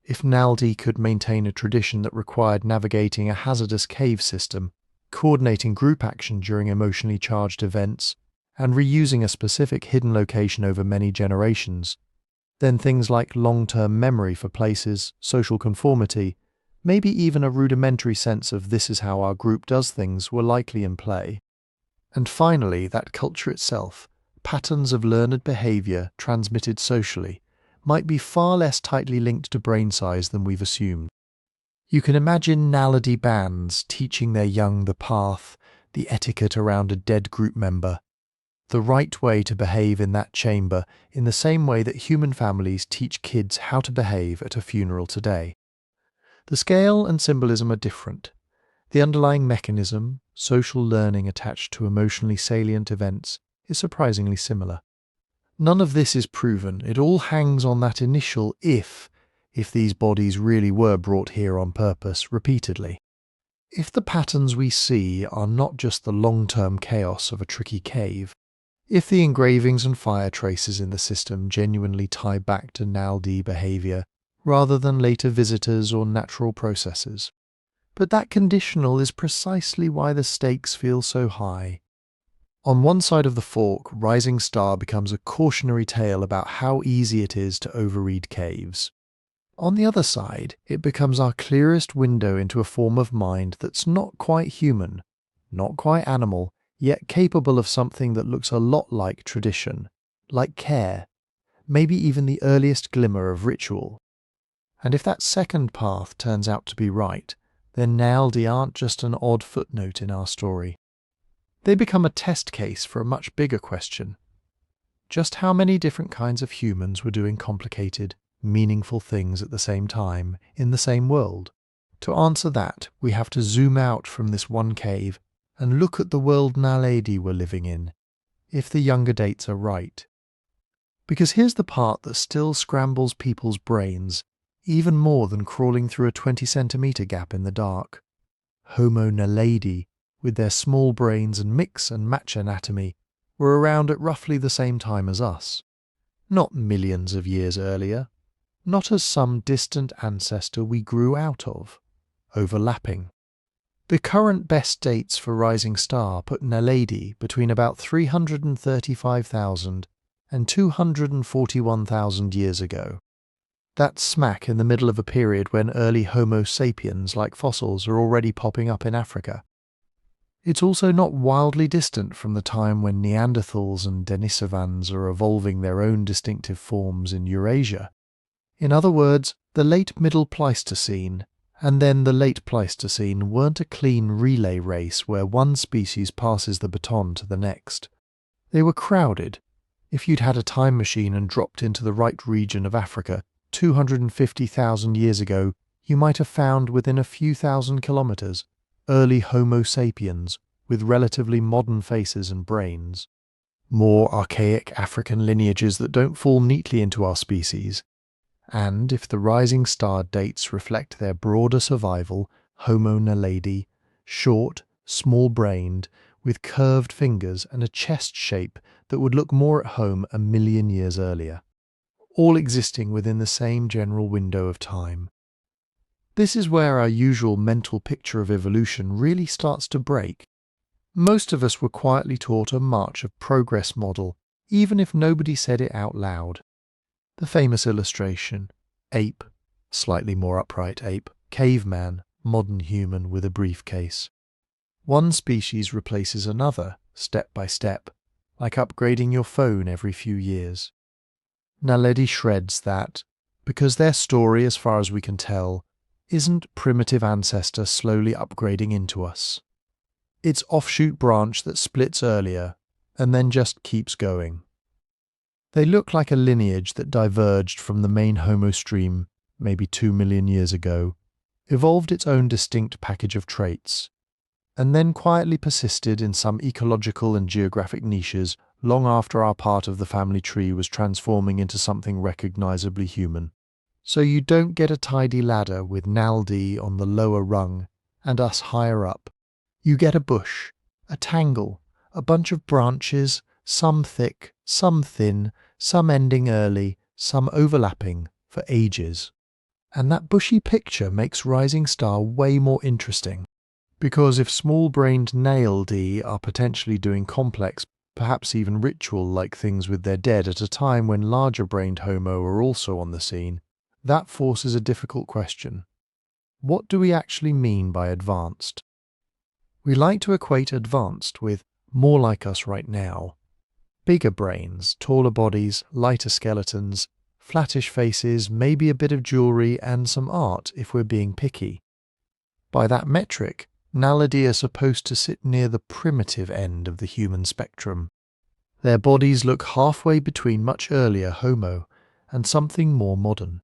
If Naledi could maintain a tradition that required navigating a hazardous cave system, coordinating group action during emotionally charged events, and reusing a specific hidden location over many generations, then things like long-term memory for places, social conformity, maybe even a rudimentary sense of this is how our group does things were likely in play. And finally, that culture itself, patterns of learned behavior transmitted socially, might be far less tightly linked to brain size than we've assumed. You can imagine Naledi bands teaching their young the path, the etiquette around a dead group member, the right way to behave in that chamber in the same way that human families teach kids how to behave at a funeral today. The scale and symbolism are different. The underlying mechanism, social learning attached to emotionally salient events, is surprisingly similar. None of this is proven. It all hangs on that initial if these bodies really were brought here on purpose repeatedly. If the patterns we see are not just the long-term chaos of a tricky cave, if the engravings and fire traces in the system genuinely tie back to Naledi behavior rather than later visitors or natural processes. But that conditional is precisely why the stakes feel so high. On one side of the fork, Rising Star becomes a cautionary tale about how easy it is to overread caves. On the other side, it becomes our clearest window into a form of mind that's not quite human, not quite animal, yet capable of something that looks a lot like tradition, like care, maybe even the earliest glimmer of ritual. And if that second path turns out to be right, then Naledi aren't just an odd footnote in our story. They become a test case for a much bigger question. Just how many different kinds of humans were doing complicated, meaningful things at the same time in the same world? To answer that, we have to zoom out from this one cave and look at the world Naledi were living in, if the younger dates are right. Because here's the part that still scrambles people's brains, even more than crawling through a 20-centimetre gap in the dark. Homo Naledi, with their small brains and mix and match anatomy, were around at roughly the same time as us. Not millions of years earlier, not as some distant ancestor we grew out of, overlapping. The current best dates for Rising Star put Naledi between about 335,000 and 241,000 years ago. That's smack in the middle of a period when early Homo sapiens like fossils are already popping up in Africa. It's also not wildly distant from the time when Neanderthals and Denisovans are evolving their own distinctive forms in Eurasia. In other words, the late Middle Pleistocene and then the late Pleistocene weren't a clean relay race where one species passes the baton to the next. They were crowded. If you'd had a time machine and dropped into the right region of Africa 250,000 years ago, you might have found within a few thousand kilometres early Homo sapiens with relatively modern faces and brains. More archaic African lineages that don't fall neatly into our species. And if the Rising Star dates reflect their broader survival, Homo Naledi, short, small-brained, with curved fingers and a chest shape that would look more at home a million years earlier, all existing within the same general window of time. This is where our usual mental picture of evolution really starts to break. Most of us were quietly taught a march of progress model, even if nobody said it out loud. The famous illustration, ape, slightly more upright ape, caveman, modern human with a briefcase. One species replaces another, step by step, like upgrading your phone every few years. Naledi shreds that, because their story, as far as we can tell, isn't primitive ancestor slowly upgrading into us. It's offshoot branch that splits earlier, and then just keeps going. They look like a lineage that diverged from the main Homo stream maybe 2 million years ago, evolved its own distinct package of traits, and then quietly persisted in some ecological and geographic niches long after our part of the family tree was transforming into something recognizably human. So you don't get a tidy ladder with Naledi on the lower rung and us higher up. You get a bush, a tangle, a bunch of branches, some thick, some thin, some ending early, some overlapping for ages. And that bushy picture makes Rising Star way more interesting, because if small-brained Naledi are potentially doing complex, perhaps even ritual-like things with their dead at a time when larger-brained Homo are also on the scene, that forces a difficult question. What do we actually mean by advanced? We like to equate advanced with more like us right now. Bigger brains, taller bodies, lighter skeletons, flattish faces, maybe a bit of jewelry and some art if we're being picky. By that metric, Naledi are supposed to sit near the primitive end of the human spectrum. Their bodies look halfway between much earlier Homo and something more modern.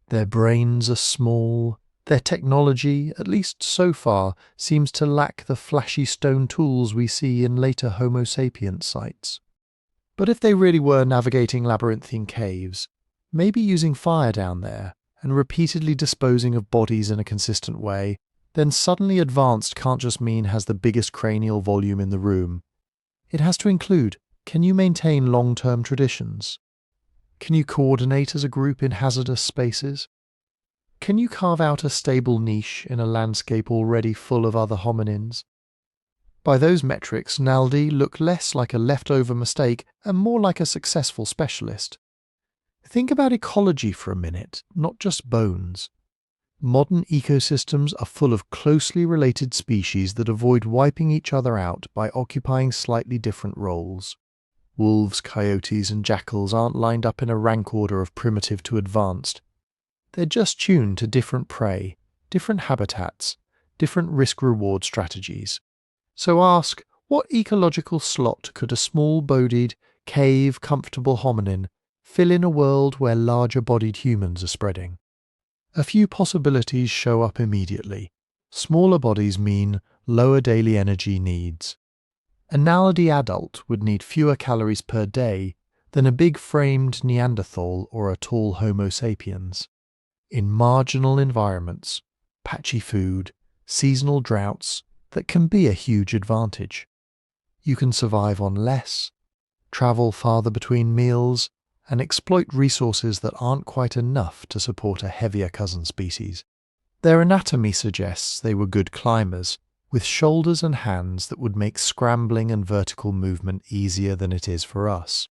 Their brains are small. Their technology, at least so far, seems to lack the flashy stone tools we see in later Homo sapiens sites. But if they really were navigating labyrinthine caves, maybe using fire down there and repeatedly disposing of bodies in a consistent way, then suddenly advanced can't just mean has the biggest cranial volume in the room. It has to include, can you maintain long-term traditions? Can you coordinate as a group in hazardous spaces? Can you carve out a stable niche in a landscape already full of other hominins? By those metrics, Naledi look less like a leftover mistake and more like a successful specialist. Think about ecology for a minute, not just bones. Modern ecosystems are full of closely related species that avoid wiping each other out by occupying slightly different roles. Wolves, coyotes, and jackals aren't lined up in a rank order of primitive to advanced. They're just tuned to different prey, different habitats, different risk-reward strategies. So ask, what ecological slot could a small-bodied, cave, comfortable hominin fill in a world where larger-bodied humans are spreading? A few possibilities show up immediately. Smaller bodies mean lower daily energy needs. A Naledi adult would need fewer calories per day than a big-framed Neanderthal or a tall Homo sapiens. In marginal environments, patchy food, seasonal droughts, that can be a huge advantage. You can survive on less, travel farther between meals, and exploit resources that aren't quite enough to support a heavier cousin species. Their anatomy suggests they were good climbers, with shoulders and hands that would make scrambling and vertical movement easier than it is for us.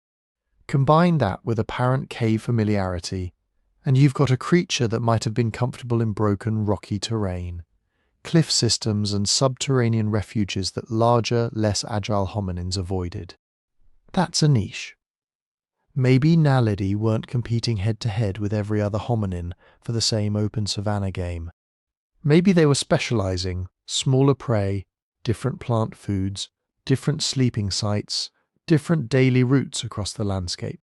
Combine that with apparent cave familiarity, and you've got a creature that might have been comfortable in broken, rocky terrain, cliff systems and subterranean refuges that larger, less agile hominins avoided. That's a niche. Maybe Naledi weren't competing head-to-head with every other hominin for the same open savanna game. Maybe they were specializing, smaller prey, different plant foods, different sleeping sites, different daily routes across the landscape.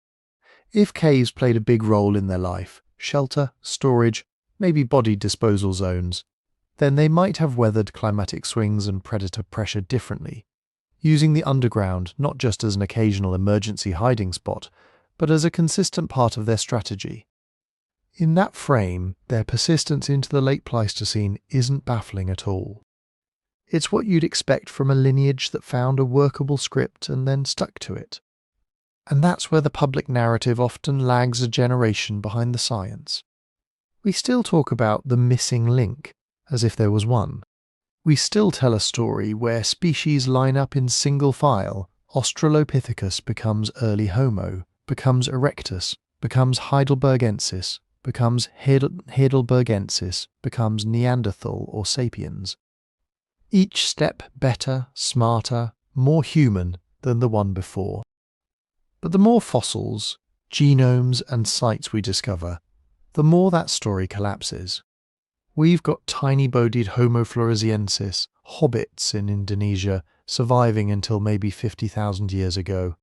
If caves played a big role in their life, shelter, storage, maybe body disposal zones, then they might have weathered climatic swings and predator pressure differently, using the underground not just as an occasional emergency hiding spot, but as a consistent part of their strategy. In that frame, their persistence into the late Pleistocene isn't baffling at all. It's what you'd expect from a lineage that found a workable script and then stuck to it. And that's where the public narrative often lags a generation behind the science. We still talk about the missing link, as if there was one. We still tell a story where species line up in single file. Australopithecus becomes early Homo, becomes erectus, becomes heidelbergensis, becomes heidelbergensis, becomes Neanderthal or sapiens. Each step better, smarter, more human than the one before. But the more fossils, genomes and sites we discover, the more that story collapses. We've got tiny-bodied Homo floresiensis, hobbits in Indonesia, surviving until maybe 50,000 years ago.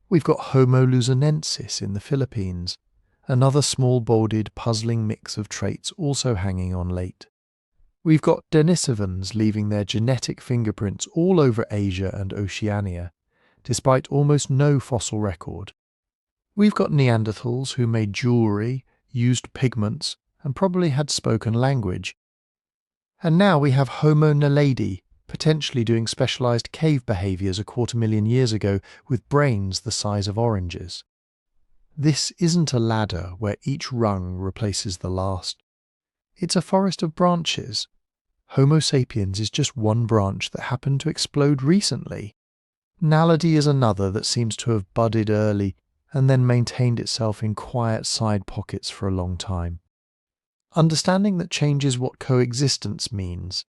We've got Homo luzonensis in the Philippines, another small-bodied, puzzling mix of traits also hanging on late. We've got Denisovans leaving their genetic fingerprints all over Asia and Oceania, despite almost no fossil record. We've got Neanderthals who made jewelry, used pigments, and probably had spoken language. And now we have Homo Naledi, potentially doing specialized cave behaviors 250,000 years ago with brains the size of oranges. This isn't a ladder where each rung replaces the last. It's a forest of branches. Homo sapiens is just one branch that happened to explode recently. Naledi is another that seems to have budded early and then maintained itself in quiet side pockets for a long time. Understanding that changes what coexistence means.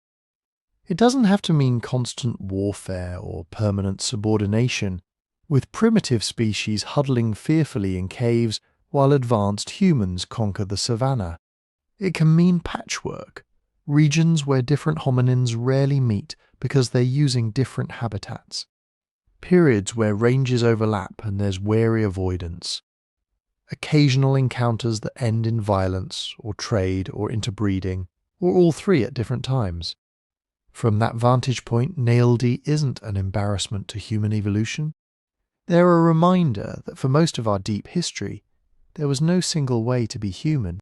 It doesn't have to mean constant warfare or permanent subordination, with primitive species huddling fearfully in caves while advanced humans conquer the savannah. It can mean patchwork, regions where different hominins rarely meet because they're using different habitats. Periods where ranges overlap and there's wary avoidance. Occasional encounters that end in violence or trade or interbreeding, or all three at different times. From that vantage point, Naledi isn't an embarrassment to human evolution. They're a reminder that for most of our deep history, there was no single way to be human.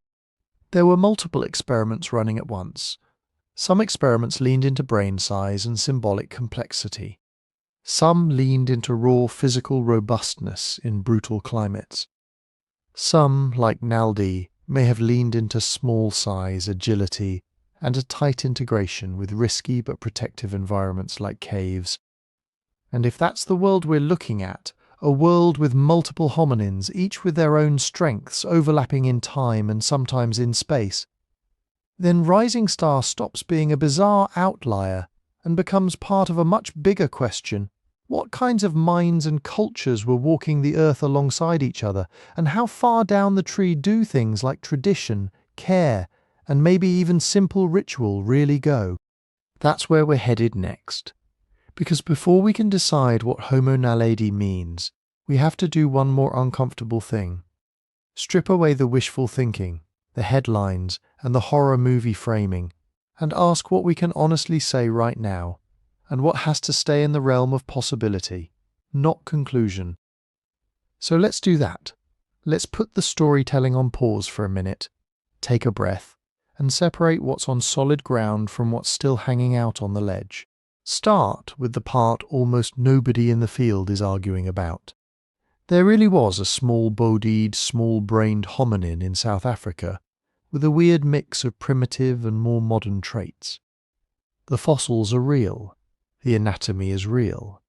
There were multiple experiments running at once. Some experiments leaned into brain size and symbolic complexity. Some leaned into raw physical robustness in brutal climates. Some, like Naledi, may have leaned into small size, agility, and a tight integration with risky but protective environments like caves. And if that's the world we're looking at, a world with multiple hominins, each with their own strengths overlapping in time and sometimes in space, then Rising Star stops being a bizarre outlier and becomes part of a much bigger question. What kinds of minds and cultures were walking the earth alongside each other, and how far down the tree do things like tradition, care, and maybe even simple ritual really go? That's where we're headed next. Because before we can decide what Homo Naledi means, we have to do one more uncomfortable thing. Strip away the wishful thinking, the headlines, and the horror movie framing, and ask what we can honestly say right now, and what has to stay in the realm of possibility, not conclusion. So let's do that. Let's put the storytelling on pause for a minute, take a breath, and separate what's on solid ground from what's still hanging out on the ledge. Start with the part almost nobody in the field is arguing about. There really was a small-bodied, small-brained hominin in South Africa, with a weird mix of primitive and more modern traits. The fossils are real. The anatomy is real.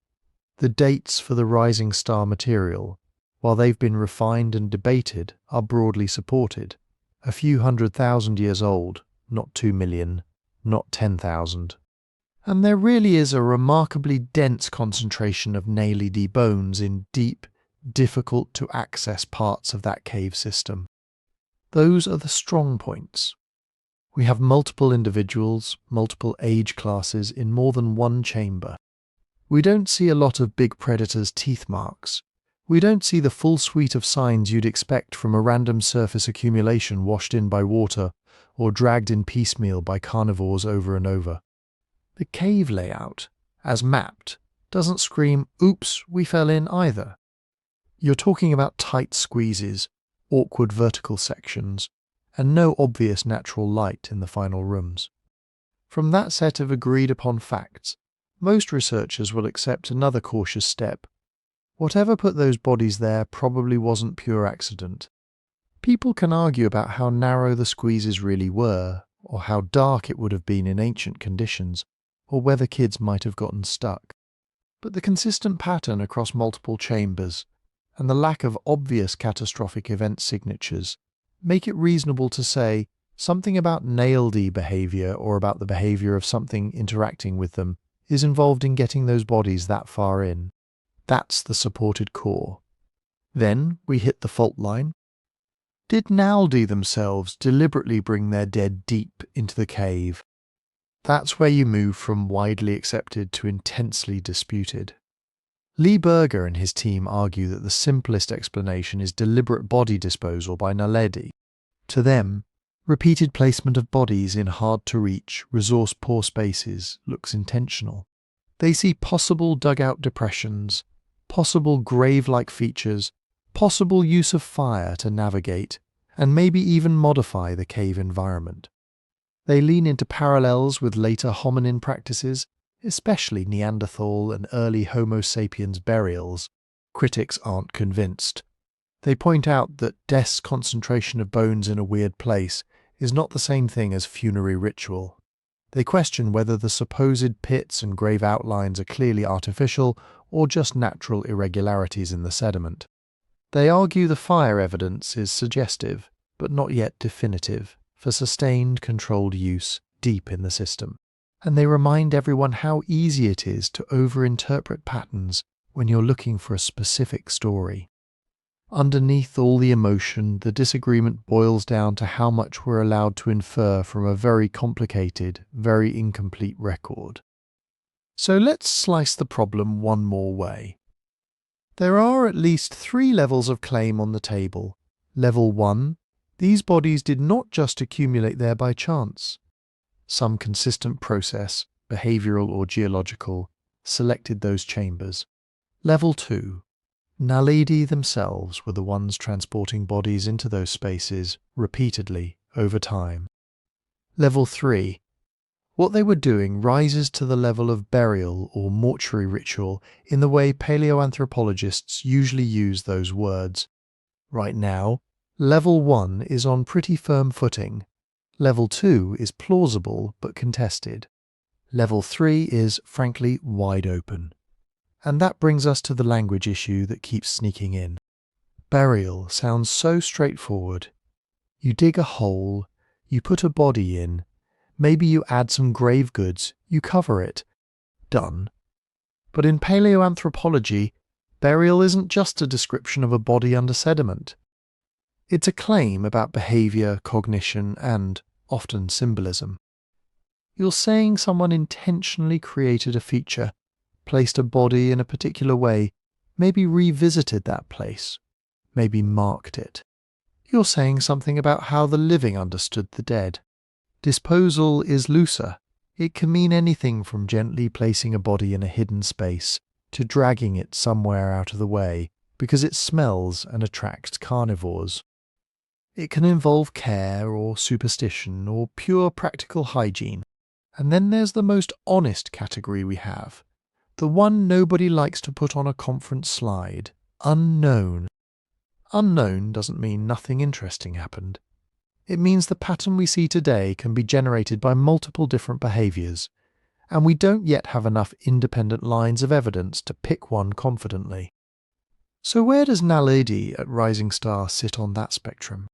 The dates for the Rising Star material, while they've been refined and debated, are broadly supported. A few 100,000 years old, not 2 million, not 10,000. And there really is a remarkably dense concentration of Naledi bones in deep, difficult-to-access parts of that cave system. Those are the strong points. We have multiple individuals, multiple age classes in more than one chamber. We don't see a lot of big predators' teeth marks. We don't see the full suite of signs you'd expect from a random surface accumulation washed in by water or dragged in piecemeal by carnivores over and over. The cave layout, as mapped, doesn't scream, "Oops, we fell in" either. You're talking about tight squeezes, awkward vertical sections, and no obvious natural light in the final rooms. From that set of agreed-upon facts, most researchers will accept another cautious step. Whatever put those bodies there probably wasn't pure accident. People can argue about how narrow the squeezes really were, or how dark it would have been in ancient conditions, or whether kids might have gotten stuck. But the consistent pattern across multiple chambers, and the lack of obvious catastrophic event signatures, make it reasonable to say something about Naledi behavior or about the behavior of something interacting with them is involved in getting those bodies that far in. That's the supported core. Then we hit the fault line. Did Naledi themselves deliberately bring their dead deep into the cave? That's where you move from widely accepted to intensely disputed. Lee Berger and his team argue that the simplest explanation is deliberate body disposal by Naledi. To them, repeated placement of bodies in hard-to-reach, resource-poor spaces looks intentional. They see possible dugout depressions, possible grave-like features, possible use of fire to navigate, and maybe even modify the cave environment. They lean into parallels with later hominin practices, especially Neanderthal and early Homo sapiens burials, critics aren't convinced. They point out that death's concentration of bones in a weird place is not the same thing as funerary ritual. They question whether the supposed pits and grave outlines are clearly artificial or just natural irregularities in the sediment. They argue the fire evidence is suggestive, but not yet definitive, for sustained, controlled use deep in the system. And they remind everyone how easy it is to overinterpret patterns when you're looking for a specific story. Underneath all the emotion, the disagreement boils down to how much we're allowed to infer from a very complicated, very incomplete record. So let's slice the problem one more way. There are at least 3 levels of claim on the table. Level 1, these bodies did not just accumulate there by chance. Some consistent process, behavioral or geological, selected those chambers. Level 2, Naledi themselves were the ones transporting bodies into those spaces repeatedly over time. Level 3, what they were doing rises to the level of burial or mortuary ritual in the way paleoanthropologists usually use those words. Right now, Level 1 is on pretty firm footing. Level 2 is plausible but contested. Level 3 is, frankly, wide open. And that brings us to the language issue that keeps sneaking in. Burial sounds so straightforward. You dig a hole, you put a body in, maybe you add some grave goods, you cover it. Done. But in paleoanthropology, burial isn't just a description of a body under sediment. It's a claim about behavior, cognition, and, often, symbolism. You're saying someone intentionally created a feature, placed a body in a particular way, maybe revisited that place, maybe marked it. You're saying something about how the living understood the dead. Disposal is looser. It can mean anything from gently placing a body in a hidden space to dragging it somewhere out of the way because it smells and attracts carnivores. It can involve care or superstition or pure practical hygiene. And then there's the most honest category we have. The one nobody likes to put on a conference slide. Unknown. Unknown doesn't mean nothing interesting happened. It means the pattern we see today can be generated by multiple different behaviours, and we don't yet have enough independent lines of evidence to pick one confidently. So where does Naledi at Rising Star sit on that spectrum?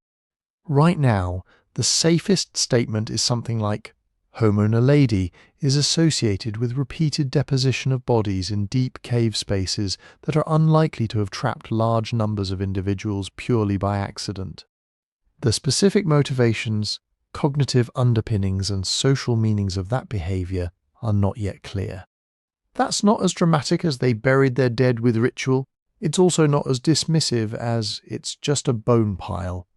Right now, the safest statement is something like Homo Naledi is associated with repeated deposition of bodies in deep cave spaces that are unlikely to have trapped large numbers of individuals purely by accident. The specific motivations, cognitive underpinnings and social meanings of that behaviour are not yet clear. That's not as dramatic as they buried their dead with ritual. It's also not as dismissive as it's just a bone pile.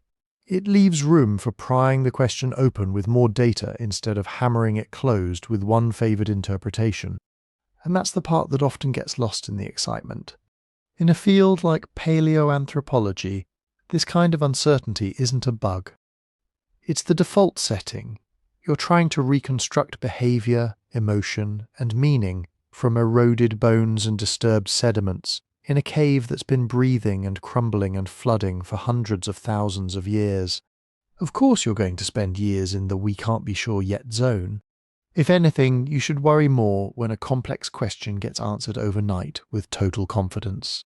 It leaves room for prying the question open with more data instead of hammering it closed with one favoured interpretation. And that's the part that often gets lost in the excitement. In a field like paleoanthropology, this kind of uncertainty isn't a bug. It's the default setting. You're trying to reconstruct behaviour, emotion, and meaning from eroded bones and disturbed sediments in a cave that's been breathing and crumbling and flooding for hundreds of thousands of years. Of course you're going to spend years in the we can't be sure yet zone. If anything, you should worry more when a complex question gets answered overnight with total confidence.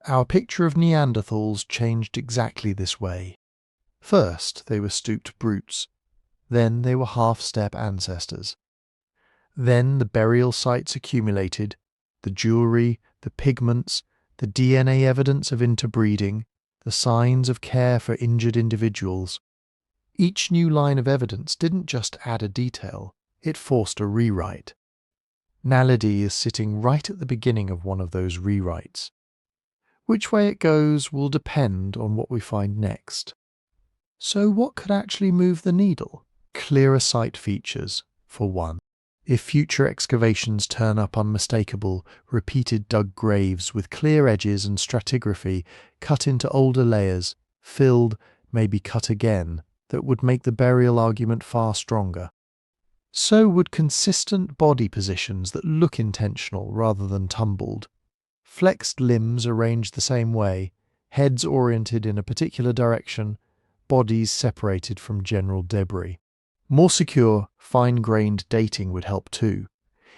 Our picture of Neanderthals changed exactly this way. First, they were stooped brutes. Then they were half-step ancestors. Then the burial sites accumulated, the jewellery, the pigments, the DNA evidence of interbreeding, the signs of care for injured individuals. Each new line of evidence didn't just add a detail, it forced a rewrite. Naledi is sitting right at the beginning of one of those rewrites. Which way it goes will depend on what we find next. So what could actually move the needle? Clearer site features, for one. If future excavations turn up unmistakable, repeated dug graves with clear edges and stratigraphy cut into older layers, filled, maybe cut again, that would make the burial argument far stronger. So would consistent body positions that look intentional rather than tumbled. Flexed limbs arranged the same way, heads oriented in a particular direction, bodies separated from general debris. More secure, fine-grained dating would help too.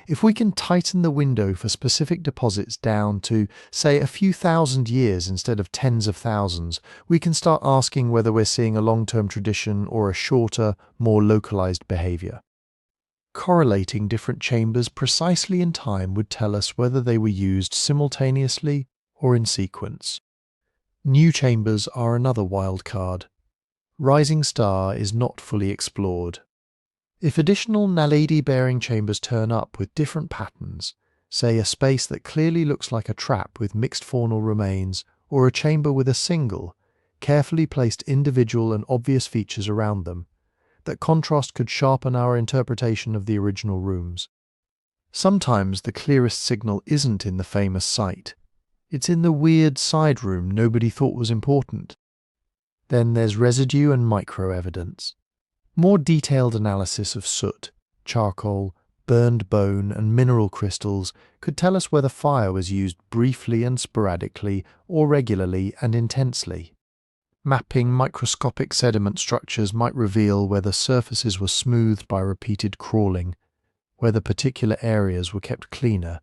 If we can tighten the window for specific deposits down to, say, a few thousand years instead of tens of thousands, we can start asking whether we're seeing a long-term tradition or a shorter, more localized behavior. Correlating different chambers precisely in time would tell us whether they were used simultaneously or in sequence. New chambers are another wild card. Rising star is not fully explored. If additional Naledi-bearing chambers turn up with different patterns, say a space that clearly looks like a trap with mixed faunal remains, or a chamber with a single, carefully placed individual and obvious features around them, that contrast could sharpen our interpretation of the original rooms. Sometimes the clearest signal isn't in the famous site. It's in the weird side room nobody thought was important. Then there's residue and micro-evidence. More detailed analysis of soot, charcoal, burned bone and mineral crystals could tell us whether fire was used briefly and sporadically or regularly and intensely. Mapping microscopic sediment structures might reveal whether surfaces were smoothed by repeated crawling, whether particular areas were kept cleaner,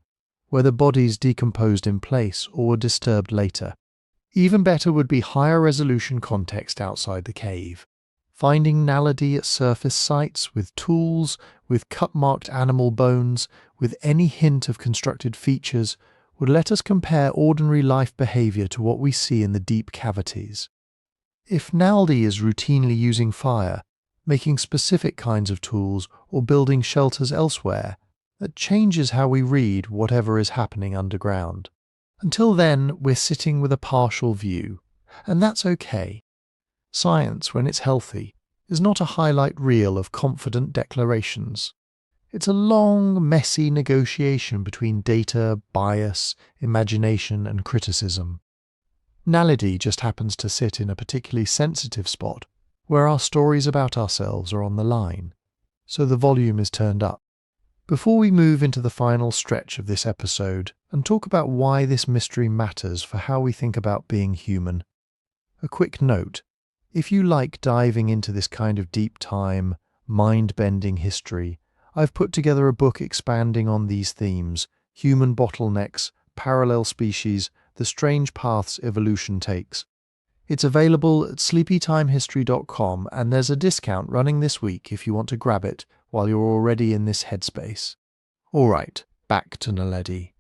whether bodies decomposed in place or were disturbed later. Even better would be higher resolution context outside the cave. Finding Naledi at surface sites, with tools, with cut-marked animal bones, with any hint of constructed features, would let us compare ordinary life behavior to what we see in the deep cavities. If Naledi is routinely using fire, making specific kinds of tools, or building shelters elsewhere, that changes how we read whatever is happening underground. Until then, we're sitting with a partial view, and that's okay. Science, when it's healthy, is not a highlight reel of confident declarations. It's a long, messy negotiation between data, bias, imagination, and criticism. Naledi just happens to sit in a particularly sensitive spot, where our stories about ourselves are on the line, so the volume is turned up. Before we move into the final stretch of this episode and talk about why this mystery matters for how we think about being human, a quick note. If you like diving into this kind of deep time, mind-bending history, I've put together a book expanding on these themes: human bottlenecks, parallel species, the strange paths evolution takes. It's available at sleepytimehistory.com, and there's a discount running this week if you want to grab it while you're already in this headspace. Alright, back to Naledi.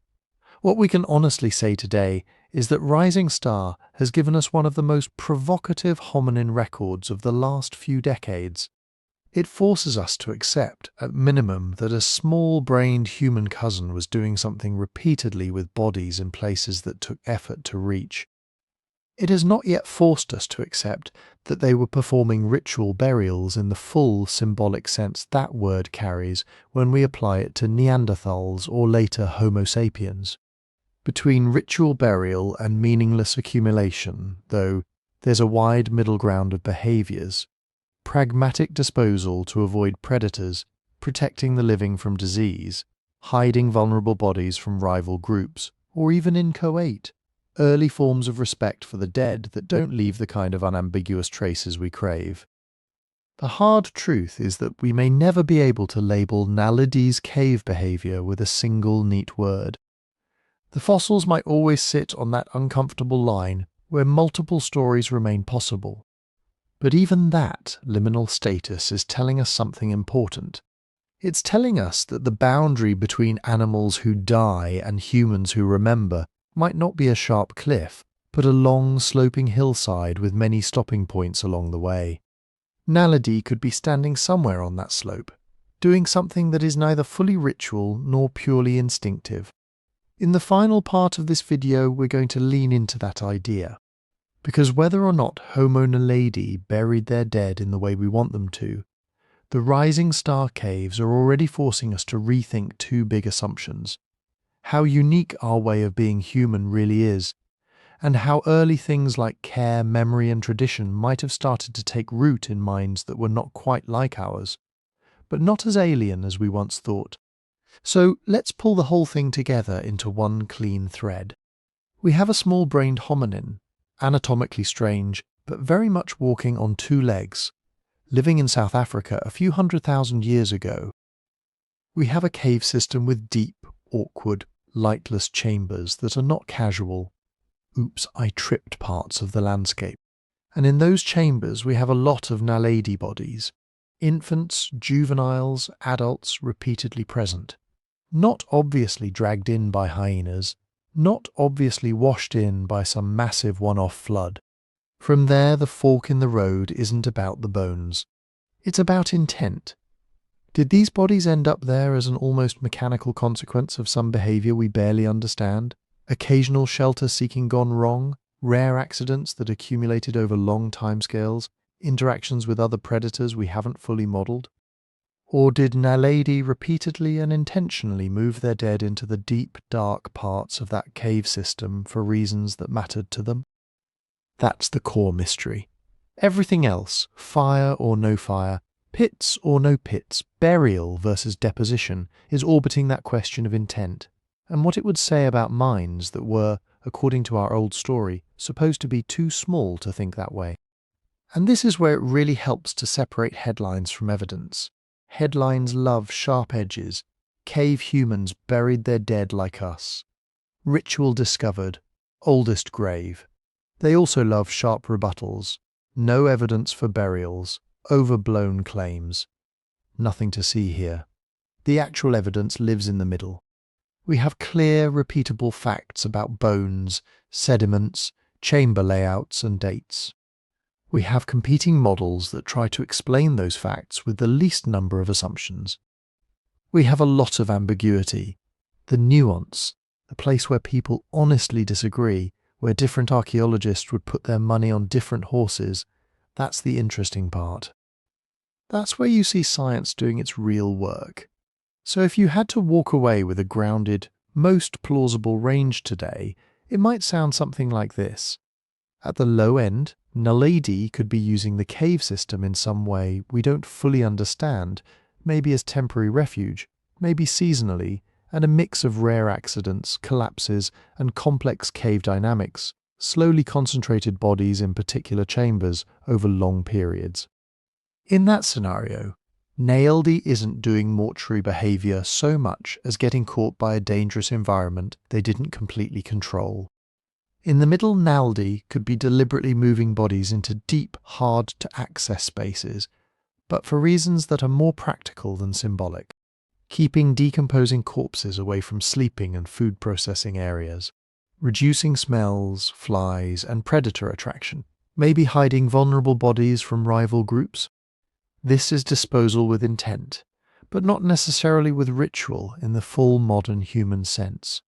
What we can honestly say today is that Rising Star has given us one of the most provocative hominin records of the last few decades. It forces us to accept, at minimum, that a small-brained human cousin was doing something repeatedly with bodies in places that took effort to reach. It has not yet forced us to accept that they were performing ritual burials in the full symbolic sense that word carries when we apply it to Neanderthals or later Homo sapiens. Between ritual burial and meaningless accumulation, though, there's a wide middle ground of behaviours. Pragmatic disposal to avoid predators, protecting the living from disease, hiding vulnerable bodies from rival groups, or even inchoate. Early forms of respect for the dead that don't leave the kind of unambiguous traces we crave. The hard truth is that we may never be able to label Naledi's cave behaviour with a single neat word. The fossils might always sit on that uncomfortable line where multiple stories remain possible. But even that liminal status is telling us something important. It's telling us that the boundary between animals who die and humans who remember might not be a sharp cliff, but a long sloping hillside with many stopping points along the way. Naledi could be standing somewhere on that slope, doing something that is neither fully ritual nor purely instinctive. In the final part of this video, we're going to lean into that idea. Because whether or not Homo Naledi buried their dead in the way we want them to, the Rising Star caves are already forcing us to rethink two big assumptions: how unique our way of being human really is, and how early things like care, memory and tradition might have started to take root in minds that were not quite like ours. but not as alien as we once thought. So let's pull the whole thing together into one clean thread. We have a small-brained hominin, anatomically strange, but very much walking on two legs, living in South Africa a few 100,000 years ago. We have a cave system with deep, awkward, lightless chambers that are not casual. Oops, I tripped parts of the landscape. And in those chambers we have a lot of Naledi bodies. Infants, juveniles, adults repeatedly present. Not obviously dragged in by hyenas, not obviously washed in by some massive one-off flood. From there the fork in the road isn't about the bones. It's about intent. Did these bodies end up there as an almost mechanical consequence of some behaviour we barely understand? Occasional shelter-seeking gone wrong? Rare accidents that accumulated over long timescales? Interactions with other predators we haven't fully modelled? Or did Naledi repeatedly and intentionally move their dead into the deep, dark parts of that cave system for reasons that mattered to them? That's the core mystery. Everything else, fire or no fire, pits or no pits, burial versus deposition, is orbiting that question of intent, and what it would say about minds that were, according to our old story, supposed to be too small to think that way. And this is where it really helps to separate headlines from evidence. Headlines love sharp edges. Cave humans buried their dead like us. Ritual discovered. Oldest grave. They also love sharp rebuttals. No evidence for burials. Overblown claims. Nothing to see here. The actual evidence lives in the middle. We have clear, repeatable facts about bones, sediments, chamber layouts and dates. We have competing models that try to explain those facts with the least number of assumptions. We have a lot of ambiguity, the nuance, the place where people honestly disagree, where different archaeologists would put their money on different horses. That's the interesting part. That's where you see science doing its real work. So if you had to walk away with a grounded, most plausible range today, it might sound something like this. At the low end, Naledi could be using the cave system in some way we don't fully understand, maybe as temporary refuge, maybe seasonally, and a mix of rare accidents, collapses, and complex cave dynamics, slowly concentrated bodies in particular chambers over long periods. In that scenario, Naledi isn't doing mortuary behaviour so much as getting caught by a dangerous environment they didn't completely control. In the middle, Naledi could be deliberately moving bodies into deep, hard-to-access spaces, but for reasons that are more practical than symbolic, keeping decomposing corpses away from sleeping and food processing areas, reducing smells, flies, and predator attraction, maybe hiding vulnerable bodies from rival groups. This is disposal with intent, but not necessarily with ritual in the full modern human sense.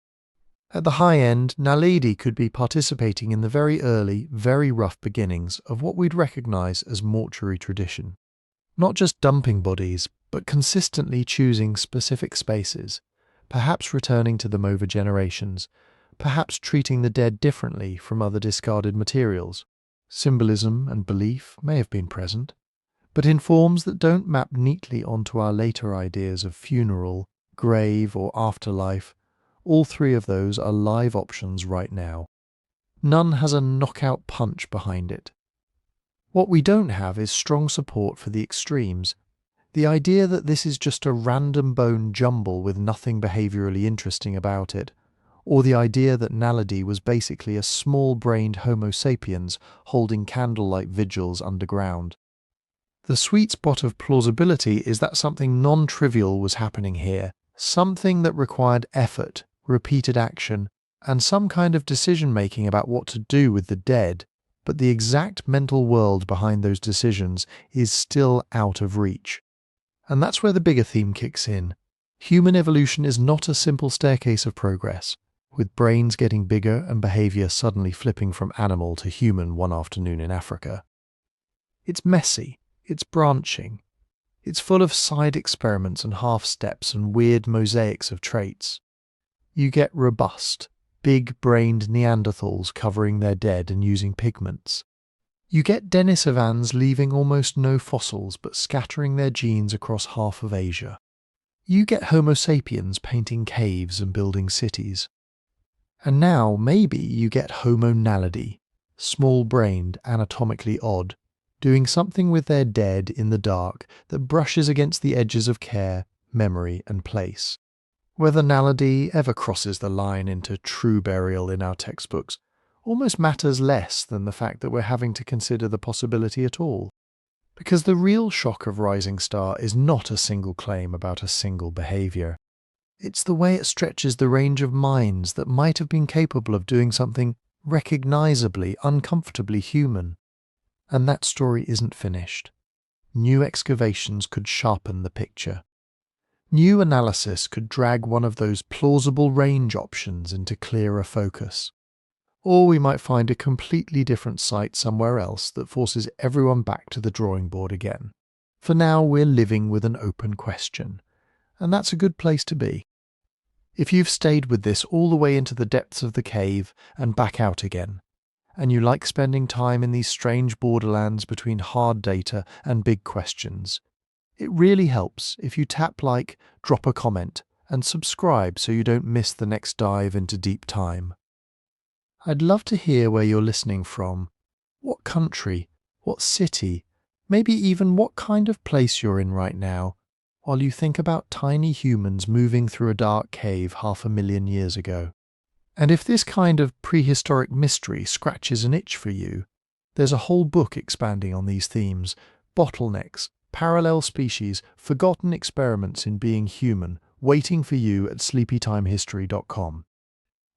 At the high end, Naledi could be participating in the very early, very rough beginnings of what we'd recognise as mortuary tradition. Not just dumping bodies, but consistently choosing specific spaces, perhaps returning to them over generations, perhaps treating the dead differently from other discarded materials. Symbolism and belief may have been present, but in forms that don't map neatly onto our later ideas of funeral, grave, or afterlife. All three of those are live options right now. None has a knockout punch behind it. What we don't have is strong support for the extremes. The idea that this is just a random bone jumble with nothing behaviourally interesting about it, or the idea that Naledi was basically a small-brained Homo sapiens holding candlelight vigils underground. The sweet spot of plausibility is that something non-trivial was happening here, something that required effort, repeated action, and some kind of decision-making about what to do with the dead, but the exact mental world behind those decisions is still out of reach. And that's where the bigger theme kicks in. Human evolution is not a simple staircase of progress, with brains getting bigger and behaviour suddenly flipping from animal to human one afternoon in Africa. It's messy. It's branching. It's full of side experiments and half-steps and weird mosaics of traits. You get robust, big-brained Neanderthals covering their dead and using pigments. You get Denisovans leaving almost no fossils but scattering their genes across half of Asia. You get Homo sapiens painting caves and building cities. And now maybe you get Homo Naledi, small-brained, anatomically odd, doing something with their dead in the dark that brushes against the edges of care, memory and place. Whether Naledi ever crosses the line into true burial in our textbooks almost matters less than the fact that we're having to consider the possibility at all. Because the real shock of Rising Star is not a single claim about a single behaviour. It's the way it stretches the range of minds that might have been capable of doing something recognisably, uncomfortably human. And that story isn't finished. New excavations could sharpen the picture. New analysis could drag one of those plausible range options into clearer focus. Or we might find a completely different site somewhere else that forces everyone back to the drawing board again. For now, we're living with an open question, and that's a good place to be. If you've stayed with this all the way into the depths of the cave and back out again, and you like spending time in these strange borderlands between hard data and big questions, it really helps if you tap like, drop a comment, and subscribe so you don't miss the next dive into deep time. I'd love to hear where you're listening from, what country, what city, maybe even what kind of place you're in right now, while you think about tiny humans moving through a dark cave 500,000 years ago. And if this kind of prehistoric mystery scratches an itch for you, there's a whole book expanding on these themes: bottlenecks, parallel species, forgotten experiments in being human, waiting for you at sleepytimehistory.com.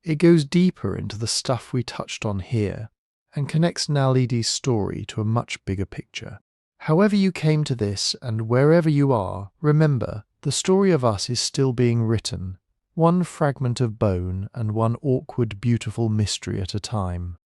It goes deeper into the stuff we touched on here and connects Naledi's story to a much bigger picture. However you came to this and wherever you are, remember, the story of us is still being written, one fragment of bone and one awkward, beautiful mystery at a time.